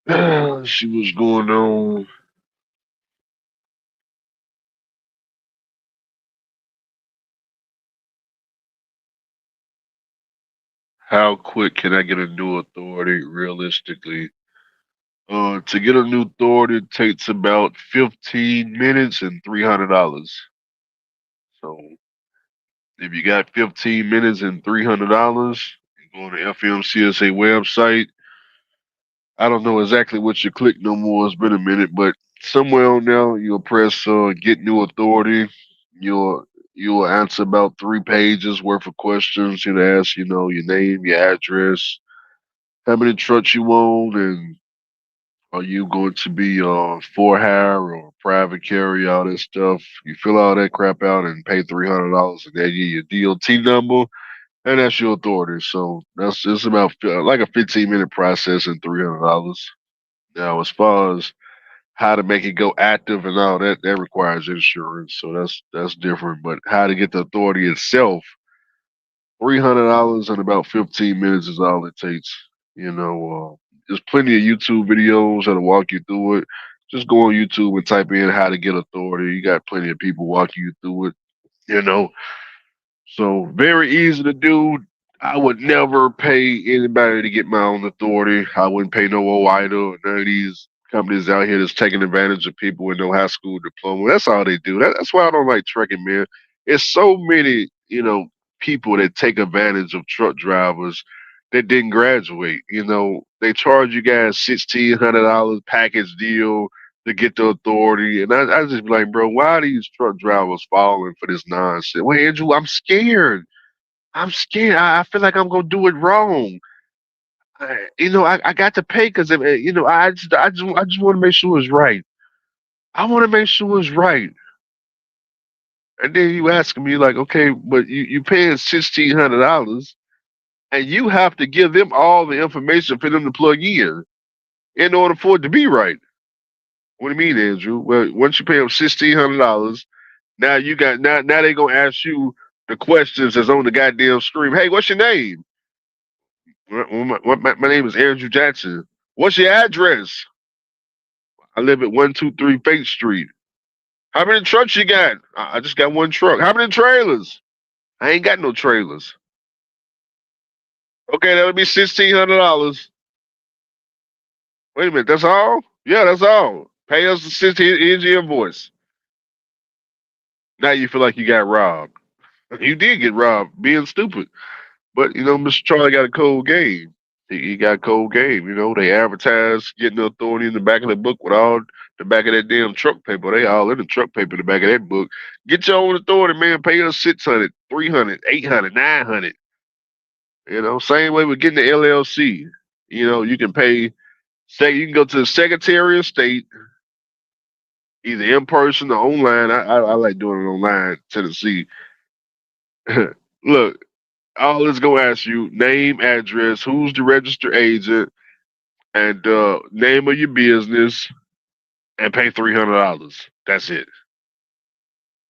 Let's see what's going on. How quick can I get a new authority realistically? To get a new authority it takes about 15 minutes and $300. So if you got 15 minutes and $300, you go on the FMCSA website. I don't know exactly what you click no more. It's been a minute, but somewhere on there you'll press get new authority. You'll answer about 3 pages worth of questions. It'll ask, you know, your name, your address, how many trucks you own, and are you going to be for hire or private carry, all that stuff. You fill all that crap out and pay $300, and they give you a DOT number, and that's your authority. So it's about like a 15-minute process and $300. Now, as far as how to make it go active and all that, that requires insurance. So that's different. But how to get the authority itself, $300 in about 15 minutes is all it takes. You know, there's plenty of YouTube videos that'll walk you through it. Just go on YouTube and type in how to get authority. You got plenty of people walking you through it. You know, so very easy to do. I would never pay anybody to get my own authority. I wouldn't pay no OIDA or none of these companies out here that's taking advantage of people with no high school diploma. That's all they do. That's why I don't like trucking, man. It's so many, you know, people that take advantage of truck drivers that didn't graduate. You know, they charge you guys $1,600 package deal to get the authority. And I just be like, bro, why are these truck drivers falling for this nonsense? Well, Andrew, I'm scared. I'm scared. I feel like I'm gonna do it wrong. I got to pay because you know I just want to make sure it's right. I want to make sure it's right. And then you asking me like, okay, but you paying $1,600, and you have to give them all the information for them to plug in order for it to be right. What do you mean, Andrew? Well, once you pay them $1,600, now you got now they gonna ask you the questions that's on the goddamn screen. Hey, what's your name? My name is Andrew Jackson. What's your address? I live at 123 Faith Street. How many trucks you got? I just got one truck. How many trailers? I ain't got no trailers. Okay, that'll be $1,600. Wait a minute, that's all? Yeah, that's all. Pay us the 16. Here's your invoice. Now you feel like you got robbed. You did get robbed, being stupid. But Mr. Charlie got a cold game. He got a cold game. They advertise getting the authority in the back of the book with all the back of that damn truck paper. They all in the truck paper in the back of that book. Get your own authority, man. Pay us 600, 300, 800, 900. Same way with getting the LLC. You can pay. Say you can go to the Secretary of State, either in person or online. I like doing it online, Tennessee. Look, all it's gonna ask you name, address, who's the registered agent, and name of your business, and pay $300. That's it.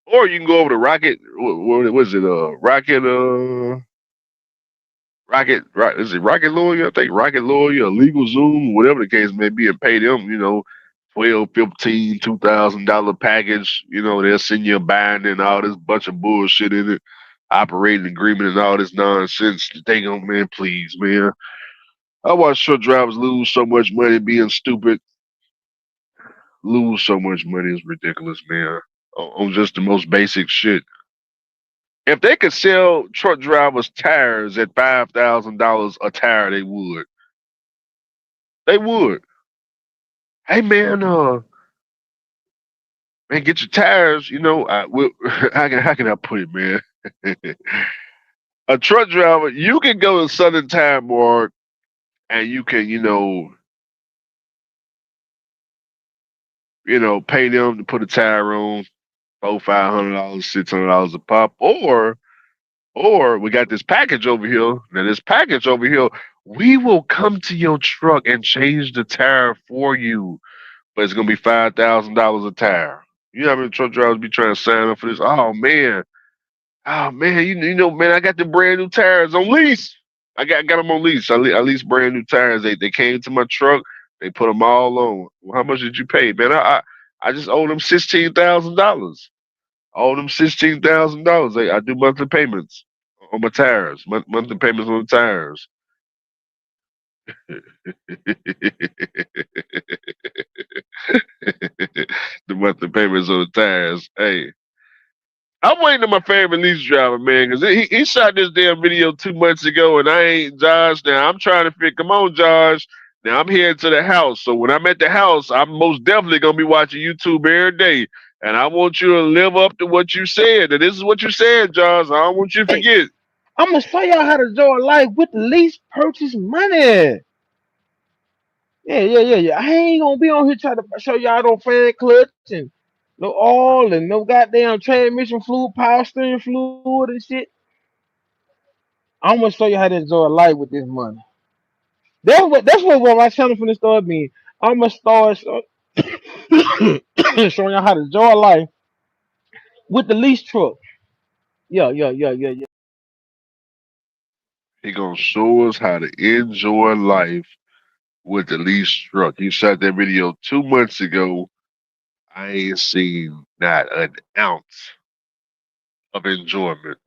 Or you can go over to Rocket. What is it? Is it Rocket Lawyer? I think Rocket Lawyer, or LegalZoom, whatever the case may be, and pay them, $12, $15, $2,000 package. They'll send you a binder and all this bunch of bullshit in it, operating agreement and all this nonsense. They gonna, man, please, man. I watch truck drivers lose so much money being stupid. Lose so much money is ridiculous, man. On just the most basic shit. If they could sell truck drivers tires at $5,000 a tire, they would. They would. Hey, man, get your tires. How can I put it, man? A truck driver, you can go to Southern Tire Mart and you can, pay them to put a tire on, $400, $500, $600 a pop, or we got this package over here. Now, this package over here, we will come to your truck and change the tire for you, but it's gonna be $5,000 a tire. You know how many truck drivers be trying to sign up for this? Oh man, man, I got the brand new tires on lease. I got them on lease. I leased brand new tires. They came to my truck. They put them all on. Well, how much did you pay, man? I just owe them $16,000. Owe them $16,000. I do monthly payments on my tires. Monthly payments on the tires. The monthly payments on the tires. Hey, I'm waiting on my favorite lease driver, man, because he shot this damn video 2 months ago, and I ain't Josh. Now I'm trying to figure. Come on, Josh. Now I'm heading to the house. So when I'm at the house, I'm most definitely gonna be watching YouTube every day. And I want you to live up to what you said. And this is what you said, Josh. I don't want you to forget. I'm gonna show y'all how to enjoy life with the lease purchase money. Yeah. I ain't gonna be on here trying to show y'all no fan clutch and no oil and no goddamn transmission fluid, power steering fluid and shit. I'm gonna show you how to enjoy life with this money. That's what my channel finna start being. I'm gonna start showing y'all how to enjoy life with the lease truck. Yeah. He gonna show us how to enjoy life with the lease truck. He shot that video 2 months ago. I ain't seen not an ounce of enjoyment.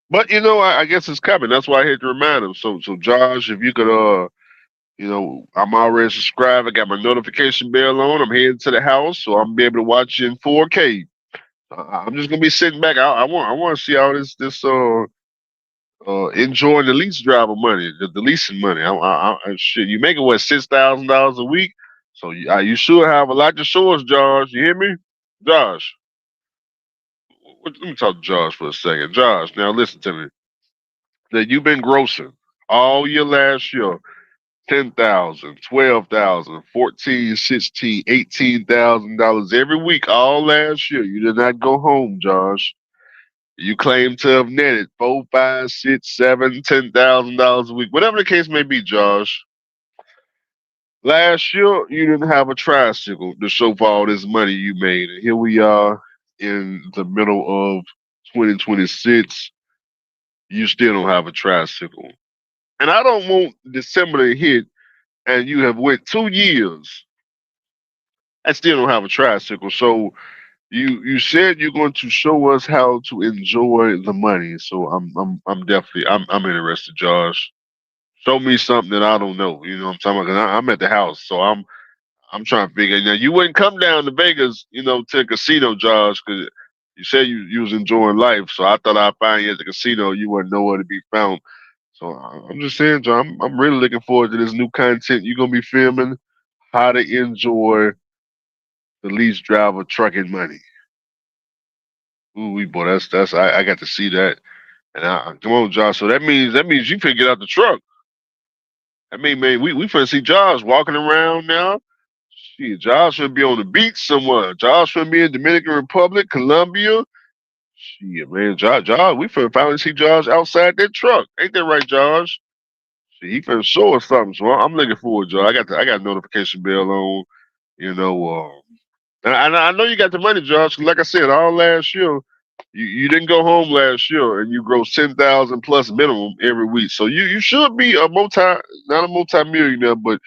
But I guess it's coming. That's why I had to remind him. So Josh, if you could I'm already subscribed. I got my notification bell on. I'm heading to the house, so I'm gonna be able to watch you in 4K. I'm just gonna be sitting back. I want to see all this enjoying the lease driver money, the leasing money. Shit, you making what, $6,000 a week? So you should have a lot to show us, Josh. You hear me, Josh? Let me talk to Josh for a second. Josh, now listen to me. That you've been grossing all year last year. $10,000, $12,000, $14,000, $16,000, $18,000 every week all last year. You did not go home, Josh. You claim to have netted $4, $5, $6, $7, $10,000 a week, whatever the case may be, Josh. Last year, you didn't have a tricycle to show for all this money you made. And here we are in the middle of 2026. You still don't have a tricycle. And I don't want December to hit and you have went 2 years and still don't have a tricycle. So you said you're going to show us how to enjoy the money. So I'm definitely I'm interested, Josh. Show me something that I don't know. You know what I'm talking about? 'Cause I'm at the house, so I'm trying to figure. Now you wouldn't come down to Vegas, to a casino, Josh, because you said you was enjoying life. So I thought I'd find you at the casino. You weren't nowhere to be found. So I'm just saying, John, I'm really looking forward to this new content you're gonna be filming. How to enjoy the lease driver trucking money. Ooh, boy, that's I got to see that. And come on, Josh. So that means you can get out the truck. I mean, man, we finna see Josh walking around now. Shit, Josh finna be on the beach somewhere. Josh finna be in Dominican Republic, Colombia. Shit, man, Josh, we finna finally see Josh outside that truck. Ain't that right, Josh? Shit, he finna show us something. So I'm looking forward, Josh. I got a notification bell on. And I know you got the money, Josh. 'Cause like I said, all last year, you didn't go home last year, and you gross 10,000 plus minimum every week. So you should be not a multi-millionaire, but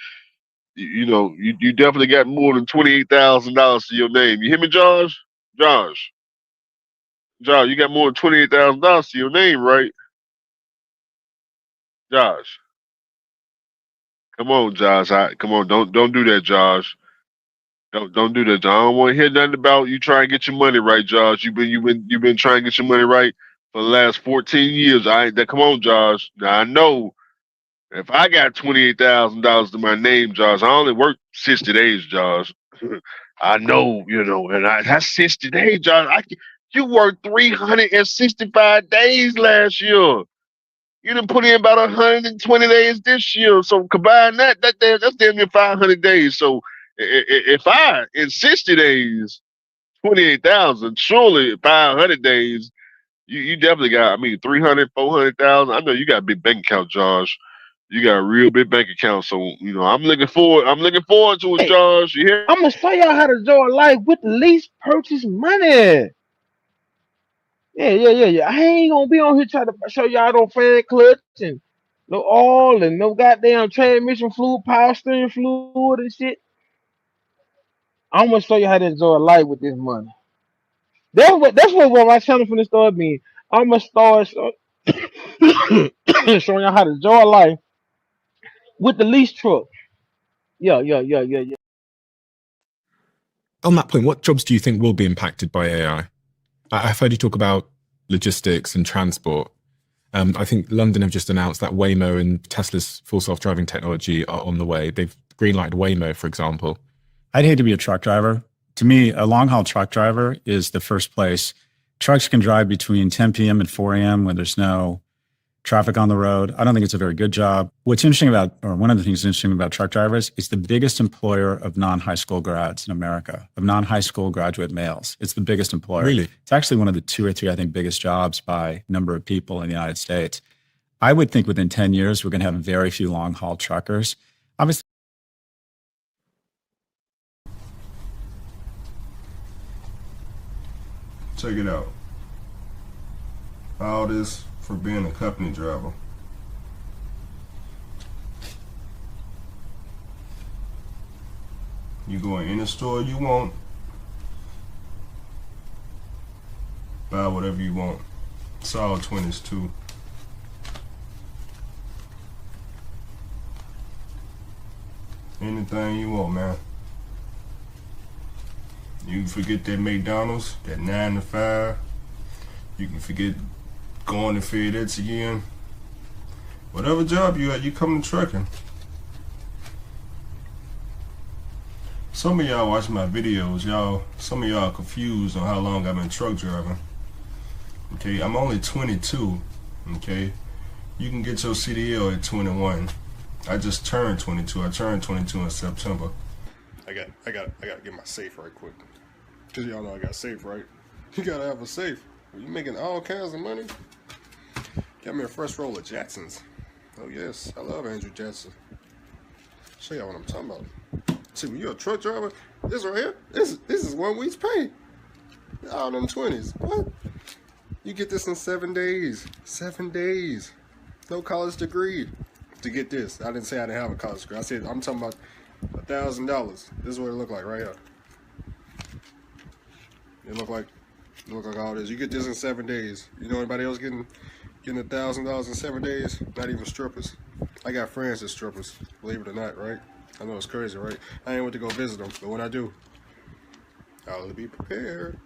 you definitely got more than $28,000 to your name. You hear me, Josh? Josh, you got more than $28,000 to your name, right? Josh, come on, Josh. Come on, don't do that, Josh. Don't do that, Josh. I don't want to hear nothing about you trying to get your money right, Josh. You've been trying to get your money right for the last 14 years. Come on, Josh. Now I know if I got $28,000 to my name, Josh, I only work 60 days, Josh. I know, and that's 60 days, Josh. You worked 365 days last year. You done put in about 120 days this year. So combine that's damn near 500 days. So if I in 60 days, 28,000, surely 500 days, you definitely got 300, 400,000. I know you got a big bank account, Josh. You got a real big bank account. So, I'm looking forward to it, Josh. You hear? I'm gonna show y'all how to enjoy life with the least purchase money. Yeah. I ain't gonna be on here trying to show y'all no fan clutch and no oil and no goddamn transmission fluid, power steering fluid and shit. I'm gonna show you how to enjoy life with this money. That's what my channel finna start being. I'm gonna start showing y'all how to enjoy life with the lease truck. Yeah. On that point, what jobs do you think will be impacted by AI? I've heard you talk about logistics and transport. I think London have just announced that Waymo and Tesla's full self-driving technology are on the way. They've greenlighted Waymo, for example. I'd hate to be a truck driver. To me, a long-haul truck driver is the first place. Trucks can drive between 10 p.m. and 4 a.m. when there's no traffic on the road. I don't think it's a very good job. What's interesting one of the things interesting about truck drivers is the biggest employer of non-high school grads in America, of non-high school graduate males. It's the biggest employer. Really? It's actually one of the 2 or 3, I think, biggest jobs by number of people in the United States. I would think within 10 years, we're going to have very few long-haul truckers. Obviously, check it out. All this for being a company driver. You go in any store you want, buy whatever you want. It's all 20s too. Anything you want, man. You can forget that McDonald's, that 9 to 5. You can forget going to FedEx again. Whatever job you at, you come to trucking. Some of y'all watch my videos, some of y'all confused on how long I've been truck driving. Okay, I'm only 22, okay? You can get your CDL at 21. I just turned 22. I turned 22 in September. I gotta get my safe right quick. Cause y'all know I got a safe, right? You gotta have a safe. You making all kinds of money. Got me a fresh roll of Jacksons. Oh yes, I love Andrew Jackson. Show y'all what I'm talking about. See, when you're a truck driver, this right here, this is 1 week's pay. All them 20s. What? You get this in 7 days. 7 days. No college degree to get this. I didn't say I didn't have a college degree. I said I'm talking about $1,000. This is what it looked like right here. It look like all this. You get this in 7 days. You know anybody else getting $1,000 in 7 days? Not even strippers. I got friends that strippers, believe it or not, right? I know it's crazy, right? I ain't went to go visit them, but when I do, I'll be prepared.